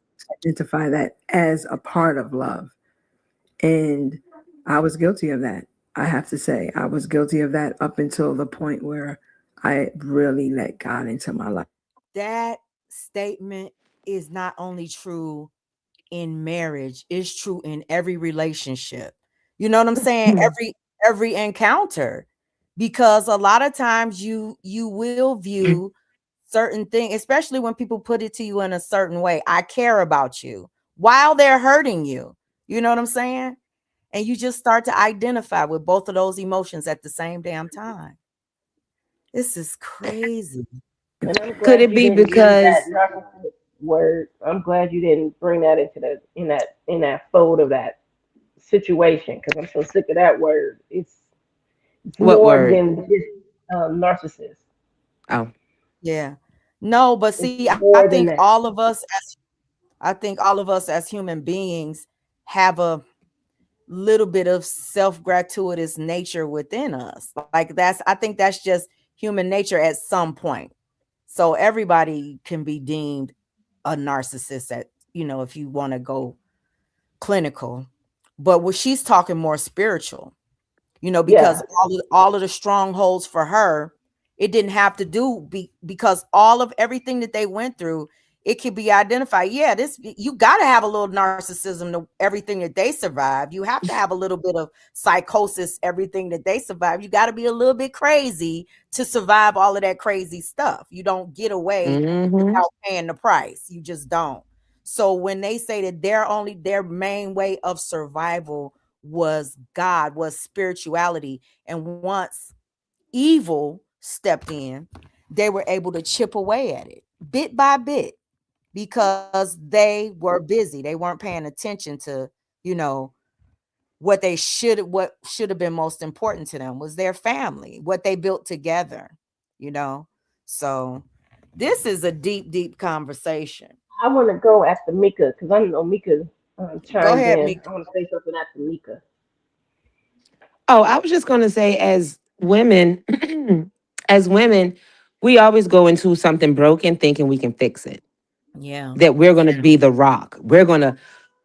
identify that as a part of love. And I was guilty of that. I have to say, I was guilty of that up until the point where I really let God into my life.
That statement is not only true in marriage, it's true in every relationship. You know what I'm saying? Every encounter. Because a lot of times you will view certain things, especially when people put it to you in a certain way. I care about you while they're hurting you. You know what I'm saying? And you just start to identify with both of those emotions at the same damn time. This is crazy.
And I'm
Could
glad
it
you
be
didn't use that
because
narcissist word. I'm glad you didn't bring that into the in that fold of that situation because I'm so sick of that word. It's
what
more
word?
than just narcissist.
Oh,
Yeah. No, but
It's
see, I
more
think
than that.
I think all of us as human beings have a little bit of self-gratuitous nature within us. Like I think that's just human nature at some point. So everybody can be deemed a narcissist at, if you want to go clinical. But what she's talking more spiritual, because
Yeah.
all of the strongholds for her, it didn't have to because all of everything that they went through, it could be identified. Yeah, this you got to have a little narcissism to everything that they survive. You have to have a little bit of psychosis, everything that they survive. You got to be a little bit crazy to survive all of that crazy stuff. You don't get away
mm-hmm.
without paying the price. You just don't. So when they say that their main way of survival was God, was spirituality. And once evil stepped in, they were able to chip away at it bit by bit because they were busy. They weren't paying attention to, you know, what should have been most important to them was their family, what they built together, you know. So this is a deep, deep conversation.
I want to go after Mika because I know Mika
Go
chimed
ahead,
in.
Mika.
I want to say something after Mika.
Oh, I was just going to say, as women, as women, we always go into something broken thinking we can fix it.
Yeah.
That we're going to be the rock.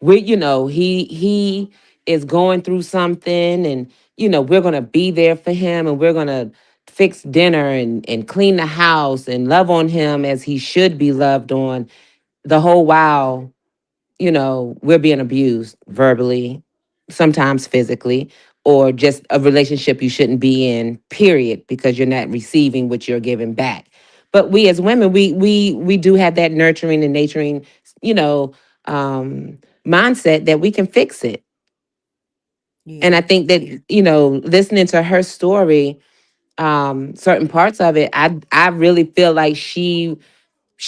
He is going through something, and we're going to be there for him, and we're going to fix dinner and clean the house and love on him as he should be loved on the whole while we're being abused verbally, sometimes physically, or just a relationship you shouldn't be in, period, because you're not receiving what you're giving back. But we as women, we do have that nurturing and nurturing, you know, mindset that we can fix it. And I
Yeah.
think that, listening to her story, certain parts of it, I really feel like she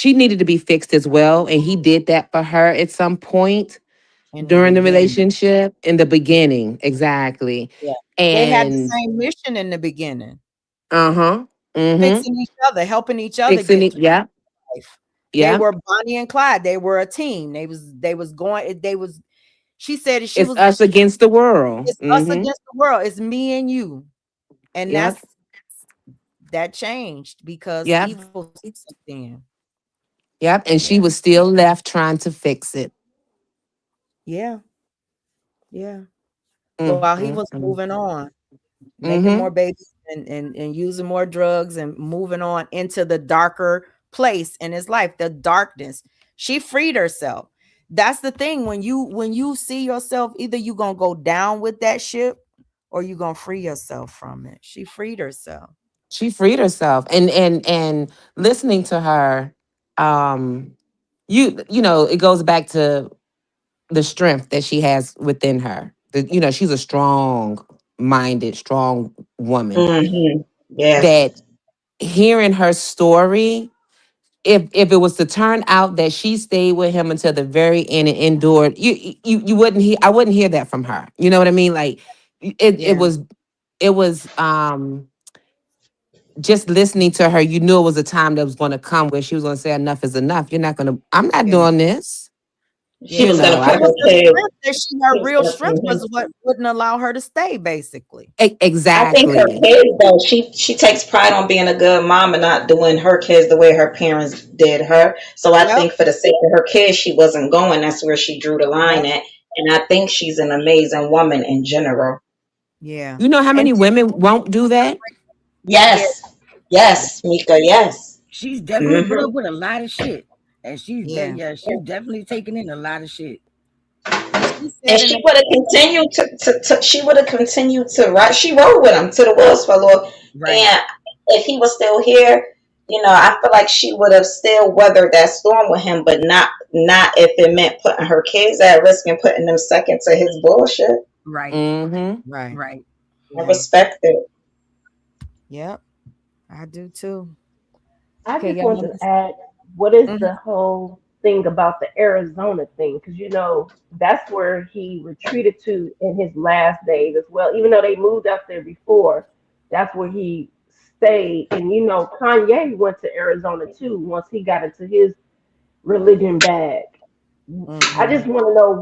needed to be fixed as well. And he did that for her at some point
In the
during the
beginning.
relationship in the beginning, exactly.
Yeah. They had the
And
same mission in the beginning,
uh-huh. Mm-hmm.
fixing each other, helping each other
Fixing
get
it.
through
Yeah.
life. They
Yeah.
were Bonnie and Clyde. They were a team. They was going they was she said she
It's
was
us against the world.
it's us
Mm-hmm.
against the world. It's me and you. And
Yep.
that changed because
Yep.
evil stepped in.
Yep. And
Yeah.
she was still left trying to fix it.
Yeah. Yeah. While he was
Mm-hmm.
moving on, making more
Mm-hmm.
babies and using more drugs and moving on into the darker place in his life, the darkness. She freed herself. That's the thing. When you see yourself, either you gonna go down with that ship or you gonna free yourself from it. She freed herself.
She freed herself. And listening to her, um, it goes back to the strength that she has within her. She's a strong minded, strong woman.
Yes.
That hearing her story, if it was to turn out that she stayed with him until the very end and endured, you wouldn't hear. I wouldn't hear that from her. You know what I mean? Like
Yeah.
it was just listening to her. You knew it was a time that was going to come where she was going to say enough is enough. You're not going to. I'm not
Yeah.
doing this.
She
Yeah,
was
but
gonna
No,
put
I
that was
her
the
kid.
strength that her
She was
real strength
gonna,
was what wouldn't allow her to stay, basically.
I think her
exactly.
kids though, she takes pride on being a good mom and not doing her kids the way her parents did her. So I
Yep.
think for the sake of her kids, she wasn't going. That's where she drew the line
Yep.
at. And I think she's an amazing woman in general.
Yeah.
You know how
And
many women won't do that?
yeah,
Yes, yes, Mika, yes.
She's definitely put
Hmm.
up with a lot of shit, and
yeah.
yeah, she's definitely taken in a lot of shit.
And she
And
said in
she
the
would have continued to she would have continued to ride. She rode with him to the wheels fell off.
Right.
And if he was still here, I feel like she would have still weathered that storm with him, but not if it meant putting her kids at risk and putting them second to his bullshit.
Right.
Mm-hmm.
right.
Right.
I
Yeah.
respect it.
Yep. I do too.
I
Okay,
just
y'all
want
want
to
to
ask, what is
Mhm.
the whole thing about the Arizona thing? Because that's where he retreated to in his last days as well. Even though they moved out there before, that's where he stayed. And Kanye went to Arizona too once he got into his religion bag. I just
Mhm.
want to know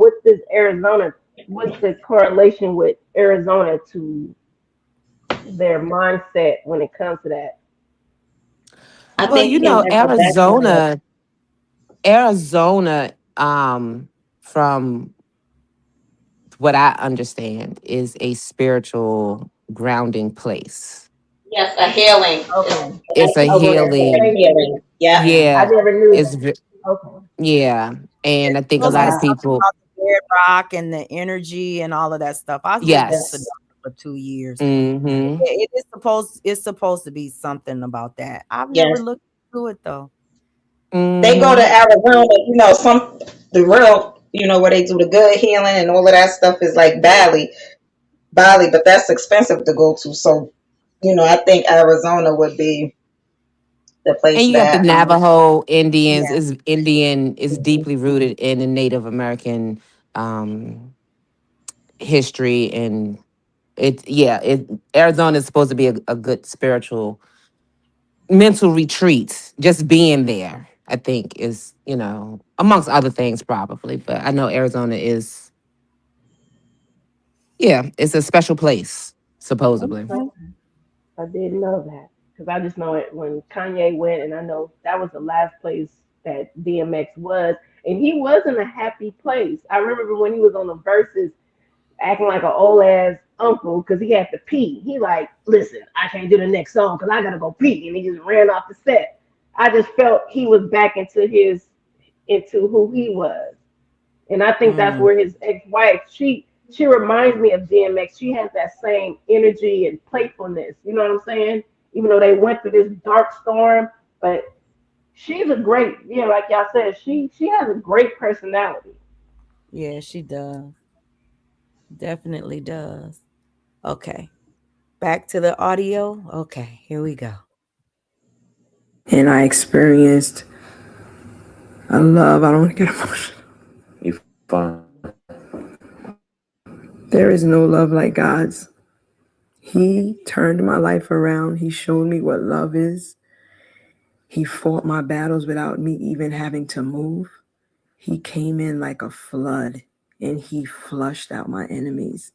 what's the correlation with Arizona to their mindset when it comes to that.
I
Well,
think
you
he
know,
has a background.
Arizona, from what I understand, is a spiritual grounding place.
Yes, a healing.
Okay,
I
It's a
think you
okay,
were saying
healing.
thank you.
healing. Yeah.
Yeah, I
Yeah,
never knew
it's
that. Okay,
yeah, and I think a
Supposed to
lot
be
of
wow.
something
people.
about the bedrock and the energy and all of that stuff. I lived in
Yes.
Sedona for 2 years.
Mm-hmm.
It is supposed to be something about that. I've never
Yes.
looked into it though.
They go to
Mm-hmm.
Arizona, the real, where they do the good healing and all of that stuff is like Bali, but that's expensive to go to. So, I think Arizona would be the
And
place
you got the
that
Navajo Indians.
Yeah.
Is Indian is deeply rooted in the Native American um, history, and it Arizona is supposed to be a good spiritual mental retreat. Just being there, I think, is amongst other things probably, but I know Arizona is, yeah, it's a special place supposedly.
Okay, I didn't know that because I just know it when Kanye went, and I know that was the last place that DMX was, and he was in a happy place. I remember when he was on the verses acting like an old ass uncle because he had to pee. He like, listen, I can't do the next song because I gotta go pee, and he just ran off the set. I just felt he was back into who he was, and I think that's
Mm,
where his ex-wife she reminds me of DMX. She has that same energy and playfulness. You know what I'm saying? Even though they went through this dark storm, but she's a great, like y'all said, she has a great personality.
yeah, she does. Definitely does. Okay. Back to the audio. Okay, here we go.
And I experienced a love. I don't want to get emotional.
You fine.
There is no love like God's. He turned my life around. He showed me what love is. He fought my battles without me even having to move. He came in like a flood and he flushed out my enemies.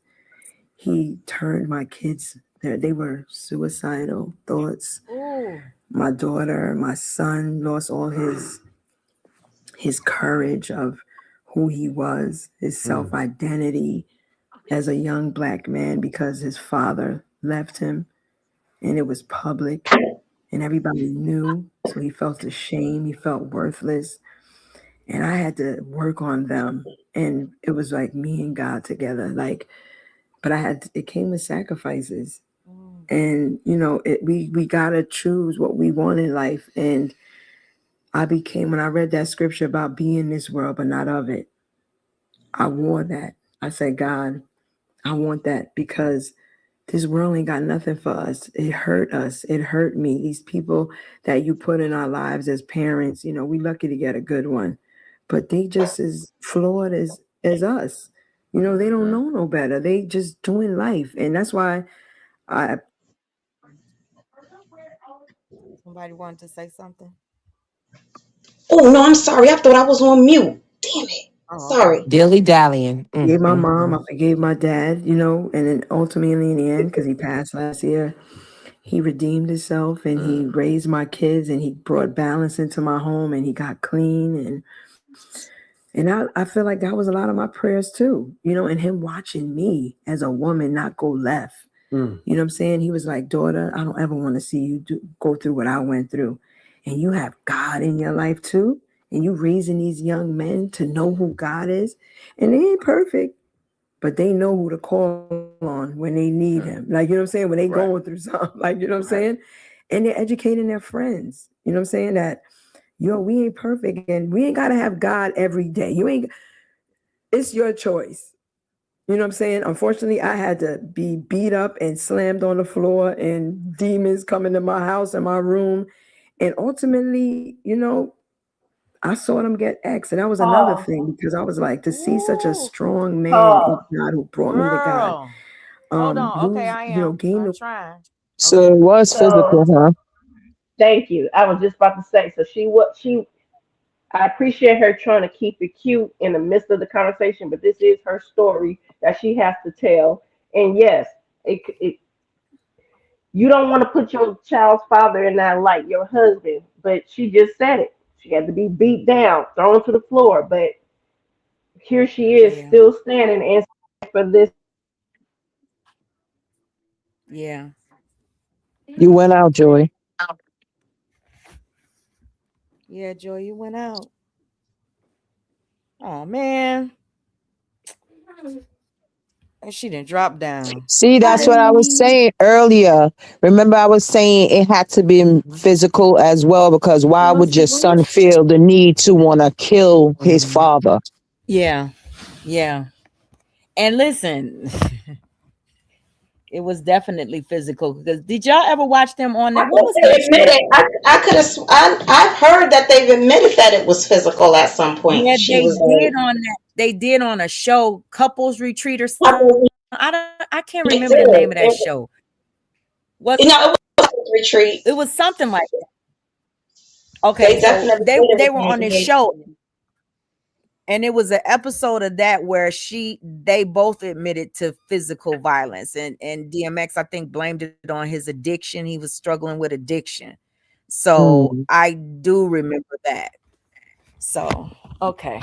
He turned my kids, they were suicidal thoughts.
Ooh.
My daughter, my son lost all his courage of who he was, his self-identity as a young black man because his father left him and it was public and everybody knew. So he felt ashamed, he felt worthless. And I had to work on them. And it was like me and God together. But it came with sacrifices.
Mm.
And we gotta choose what we want in life. And when I read that scripture about being in this world but not of it, I wore that. I said, God, I want that because this world ain't got nothing for us. It hurt us. It hurt me. These people that you put in our lives as parents, we lucky to get a good one, but they just as flawed as us. They don't know no better. They just doing life, and that's why I
Somebody wanted to say something?
Oh no, I'm sorry. I thought I was on mute. Damn it.
Oh,
Sorry.
okay.
Dilly dallying.
Forgave my mom, I forgave my dad, and then ultimately in the end, because he passed last year, he redeemed himself and he raised my kids and he brought balance into my home and he got clean and I feel like that was a lot of my prayers too, and him watching me as a woman not go left.
Mm.
You know what I'm saying? He was like, daughter, I don't ever want to see you go through what I went through. And you have God in your life too. And you raising these young men to know who God is. And they ain't perfect, but they know who to call on when they need him. Like, you know what I'm saying? When they going through something, like, you know what I'm saying? And they're educating their friends. You know what I'm saying? That, we ain't perfect and we ain't got to have God every day. It's your choice. You know what I'm saying? Unfortunately, I had to be beat up and slammed on the floor and demons come into my house and my room. And ultimately, I saw them get X. And that was another
Pause.
thing because I was like, to see such a
Ooh,
strong man in
Pause.
God who brought me to God,
girl. Hold on. Okay,
who's,
I am.
gained
I'm
the
trying.
So
Okay.
it was
So
physical, huh?
thank you. I was just about to say. So she. I appreciate her trying to keep it cute in the midst of the conversation, but this is her story that she has to tell. And yes, it you don't want to put your child's father in that light, your husband. But she just said it. She had to be beat down, thrown to the floor, but here she is,
Yeah.
still standing and for this.
Yeah.
You went out, Joy.
Yeah, Joy, you went out. Oh man. And she didn't drop down.
See, that's what I was
Bye.
saying earlier. Remember, I was saying it had to be physical as well because why would your son feel the need to want to kill his father?
Yeah. Yeah. And listen, it was definitely physical because did y'all ever watch them on
I
that? What
think
was
they
that show?
admitted. I could have. I've heard that they've admitted that it was physical at some point.
Yeah,
She
they
was
did
like,
on that. They did on a show, couples retreat or
I
something.
believe
I can't remember the
it
name of that show.
did.
Was
It was a retreat.
it was something like that. Okay,
They
so
definitely
they
did
they were on this
it.
show, and it was an episode of that where they both admitted to physical violence, and DMX I think blamed it on his addiction. He was struggling with addiction, so
Mm.
I do remember that. So okay,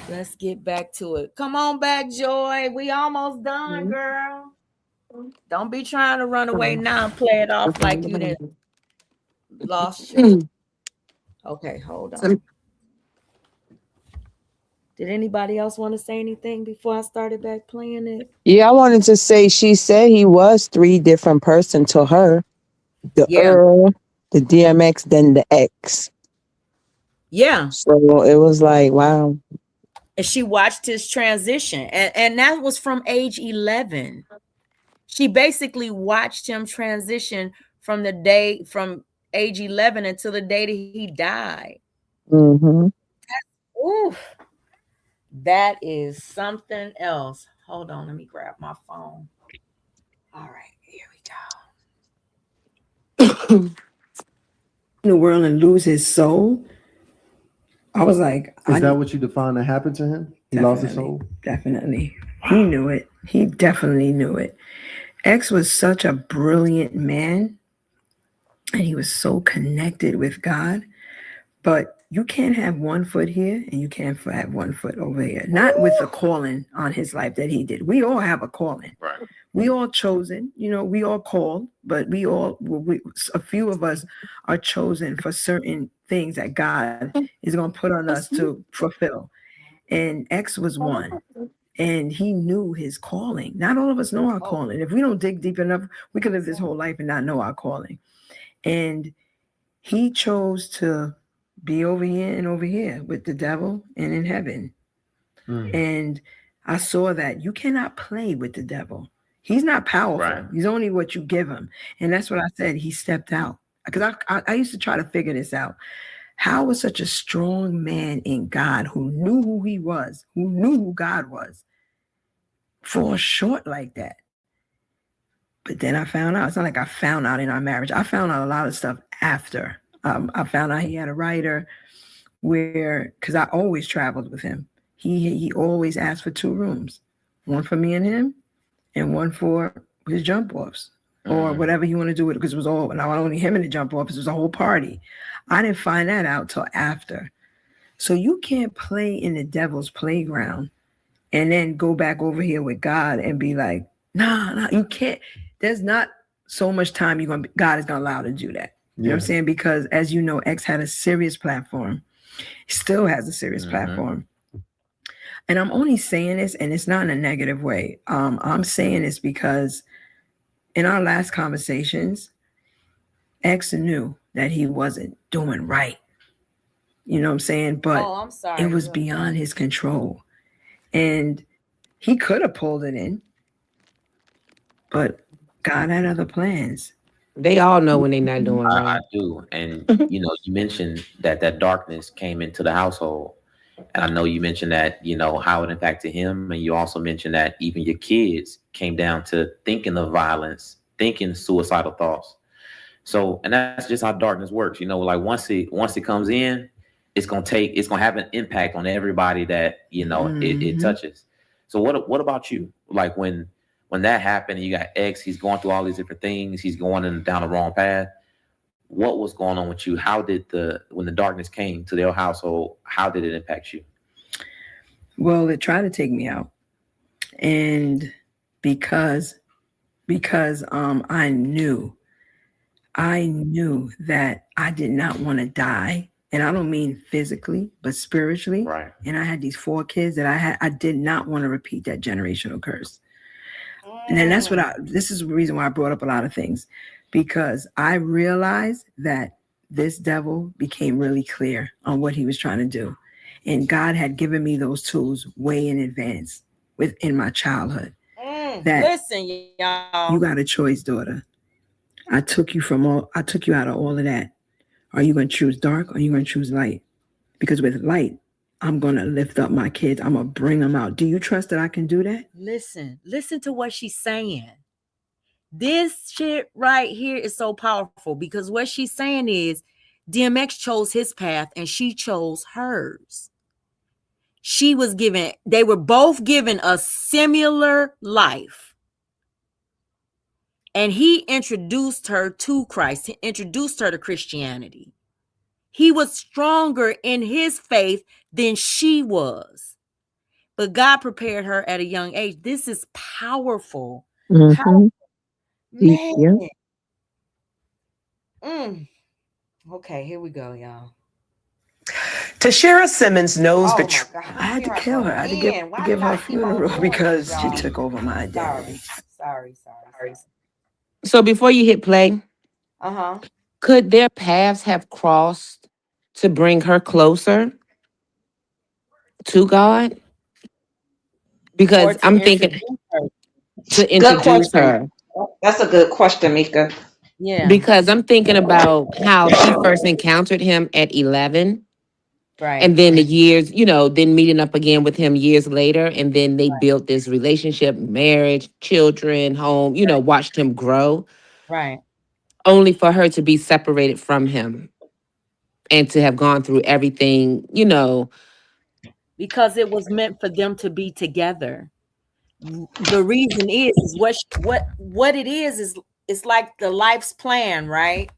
let's get back to it. Come on back, Joy. We almost done, girl. Don't be trying to run away now and play it off like you didn't lost your. Okay, hold on.
Some-
Did anybody else want to say anything before I started back playing it?
Yeah, I wanted to say she said he was three different person to her. The
Yeah,
Earl, the DMX, then the X.
yeah.
So it was like, wow.
And she watched his transition, and that was from age 11. She basically watched him transition from age 11 until the day that he died.
Hmm.
Oof, that is something else. Hold on, let me grab my phone. All right, here we
the world and lose his soul. I was like,
Is
I
that what you define that happened to him? He lost his
definitely,
soul?
definitely. He knew it. He definitely knew it. X was such a brilliant man and he was so connected with God. But you can't have one foot here and you can't have one foot over here. Not with the calling on his life that he did. We all have a calling.
Right.
We all chosen, we all called, but a few of us are chosen for certain things that God is going to put on us to fulfill. And X was one. And he knew his calling. Not all of us know our calling. If we don't dig deep enough, we could live this whole life and not know our calling. And he chose to be over here and over here with the devil and in heaven.
Mm.
And I saw that you cannot play with the devil. He's not powerful.
Right.
He's only what you give him. And that's what I said. He stepped out. Because I used to try to figure this out. How was such a strong man in God who knew who he was, who knew who God was, fall short like that? But then I found out. It's not like I found out in our marriage. I found out a lot of stuff after. I found out he had a writer. where because I always traveled with him. He always asked for two rooms, one for me and him, and one for his jump offs or whatever he wanted to do with it because it was all not only him and the jump offs, it was a whole party. I didn't find that out till after. So you can't play in the devil's playground and then go back over here with God and be like, nah, you can't. There's not so much time God is gonna allow to do that. You know what I'm saying? Because as you know, X had a serious platform, still has a serious platform. And I'm only saying this, and it's not in a negative way. I'm saying this because in our last conversations, X knew that he wasn't doing right. You know what I'm saying? But
I'm sorry.
it was beyond his control. And he could have pulled it in, but God had other plans.
They all know when they're not doing
I
right.
do. And, you mentioned that that darkness came into the household. And I know you mentioned that, how it impacted him. And you also mentioned that even your kids came down to thinking of violence, thinking suicidal thoughts. So, and that's just how darkness works. Like once it comes in, it's gonna have an impact on everybody that, it touches. So what about you? Like when that happened, and you got X, he's going through all these different things, he's going down the wrong path. What was going on with you? How did when the darkness came to their household, how did it impact you?
Well, it tried to take me out. And because I knew that I did not want to die. And I don't mean physically, but spiritually.
Right.
And I had these 4 kids that I did not want to repeat that generational curse. And then this is the reason why I brought up a lot of things, because I realized that this devil became really clear on what he was trying to do. And God had given me those tools way in advance within my childhood.
Listen, y'all.
You got a choice, daughter. I took you out of all of that. Are you going to choose dark or are you going to choose light? Because with light, I'm going to lift up my kids. I'm going to bring them out. Do you trust that I can do that?
Listen to what she's saying. This shit right here is so powerful because what she's saying is DMX chose his path and she chose hers. They were both given a similar life. And he introduced her to Christ. He introduced her to Christianity. He was stronger in his faith than she was. But God prepared her at a young age. This is powerful. Powerful. Man.
Yeah.
Okay, here we go, y'all.
Tashira Simmons knows the truth. I had to kill her. I had to give her a funeral because she took over my identity.
Sorry.
So before you hit play,
Uh-huh.
could their paths have crossed to bring her closer to God? Because I'm thinking to
Good
introduce
question.
her.
That's a good question, Mika.
Yeah.
Because I'm thinking about how she first encountered him at 11.
Right.
And then the years, then meeting up again with him years later. And then they built this relationship, marriage, children, home, watched him grow.
Right.
Only for her to be separated from him and to have gone through everything,
Because it was meant for them to be together. The reason is what it is it's like the life's plan, right?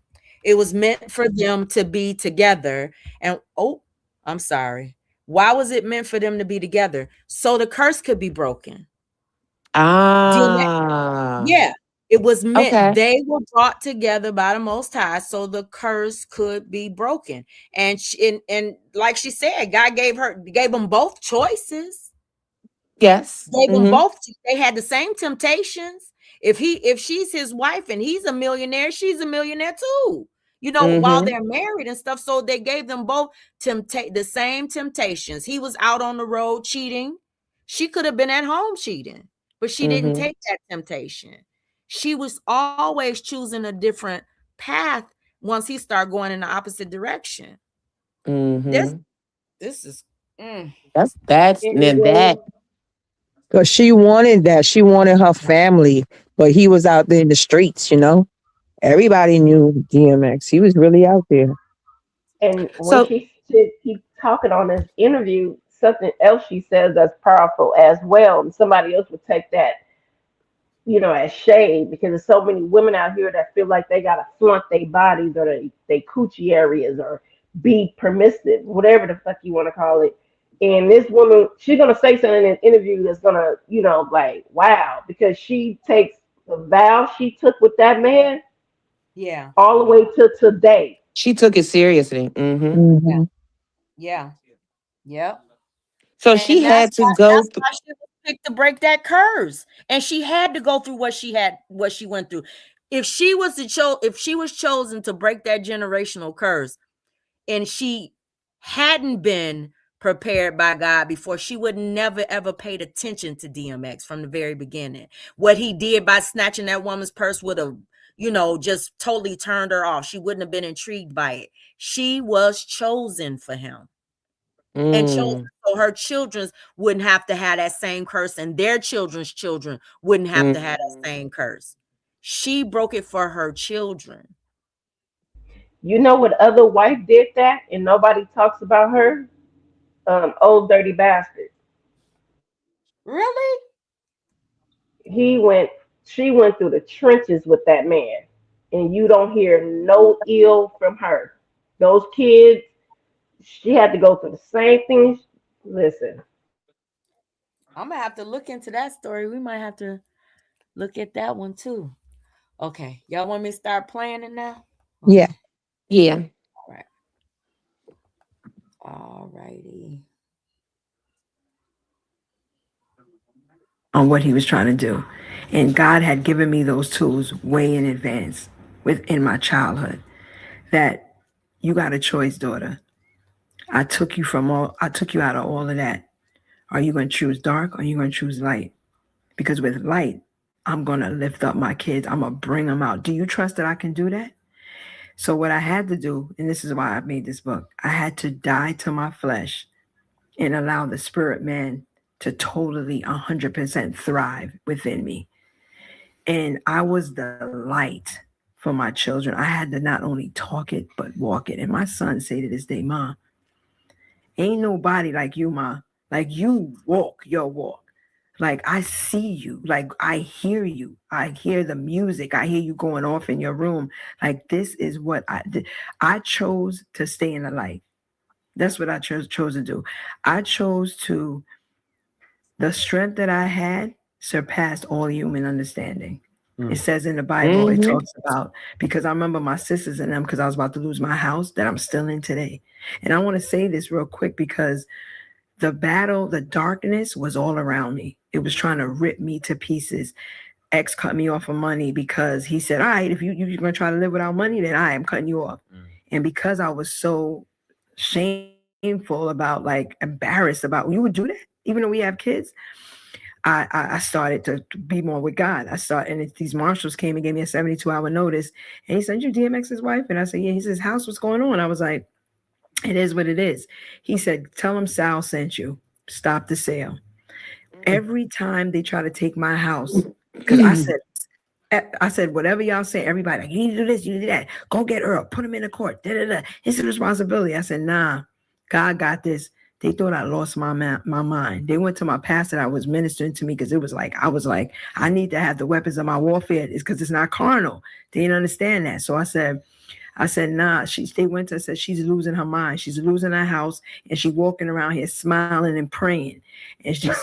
It was meant for them to be together. And I'm sorry. Why was it meant for them to be together? So the curse could be broken.
Ah,
Yeah, it was meant
okay.
they were brought together by the Most High, so the curse could be broken. And like she said, God gave them both choices.
Yes.
Gave them
Mm-hmm.
both. They had the same temptations. If she's his wife and he's a millionaire, she's a millionaire too. While
Mm-hmm.
they're married and stuff. So they gave them both the same temptations. He was out on the road cheating. She could have been at home cheating, but she didn't
Mm-hmm.
take that temptation. She was always choosing a different path once he started going in the opposite direction. This
Mm-hmm.
this is
That's and that.
Because she wanted that. She wanted her family, but he was out there in the streets, you know? Everybody knew DMX. He was really out there.
And when
So
she said he talking on this interview, something else she says that's powerful as well. And somebody else would take that, as shade because there's so many women out here that feel like they gotta flaunt their bodies or they coochie areas or be permissive, whatever the fuck you want to call it. And this woman, she's gonna say something in an interview that's gonna, like wow, because she takes the vow she took with that man
Yeah.
all the way to today.
She took it seriously.
Yeah.
Hmm.
Yeah. Yep.
So
And
she
that's
had to
why
go
that's
through.
why she was picked to break that curse. And she had to go through what she went through. If she was chosen to break that generational curse and she hadn't been prepared by God before, she would never ever paid attention to DMX from the very beginning. What he did by snatching that woman's purse would have, just totally turned her off. She wouldn't have been intrigued by it. She was chosen for him and chosen
Mm,
so her children's wouldn't have to have that same curse and their children's children wouldn't have
mm,
to have that same curse. She broke it for her children.
You know what other wife did that and nobody talks about her? Old dirty bastard.
Really?
He went She went through the trenches with that man. And you don't hear no ill from her. Those kids, she had to go through the same things. Listen,
I'm gonna have to look into that story. We might have to look at that one too. Okay, y'all want me to start playing it now?
Yeah.
Okay,
yeah.
all right, all righty.
On what he was trying to do. And God had given me those tools way in advance within my childhood. That you got a choice, daughter. I took you out of all of that. Are you gonna choose dark or are you gonna choose light? Because with light, I'm gonna lift up my kids. I'm gonna bring them out. Do you trust that I can do that? So what I had to do, and this is why I made this book, I had to die to my flesh and allow the spirit man to totally 100% thrive within me. And I was the light for my children. I had to not only talk it, but walk it. And my son say to this day, Ma, ain't nobody like you, Ma. Like you walk your walk. Like I see you. Like I hear you. I hear the music. I hear you going off in your room. Like this is what I did. I chose to stay in the light. That's what I chose to do. I chose to, the strength that I had surpassed all human understanding. It says in the Bible, it
Mm-hmm.
talks about, because I remember my sisters and them, because I was about to lose my house that I'm still in today. And I want to say this real quick because the battle, the darkness was all around me. It was trying to rip me to pieces. X cut me off of money because he said, all right, if you're going to try to live without money, then I am cutting you off. And because I was so shameful about, like, embarrassed about, you would do that, even though we have kids. I started to be more with God. And these marshals came and gave me a 72-hour notice. And he said, you DMX's wife? And I said, yeah. He says, house, what's going on? I was like, it is what it is. He said, tell him Sal sent you. Stop the sale. Every time they try to take my house, because I said, whatever y'all say, everybody, like, you need to do this, you need to do that. Go get Earl, put him in the court. Da, da, da. It's a responsibility. I said, nah, God got this. They thought I lost my mind. They went to my pastor that was ministering to me because it was like, I was like, I need to have the weapons of my warfare. It's because it's not carnal. They didn't understand that. So I said, nah. They went to said she's losing her mind. She's losing her house, and she walking around here smiling and praying. And she's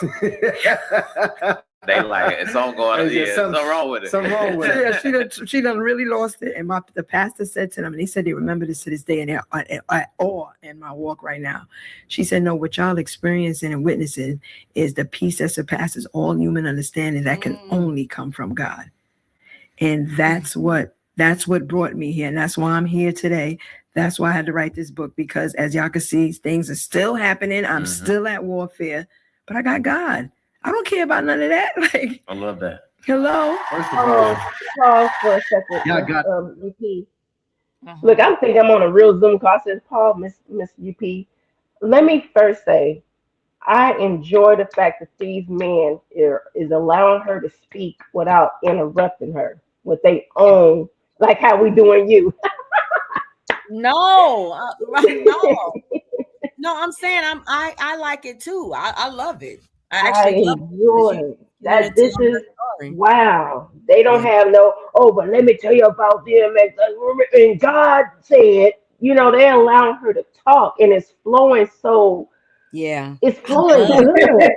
They like it's all going on. Yeah, something wrong with it.
something wrong with it. Yeah, she done really lost it. And the pastor said to them, and they said they remember this to this day, and they're at awe in my walk right now. She said, no, what y'all experiencing and witnessing is the peace that surpasses all human understanding that can only come from God. And that's what brought me here. And that's why I'm here today. That's why I had to write this book, because as y'all can see, things are still happening. I'm still at warfare, but I got God. I don't care about none of that. Like,
I love that.
hello.
First of all,
pause for a second.
yeah, I got
UP. Look, I'm thinking I'm on a real Zoom call. I said, Paul, Miss UP. Let me first say, I enjoy the fact that these men is allowing her to speak without interrupting her with their own, like how we doing you.
No, no. No, I'm saying I like it too. I love it. I
I
actually love it because
enjoy
you want to
that.
tell
This is
her story.
wow. They don't
Yeah.
have no. Oh, but let me tell you about DMX. And God said, they allowing her to talk, and it's flowing so.
Yeah.
It's
I
flowing
love
good.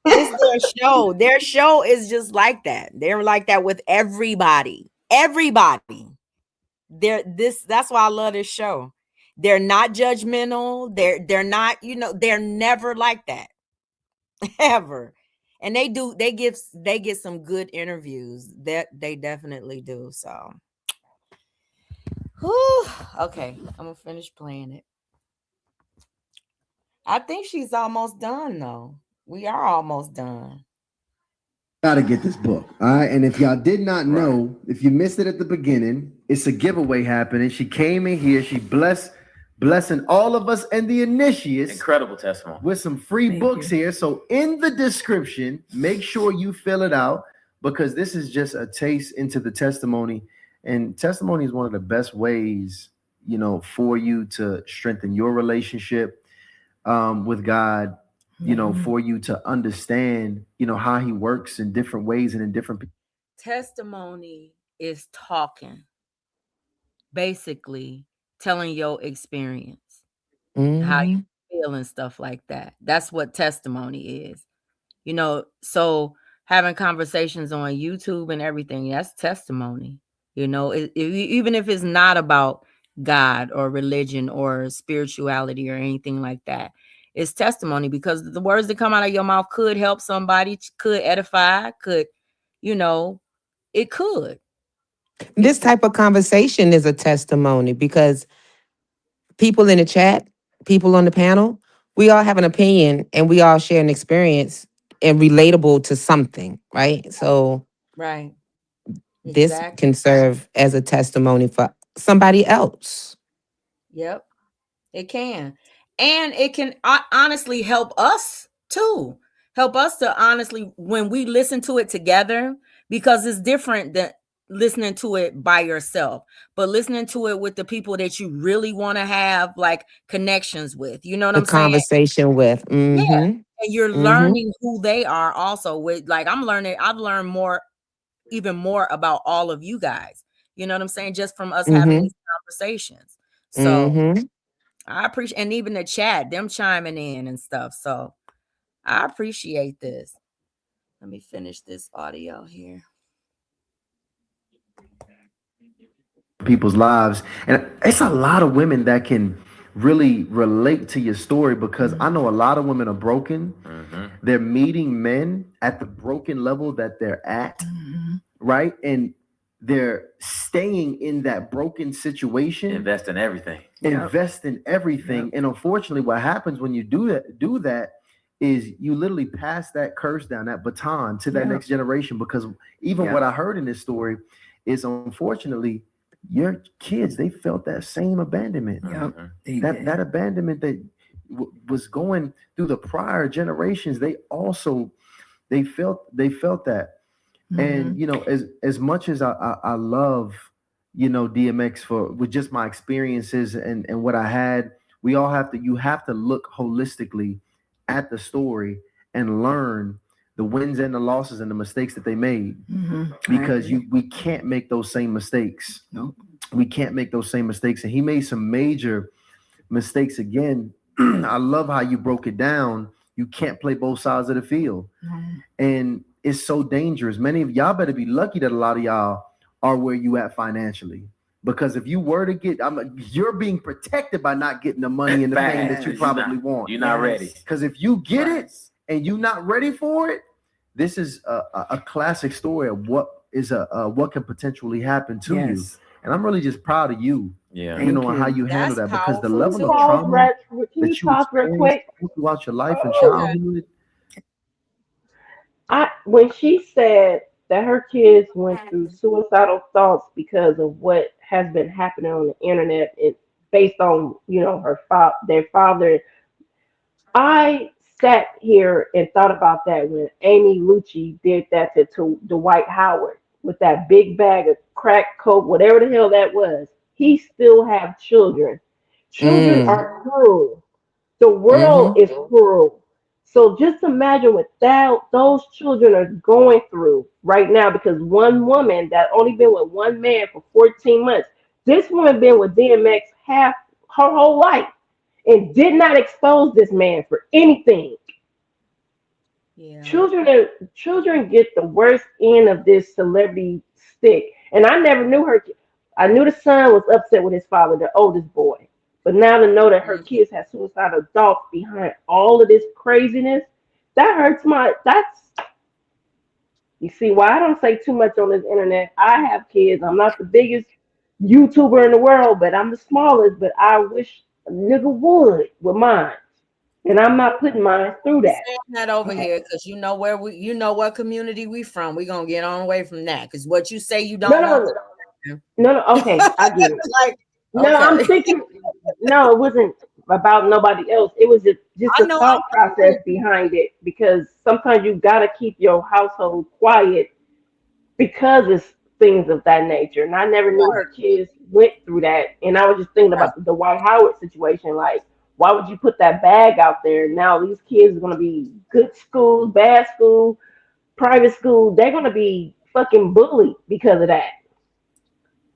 it's their show. Their show is just like that. They're like that with everybody. Everybody. That's why I love this show. They're not judgmental. They're not, they're never like that. Ever. And they get some good interviews. That they definitely do. So whew, okay. I'm gonna finish playing it. I think she's almost done though. We are almost done.
Gotta get this book. All right. And if y'all did not know, if you missed it at the beginning, it's a giveaway happening. She came in here, she blessing all of us and the initiates.
Incredible testimony.
With some free books here. So in the description, make sure you fill it out because this is just a taste into the testimony. And testimony is one of the best ways, for you to strengthen your relationship with God, for you to understand, how he works in different ways and in different people.
Testimony is talking, basically telling your experience, how you
Hmm.
feel and stuff like that. That's what testimony is. So having conversations on YouTube and everything, that's testimony. Even if it's not about God or religion or spirituality or anything like that, it's testimony because the words that come out of your mouth could help somebody, could edify, could, you know, it could. It
This type of conversation is a testimony because people in the chat, people on the panel, we all have an opinion and we all share an experience and relatable to something, right? So
right.
this
Exactly.
can serve as a testimony for somebody else.
Yep. It can. And it can honestly help us too. Help us to honestly, when we listen to it together, because it's different than listening to it by yourself, but listening to it with the people that you really want to have like connections with. You know what
The
I'm saying?
conversation with.
Yeah.
Mm-hmm.
And you're
Mm-hmm.
learning who they are also with like I've learned more, even more about all of you guys. You know what I'm saying? Just from us having
Mm-hmm.
these conversations. So
Mm-hmm.
I appreciate, and even the chat, them chiming in and stuff. So I appreciate this. Let me finish this audio here.
People's lives. And it's a lot of women that can really relate to your story because I know a lot of women are broken. They're meeting men at the broken level that they're at, right? And they're staying in that broken situation.
Invest in everything.
Invest in everything. And unfortunately, what happens when you do that is you literally pass that curse down, that baton to that next generation. Because even what I heard in this story is unfortunately your kids, they felt that same abandonment. That abandonment that was going through the prior generations, they felt that. And as much as I love DMX for with just my experiences and what I had, we all have to you have to look holistically at the story and learn the wins and the losses and the mistakes that they made, because we can't make those same mistakes.
Nope.
We can't make those same mistakes. And he made some major mistakes again. I love how you broke it down. You can't play both sides of the field. And it's so dangerous. Many of y'all better be lucky that a lot of y'all are where you at financially. Because if you were to get, you're being protected by not getting the money and the fame that you probably want.
You're not ready.
Because if you get it and you're not ready for it, this is a classic story of what can potentially happen to you. And I'm really just proud of you.
Yeah.
And how you handle
That's
that, because the
powerful
level of
too.
Pause,
trauma
Rex. Can you
that you
pause real
experienced
quick?
throughout your life and
Oh.
childhood.
When she said that her kids went through suicidal thoughts because of what has been happening on the internet, it based on their father. I sat here and thought about that when Amy Lucci did that to Dwight Howard with that big bag of crack coke, whatever the hell that was. He still have children. Children
Mm.
are cruel. The world
Mm-hmm.
is cruel. So just imagine what those children are going through right now because one woman that only been with one man for 14 months, this woman been with DMX half her whole life and did not expose this man for anything.
Yeah.
Children get the worst end of this celebrity stick. And I never knew her. I knew the son was upset with his father, the oldest boy. But now to know that her
Mhm.
kids have suicidal thoughts behind all of this craziness, that hurts my. That's you see why I don't say too much on this internet. I have kids. I'm not the biggest YouTuber in the world, but I'm the smallest. But I wish a nigga would with mine, and I'm not putting mine through that.
Saying that over here because you know where you know what community we from. We gonna get on away from that because what you say you
No,
don't
no,
want
no,
to
no, no. Okay, I get it.
like,
No, I'm
okay.
thinking. No, it wasn't about nobody else. It was just
I
the
know
thought
I'm
process behind it. Because sometimes you gotta keep your household quiet because it's things of that nature. And I never knew
right,
her kids went through that. And I was just thinking
right.
about the Dwight Howard situation. Like, why would you put that bag out there? Now these kids are gonna be good school, bad school, private school. They're gonna be fucking bullied because of that.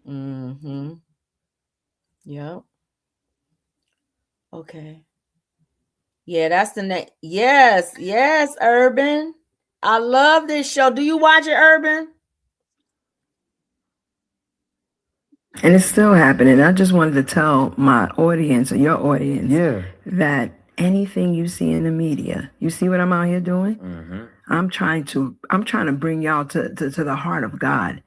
Mm-hmm. Yep. Okay. Yeah, that's the name. Yes, yes, Urban. I love this show. Do you watch it, Urban?
And it's still happening. I just wanted to tell my audience or your audience
Yeah.
that anything you see in the media, you see what I'm out here doing?
Mm-hmm.
I'm trying to bring y'all to the heart of God.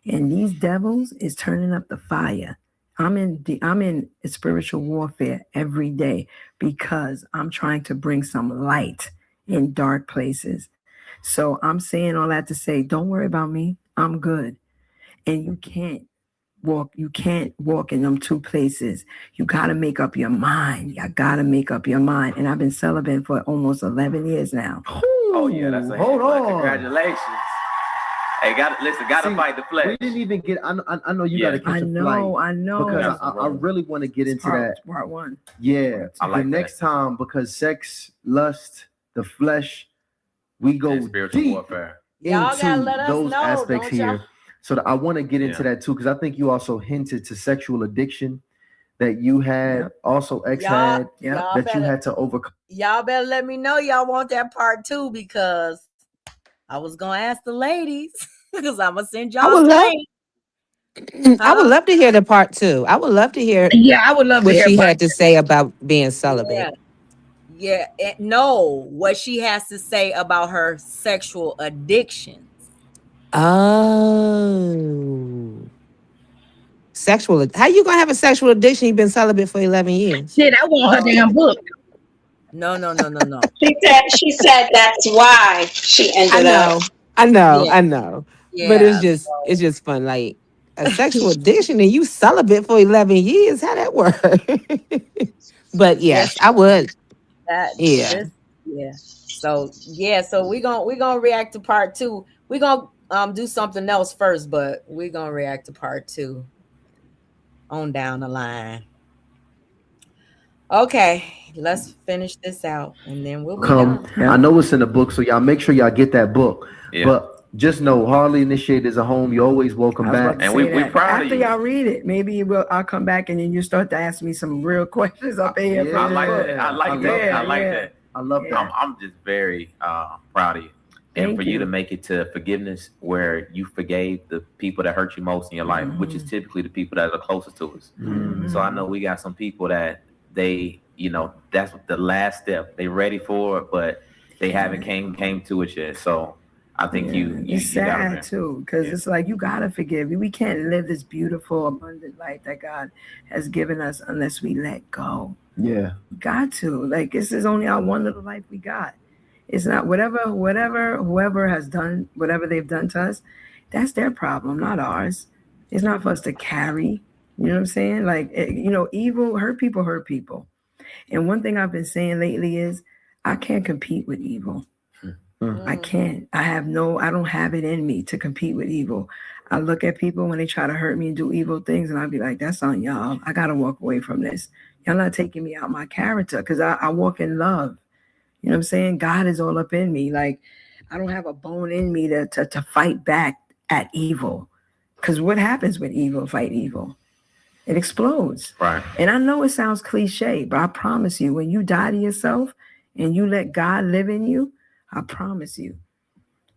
And these devils is turning up the fire. I'm in spiritual warfare every day because I'm trying to bring some light in dark places. So I'm saying all that to say, don't worry about me. I'm good. And you can't walk in them two places. You got to make up your mind. You got to make up your mind. And I've been celibate for almost 11 years now.
Oh yeah, that's a
Hold
headline.
on.
Congratulations. Hey, gotta
See,
fight the
we
flesh.
didn't even get. I know you got
Yeah.
to catch
I
a
know,
flight
I know.
because
Got some
I
room.
really want to get into that.
Part one.
Yeah,
I like
the
that.
next time because sex, lust, the flesh, we go
And spiritual
deep
warfare.
Y'all gotta
into
let us
those
know,
aspects
don't y'all?
here. So that I want to get into
Yeah.
that too because I think you also hinted to sexual addiction that you had,
Yep.
also X
Y'all,
had,
Yep.
that you had to overcome.
y'all better let me know y'all want that part two because I was gonna ask the ladies because I'm gonna send
I
y'all
would
some
love
link.
I would
Huh?
love to hear the part two. I would love to hear
Yeah, I would love to
what
hear
she
part
had to say about being celibate.
Yeah. Yeah. No, what she has to say about her sexual addictions.
Oh. How you gonna have a sexual addiction? You've been celibate for 11 years.
shit. I want her
Oh,
damn book.
no, no, no, no, no.
She said that's why she
I
ended up.
know. I know.
Yeah,
I know. But
yeah.
it's just fun. Like a sexual addiction and you celibate for 11 years. How that work? But
Yes,
yes, I would.
that
Yeah.
this yeah. So yeah, so we gonna react to part two. We gonna do something else first, but we gonna react to part two on down the line. Okay, let's finish this out and then we'll be done.
I
Yep.
know it's in the book, so y'all make sure y'all get that book.
Yeah.
But just know, Harley Initiated is a home. You're always welcome
I was about
back.
to
And
say
we
that.
proud of
After
you.
y'all read it, maybe I'll come back and then you start to ask me some real questions up in here
Yeah.
for
I
this
like
book.
that. I like
I
that.
love
I
that.
like
Yeah.
that.
I love
Yeah.
that.
I'm just very proud of you. And
Thank
for you to
you.
make it to forgiveness where you forgave the people that hurt you most in your life, which is typically the people that are closest to us. So I know we got some people that that's the last step. They ready for it, but they haven't came to it yet. So I think
Yeah.
you
It's
got them
sad
there.
too, because
Yeah.
it's like you gotta forgive. We can't live this beautiful, abundant life that God has given us unless we let go.
Yeah.
Got to. Like this is only our one little life we got. It's not whoever has done whatever they've done to us, that's their problem, not ours. It's not for us to carry. You know what I'm saying? Like evil hurt people hurt people. And one thing I've been saying lately is I can't compete with evil. I can't. I don't have it in me to compete with evil. I look at people when they try to hurt me and do evil things, and I'll be like, that's on y'all. I got to walk away from this. Y'all not taking me out my character because I walk in love. You know what I'm saying? God is all up in me. Like, I don't have a bone in me to fight back at evil. Because what happens with evil, fight evil? It explodes.
Right.
And I know it sounds cliche, but I promise you, when you die to yourself and you let God live in you, I promise you,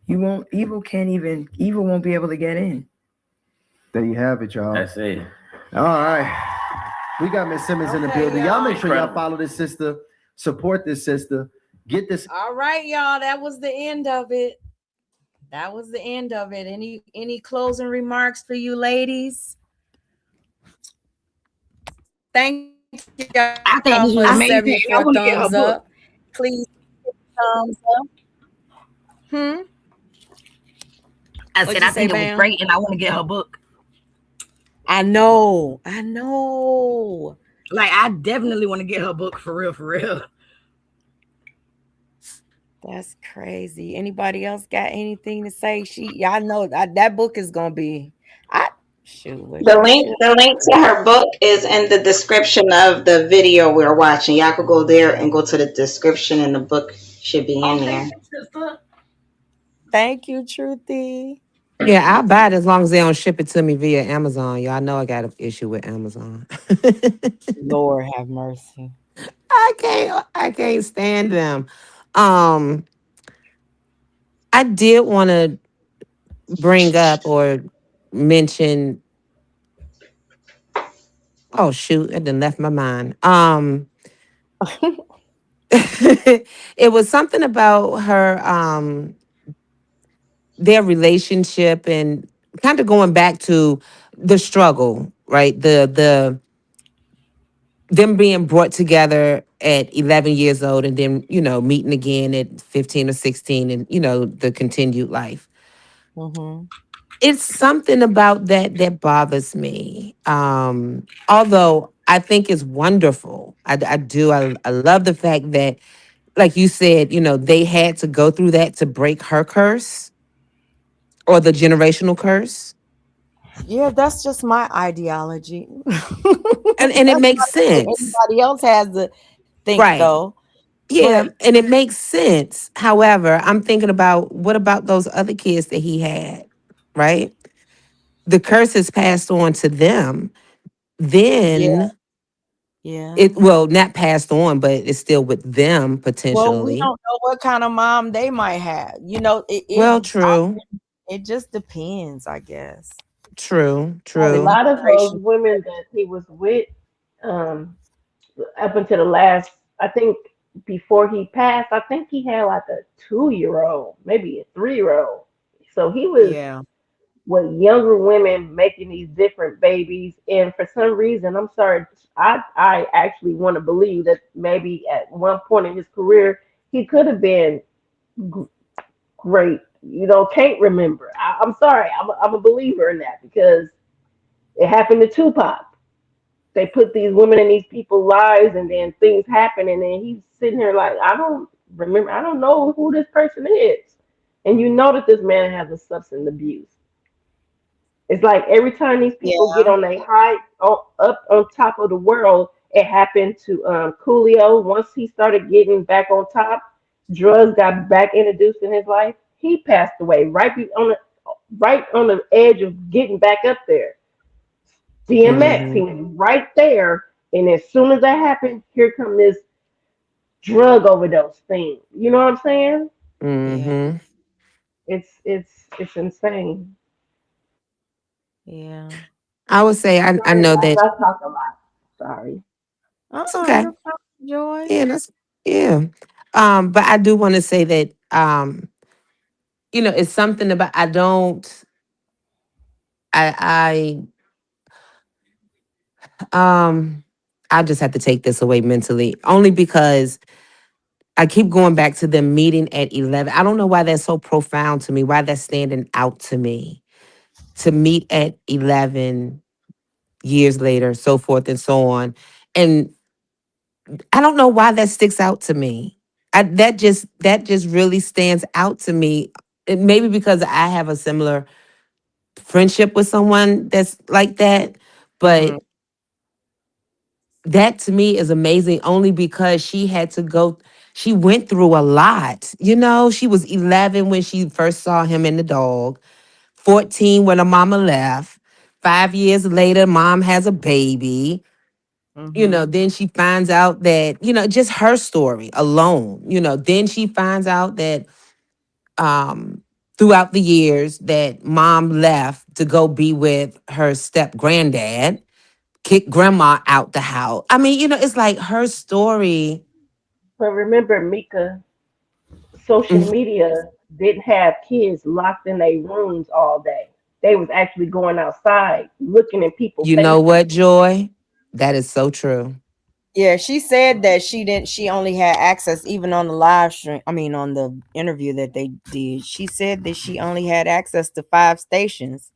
you won't, evil won't be able to get in.
There you have it, y'all.
That's it.
All right. We got Miss Simmons in the
Okay,
building. Y'all make sure y'all
Incredible.
follow this sister, support this sister, get this.
All right, y'all. That was the end of it. That was the end of it. Any closing remarks for you ladies? Thank you all for
I think this was
74
amazing.
thumbs
I
up.
want to get her book.
Please thumbs up. Hmm.
I
What'd
said
you
I
say,
think it was
Bam?
great, and I want to get her book.
I know. I know.
Like I definitely want to get her book for real, for real.
That's crazy. Anybody else got anything to say? Y'all know that book is gonna be. I shoot.
The link to her book is in the description of the video we're watching. Y'all could go there and go to the description, and the book should be
Oh,
in
thank
there.
you, sister.
Thank you, Truthy.
Yeah, I'll buy it as long as they don't ship it to me via Amazon. Y'all know I got an issue with Amazon.
Lord have mercy.
I can't stand them. Um, I did want to bring up or mention, oh shoot, it done left my mind. It was something about her their relationship and kind of going back to the struggle, right? The them being brought together at 11 years old and then, meeting again at 15 or 16 and, the continued life.
Mm-hmm.
It's something about that bothers me. Although I think it's wonderful. I do. I love the fact that, like you said, they had to go through that to break her curse or the generational curse.
Yeah, that's just my ideology.
And it
That's
makes
not what
sense.
anybody else has to think,
Right.
though.
Yeah,
But
and it makes sense. However, I'm thinking about what about those other kids that he had, right? The curse is passed on to them.
yeah,
Then
yeah.
it well, not passed on, but it's still with them
Well, we
potentially.
don't know what kind of mom they might have.
Well, true,
It just depends, I guess.
true,
A
The
true.
lot of those
generation.
women that he was with, um, up until the last, I think before he passed, I think he had like a 2 year old, maybe a 3 year old. So he was
Yeah.
with younger women making these different babies, and for some reason, I'm sorry, I actually want to believe that maybe at one point in his career he could have been g- great. Can't remember. I'm sorry, I'm a believer in that because it happened to Tupac. They put these women in these people's lives, and then things happen, and then he's sitting here like, I don't remember, I don't know who this person is, and you know that this man has a substance abuse. It's like every time these people get
Yeah.
on a high, up on top of the world, it happened to Coolio. Once he started getting back on top, drugs got back introduced in his life. He passed away right on the edge of getting back up there. DMX,
Mm-hmm.
he was right there, and as soon as that happened, here come this drug overdose thing. You know what I'm saying?
Yeah.
Mm-hmm.
It's insane.
Yeah.
I would say I
Sorry
know
guys,
that
I talk a lot. Sorry.
it's okay.
You're fine, Joy.
Yeah, yeah. But I do want to say that it's something about I don't I I just have to take this away mentally only because I keep going back to them meeting at 11. I don't know why that's so profound to me, why that's standing out to me. To meet at 11 years later, so forth and so on. And I don't know why that sticks out to me. that just really stands out to me. Maybe because I have a similar friendship with someone that's like that,
Mhm.
but that to me is amazing only because she went through a lot. She was 11 when she first saw him and the dog, 14 when her mama left. 5 years later, mom has a baby.
Mhm.
Then she finds out that, just her story alone, then she finds out that throughout the years that mom left to go be with her step granddad, kicked grandma out the house. I mean, it's like her story.
But remember, Mika, social
Mhm.
media didn't have kids locked in their rooms all day. They was actually going outside, looking in people's
You know
faces.
what, Joy? That is so true.
Yeah, she said that she only had access even on the live stream. I mean, on the interview that they did. She said that she only had access to 5 stations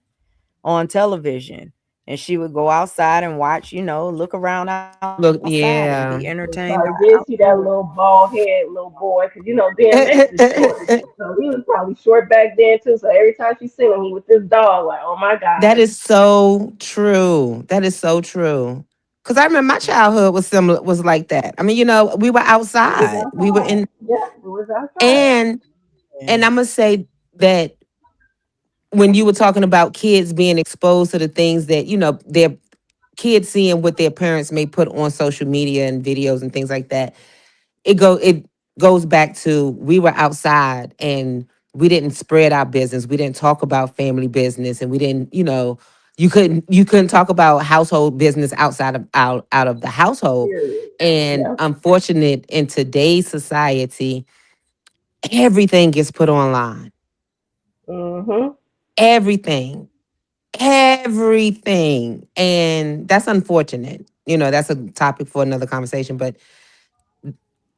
on television. And she would go outside and watch, look around outside and
Look,
be entertained
yeah.
by
You
outdoors.
probably did see that little bald head little boy, because DMX is short. So he was probably short back then too. So every time she seen him, he with this dog, like, oh my
That
God.
is so true. That is so true. Cause I remember my childhood was similar, was like that. I mean, we were
He was
outside. We were
outside.
in,
Yeah, he was outside.
and
Yeah.
and I'm gonna say that when you were talking about kids being exposed to the things that, their kids seeing what their parents may put on social media and videos and things like that, it goes back to we were outside and we didn't spread our business. We didn't talk about family business, and we didn't, you couldn't talk about household business outside of out of the household.
Period.
And
Yeah.
unfortunate in today's society, everything gets put online.
Mm-hmm.
Everything. Everything. And that's unfortunate. That's a topic for another conversation. But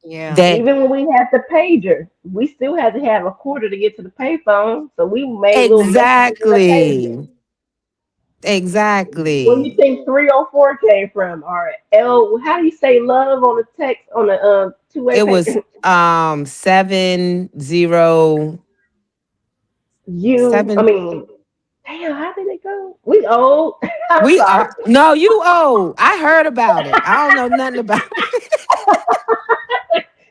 Yeah.
that
Even when we had the pager, we still had to have a quarter to get to the payphone. So we made little messages in the pager.
exactly.
Where you
Exactly.
think 304 came from? Or L, how do you say love on the text on the two-way
It
page?
was 7 0
You, I
7.
mean, damn, how did it go? We old. I'm
We
sorry.
are no, you old. I heard about it. I don't know nothing about it.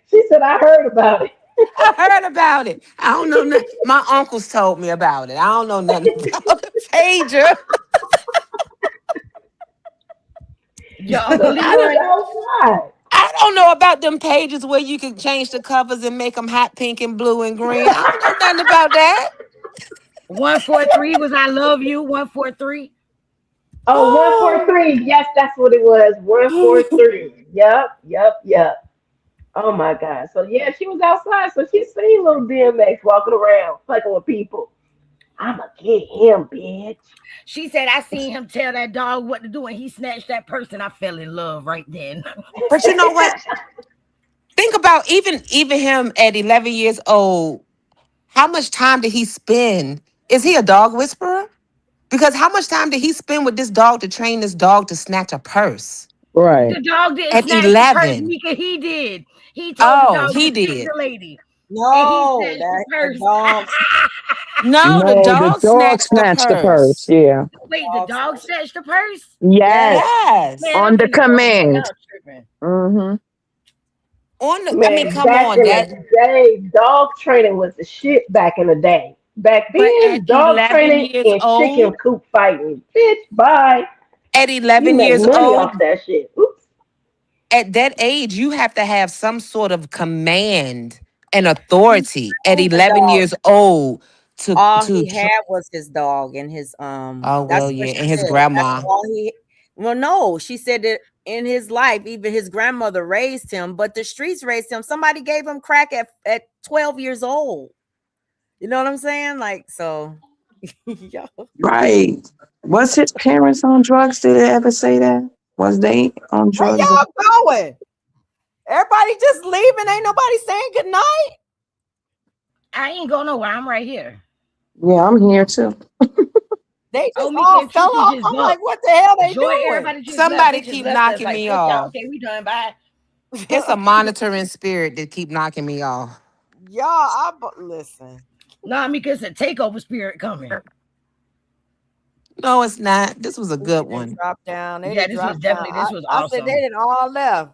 She said I heard about it.
I heard about it. I don't know nothing. My uncles told me about it. I don't know nothing about the pager.
Your
So
Uncle
I
she was
don't
Leroy.
outside.
I don't know about them pages where you can change the covers and make them hot pink and blue and green. I don't know nothing about that.
143 was I love you. 143.
Oh,
Oh.
143. Yes, that's what it was. 143. Yep, yep, yep. Oh my God. So yeah, she was outside. So she seen little DMX walking around, fucking with people. I'ma get him, bitch.
She said I seen him tell that dog what to do and he snatched that person. I fell in love right then.
But you know what? Think about even him at 11 years old. How much time did he spend? Is he a dog whisperer? Because how much time did he spend with this dog to train this dog to snatch a purse
Right.
The dog didn't
at
snatch the purse,
11?
Mika. He did. He told the
Oh,
dog to
he
sit
did.
the lady. And he
No,
snatched the
that the
purse.
dogs
No, the
No, the
dog
dog
snatched the
snatched the purse.
purse.
Yeah.
Wait, the
dogs.
dog snatched the purse?
Yes.
Yes.
Man, I'm
On the
finna go home.
command.
Y'all tripping.
Mm-hmm.
I mean,
Man,
come
back
on,
in
that.
the day, dog training was the shit back in the day. Back
But at
then, dog
11
training
years
and chicken
old,
coop fighting. Bitch, bye.
at
You
11
make
years
money
old,
off that shit. Oops.
at that age, you have to have some sort of command and authority at
Owned the
11
dog.
years old to
All
to
he
tr-
had was his dog and his
oh
that's
well,
what
yeah,
she
and his
said. That's
grandma.
all he well, no, she said that in his life, even his grandmother raised him, but the streets raised him. Somebody gave him crack at 12 years old. You know what I'm saying? Like, so yo.
Right. Was his parents on drugs? Did they ever say that? Was they on
Where
drugs?
y'all going? Everybody just leaving. Ain't nobody saying good night.
I ain't going nowhere. I'm right here.
Yeah, I'm here too.
They
Oh,
just
Mika
all
and
fell
Truthie
off.
just
I'm like,
bumped.
what the hell they
Joy,
doing?
everybody just left. They
Somebody
just
keep
left us
knocking
like,
me
fuck y'all.
off.
Okay, we done. Bye.
It's a monitoring spirit that keep knocking me off.
Y'all, listen.
No, I mean, because a takeover spirit coming.
No, it's not. This was a
They
good
didn't
one.
drop down. They
Yeah,
didn't
this was
drop down.
definitely, this was
I said they
awesome.
didn't all left.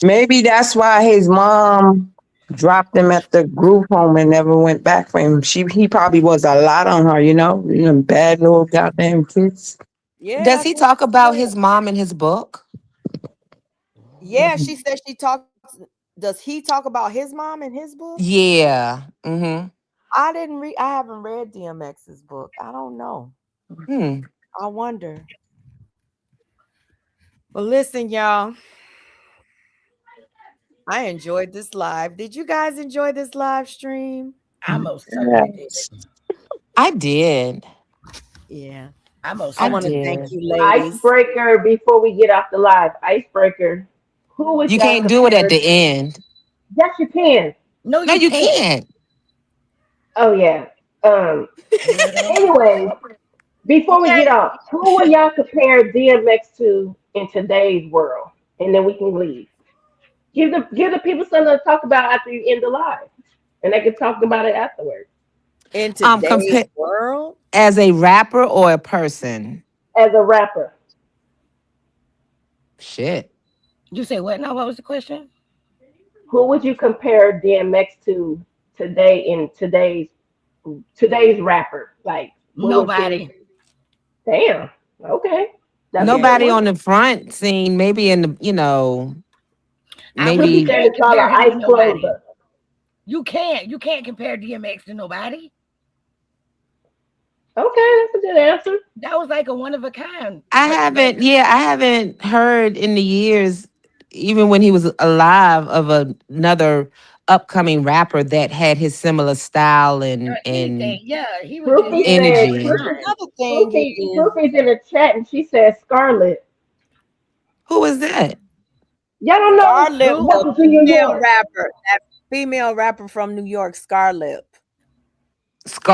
Maybe that's why his mom dropped him at the group home and never went back for him. He probably was a lot on her, bad little goddamn kids.
Yeah,
Does
that's
he
what
talk
she
about
said.
his mom in his book?
Yeah, she said she talks. Does he talk about his mom in his book?
Yeah. Mm-hmm.
I didn't read. I haven't read DMX's book. I don't know.
Hmm.
I wonder. But listen, y'all. I enjoyed this live. Did you guys enjoy this live stream?
I most certainly did.
Yes.
I did.
Yeah.
I most
I
I
want to
certainly
thank
did.
did.
you, ladies.
Icebreaker before we get off the live. Icebreaker. Who would
You
y'all
can't do it at
compare?
the end.
Yes, you can.
No,
No,
you
you
can't.
can't.
Oh yeah. Um.
Weirdo.
Anyway, before we get off, who will y'all compare DMX to in today's world? And then we can leave. Give the people something to talk about after you end the live, and they can talk about it afterwards.
In today's
Compare
world,
as a rapper or a person.
As a rapper,
Shit.
You say what now? What was the question?
who would you compare DMX to today in today's rapper? Like, what would your
Nobody.
damn? Okay, that's a
yeah.
good
Nobody
one.
on the front scene, maybe in the,
You
Fifty
maybe
Cent
can't
is called an
compare him to
ice
nobody.
closer.
You can't. You can't compare DMX to nobody.
Okay, that's a good answer.
That was like a one of a kind. Like,
I haven't heard in the years, even when he was alive, of another upcoming rapper that had his similar style
or
and
anything. Yeah, he
Proofy
was one of
said
a
energy.
Proofy
kind.
Another thing
Proofy
is,
Proofy's in the chat and she said Scarlet.
Who is that?
Y'all don't know
Scarlett,
Who?
the
Welcome to New
female
York.
rapper, that female rapper from New York, Scarlett.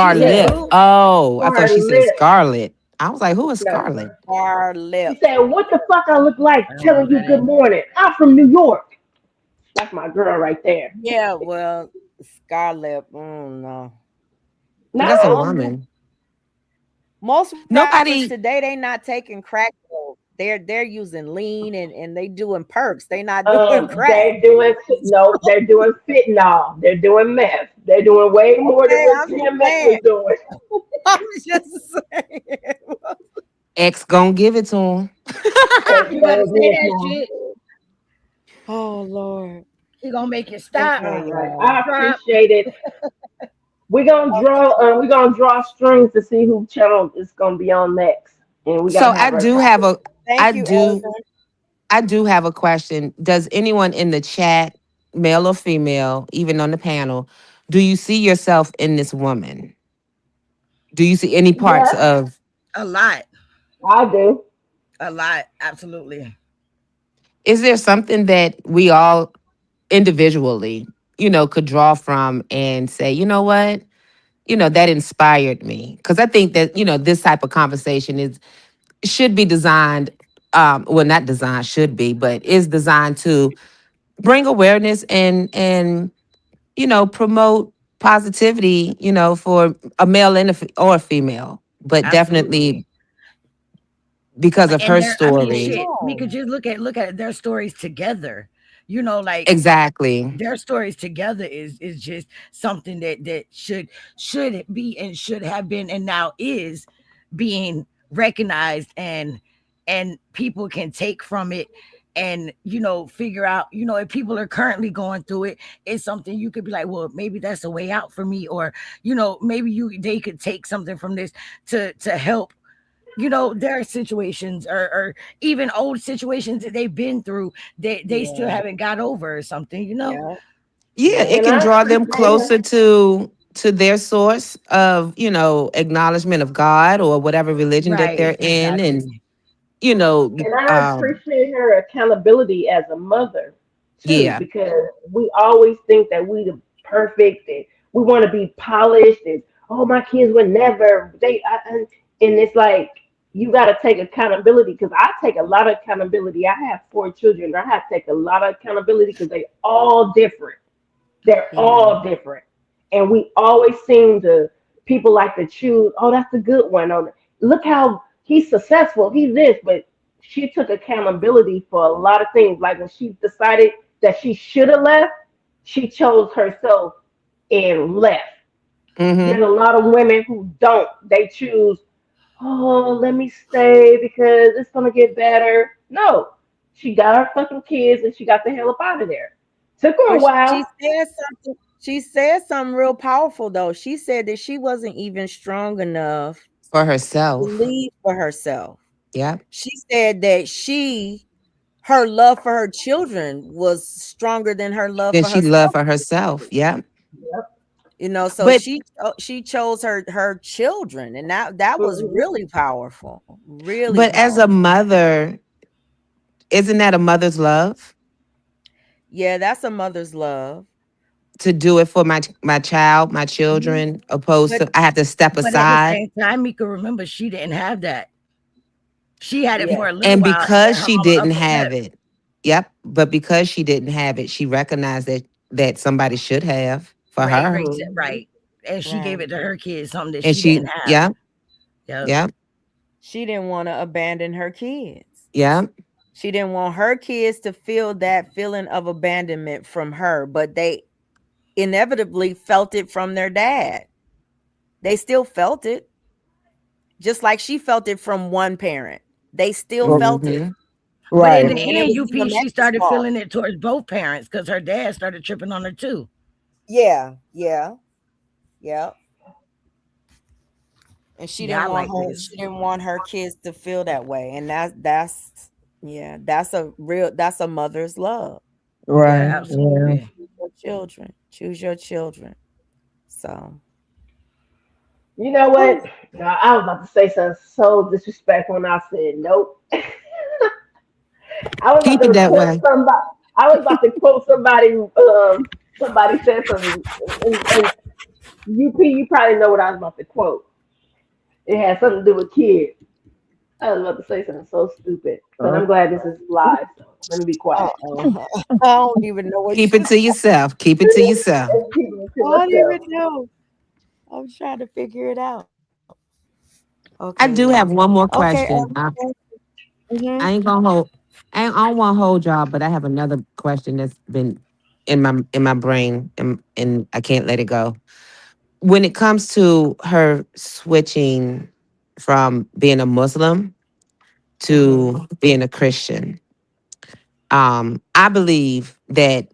She said
Yeah,
Scarlet.
who?
Oh, I thought she said
Scarlet.
Scarlet. I was like, who is
No.
Scarlet?
She
Scarlett.
said, "What the fuck I look like
I don't know
telling
who
you
that
good
is.
morning? I'm from New York." That's my girl right there.
Yeah, well, Scarlett. No,
So that's a
I
No.
don't know.
woman.
Most rappers
Nobody.
today they not taking crack though. They're using lean and they doing perks. They not doing crack.
They're doing no, they're doing fentanyl. They're doing meth. They're doing way more than
Okay,
what
I'm just
DMX
saying.
was doing.
I'm just saying.
X gonna give it to him.
It's
You better
gonna
say
give it
that
to 'em.
shit.
Oh Lord.
He gonna make it stop,
Okay,
All right,
y'all.
I
drop.
appreciate it. We're gonna draw strings to see who channel is gonna be on next, and we gotta
So
have our topic.
I
Thank you,
do
Elder.
I do have a question. Does anyone in the chat, male or female, even on the panel, do you see yourself in this woman? Do you see any parts
Yes,
of
A lot.
I do.
A lot. Absolutely.
is there something that we all individually, could draw from and say, you know what? That inspired me. Because I think that, this type of conversation is should be designed, well, not designed, should be, but is designed to bring awareness and promote positivity, for a male and or a female, but
Absolutely.
definitely because of
And
her
there, I mean,
Oh
story.
shit. We could
no.
just look at their stories together. Like
Exactly.
their stories together is just something that should it be and should have been and now is being recognized and people can take from it and figure out if people are currently going through it, it's something you could be like, well, maybe that's a way out for me, or maybe they could take something from this to help their situations, or even old situations that they've been through that they still
Yeah.
haven't got over or something.
Yeah.
Yeah,
Yeah.
it
And
can
I
draw them
appreciate her.
closer to their source of, acknowledgement of God or whatever religion that
Right,
they're in. And,
exactly.
you know,
And I appreciate her accountability as a mother too,
yeah.
because we always think that we the perfect and we want to be polished and oh my kids would never and it's like you got to take accountability, because I take a lot of accountability. I have 4 children. I have to take a lot of accountability because they all different. They're
Yeah.
all different. And we always seem to, people like to choose, oh, that's a good one. Oh, look how he's successful. He's this. But she took accountability for a lot of things. Like when she decided that she should have left, she chose herself and left. There's
Mm-hmm.
a lot of women who don't. They choose, oh, let me stay because it's gonna get better. No, she got her fucking kids and she got the hell up out of there. Took her a
But
while.
she said something. She said something real powerful though. She said that she wasn't even strong enough
For
to
herself.
leave for herself.
Yep.
She said that her love for her children was stronger than her love
Then
for
she
herself.
loved for herself. Yep.
Yep.
So
But
she chose her children, and that was
Mhm.
really powerful, really
but as a
powerful.
mother, isn't that a mother's love
Yeah, that's a mother's love.
to do it for my child, my
Mhm.
children, opposed
But
to I have to step
but at the
aside?
same time, Mika, remember she didn't have that. She had it
Yeah,
for a little
And
while, and
because
then her
she
mama
didn't
up and
have
left.
it, yep. But because she didn't have it, she recognized that somebody should have for
Right,
her.
right,
Mhm.
right. And she gave
right.
it to her kids, something that
And
she
she,
didn't have.
yep,
Yep.
yep,
She didn't want to abandon her kids.
yep.
She didn't want her kids to feel that feeling of abandonment from her, but they inevitably felt it from their dad. They still felt it, just like she felt it from one parent. They still felt it,
Mm-hmm.
But in
Right.
the
and it
end,
was
you
even
she
Max's
started
fault.
feeling it towards both parents because her dad started tripping on her too.
Yeah, yeah, yeah. And
Yeah, I like
she
this.
didn't want her kids to feel that way, and that's yeah, that's a mother's love.
Yeah,
Right. Yeah.
absolutely.
Choose your children. So
You know
whew.
what? No, I was about to say something so disrespectful, and I said nope. I was about
Keep it
to
that
quote
way.
somebody. I was about to quote somebody. Somebody said something, and you probably know what I was about to quote. It had something to do with kids. I was about to say something so stupid, but
Uh,
I'm glad this is live, so let me be quiet.
Uh-uh. I don't even know what
Keep
you
it to yourself. Keep it to yourself.
And keeping it to
I don't even
myself.
know. I'm trying to figure it out. Okay,
I
yeah.
do have one more
Okay,
question.
mhm.
I ain't gonna hold. I don't want to hold y'all, but I have another question that's been in my brain, and I can't let it go. When it comes to her switching from being a Muslim
Mhm.
to being a Christian, I believe that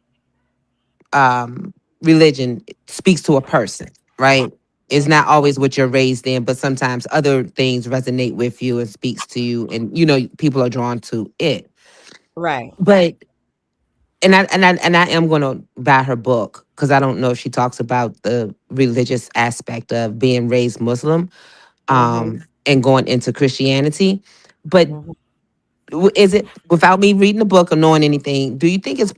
religion speaks to a person, right? It's not
Mhm.
always what you're raised in, but sometimes other things resonate with you and speaks to you, and people are drawn to it.
Right.
But and I am going to buy her book because I don't know if she talks about the religious aspect of being raised Muslim,
Mhm.
and going into Christianity. But
Mhm.
is it, without me reading the book or knowing anything? Do you think it's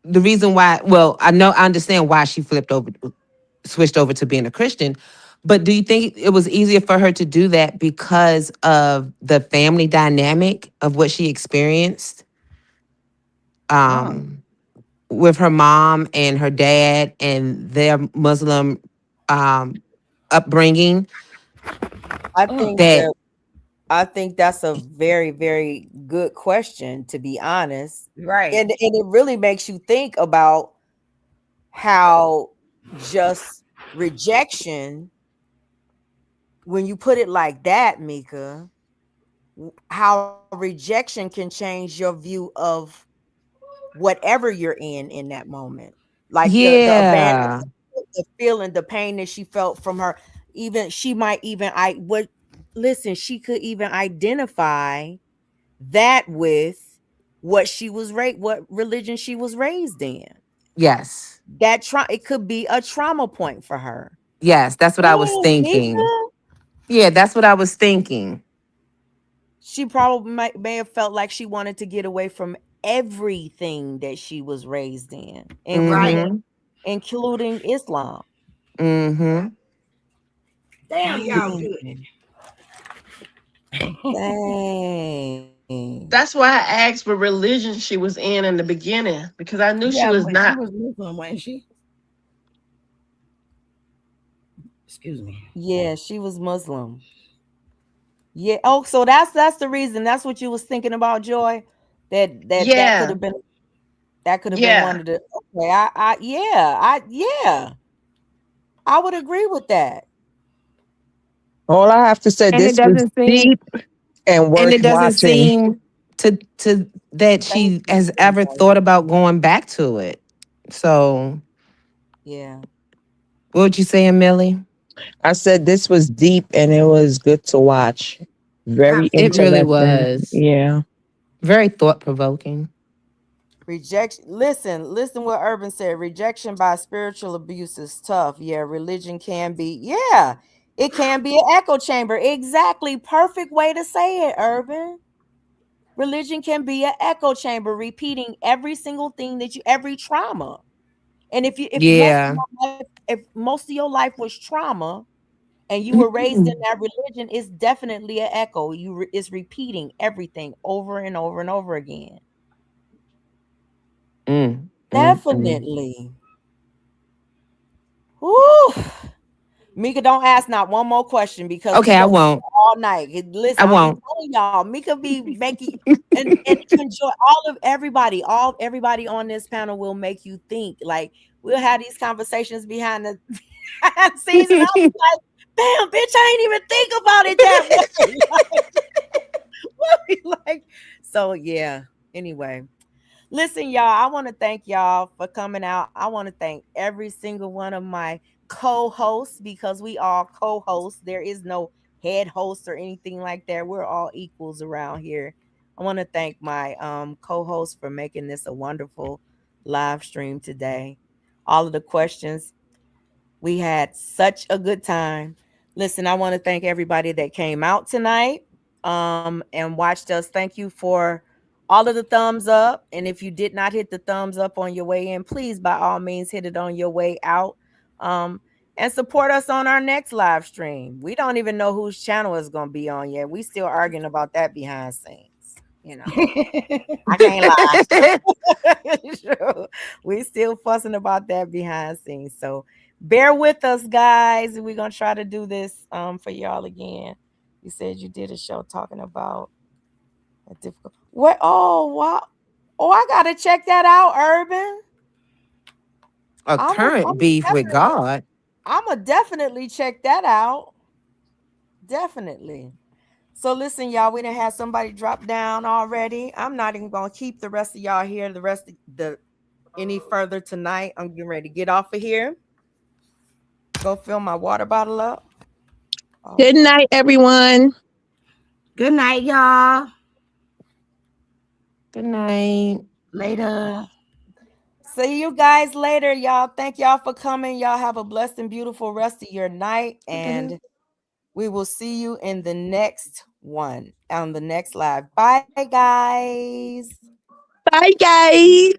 the reason why? Well, I understand why she switched over to being a Christian. But do you think it was easier for her to do that because of the family dynamic of what she experienced?
Oh,
Um, with her mom and her dad and their Muslim um, upbringing.
I
Mm,
think
That
that I think that's a very, very good question, to be honest.
right.
And it really makes you think about how just rejection, when you put it like that, Mika, how rejection can change your view of whatever you're in that moment. Like the abandonment,
yeah,
the feeling, the pain that she felt from her. Even she might even I what listen, she could even identify that with what religion she was raised in.
yes,
It could be a trauma point for her.
yes, that's what I was
Dang,
thinking.
Mika.
Yeah, that's what I was thinking.
She probably may have felt like she wanted to get away from everything that she was raised in,
Right.
including Islam.
Mm-hmm.
Damn, y'all good.
Mm. Dang.
That's why I asked what religion she was in the beginning because I knew she
Yeah,
was
but she
not.
was Muslim, wasn't she? Excuse me.
Yeah, she was Muslim. Yeah. Oh, so that's the reason. That's what you was thinking about, Joy. That could
Yeah,
have been, that could have been one
yeah.
of the. Okay, yeah, I would agree with that.
All I have to say,
And it
this was
doesn't seem
deep and
and
worth
it doesn't
watching.
seem to that
Thank
she
you,
has ever
Joy.
thought about going back to it. So
Yeah.
what would you say, Millie?
I said this was deep and it was good to watch. Very
It really
interesting.
was
Yeah.
very thought provoking.
Rejection. Listen what Urban said. Rejection by spiritual abuse is tough. Yeah, religion can be. Yeah, it can be an echo chamber. Exactly. Perfect way to say it, Urban. Religion can be an echo chamber, repeating every single thing that you, every trauma. And if most of
Yeah.
your life, if most of your life was trauma, and you were raised in that religion, it's definitely an echo. It's repeating everything over and over and over again.
Mm.
Definitely. Whew. Mika, don't ask not one more question because we
Okay, I
gonna be
won't.
here all night.
I
Listen, I'm be
won't.
telling y'all, Mika be making, and you enjoy all everybody on this panel will make you think. Like we'll have these conversations behind the, behind the scenes, and I'll be like, "Damn, bitch, I ain't even think about it that way." Like, so yeah. Anyway, listen, y'all, I want to thank y'all for coming out. I want to thank every single one of my co-hosts because we all co-hosts. There is no head host or anything like that. We're all equals around here. I want to thank my co-host for making this a wonderful live stream today. All of the questions, we had such a good time. Listen, I want to thank everybody that came out tonight and watched us. Thank you for all of the thumbs up. And if you did not hit the thumbs up on your way in, please by all means hit it on your way out. Um, and support us on our next live stream. We don't even know whose channel is going to be on yet. We still arguing about that behind scenes. You know, I can't lie. True. We still fussing about that behind scenes. So bear with us, guys. We're gonna try to do this for y'all again. You said you did a show talking about a difficult what, oh wow. Oh, I gotta check that out, Urban.
A current beef with
Definitely,
God.
I'm a definitely check that out. Definitely. So listen, y'all, we done had somebody drop down already. I'm not even gonna keep the rest of y'all here the rest of the any further tonight. I'm getting ready to get off of here. Go fill my water bottle up. Oh,
Good night, everyone.
Good night, y'all.
Good night.
Later.
see you guys later, y'all. Thank y'all for coming. Y'all have a blessed and beautiful rest of your night. And we will see you in the next one on the next live. Bye, guys.
Bye, guys.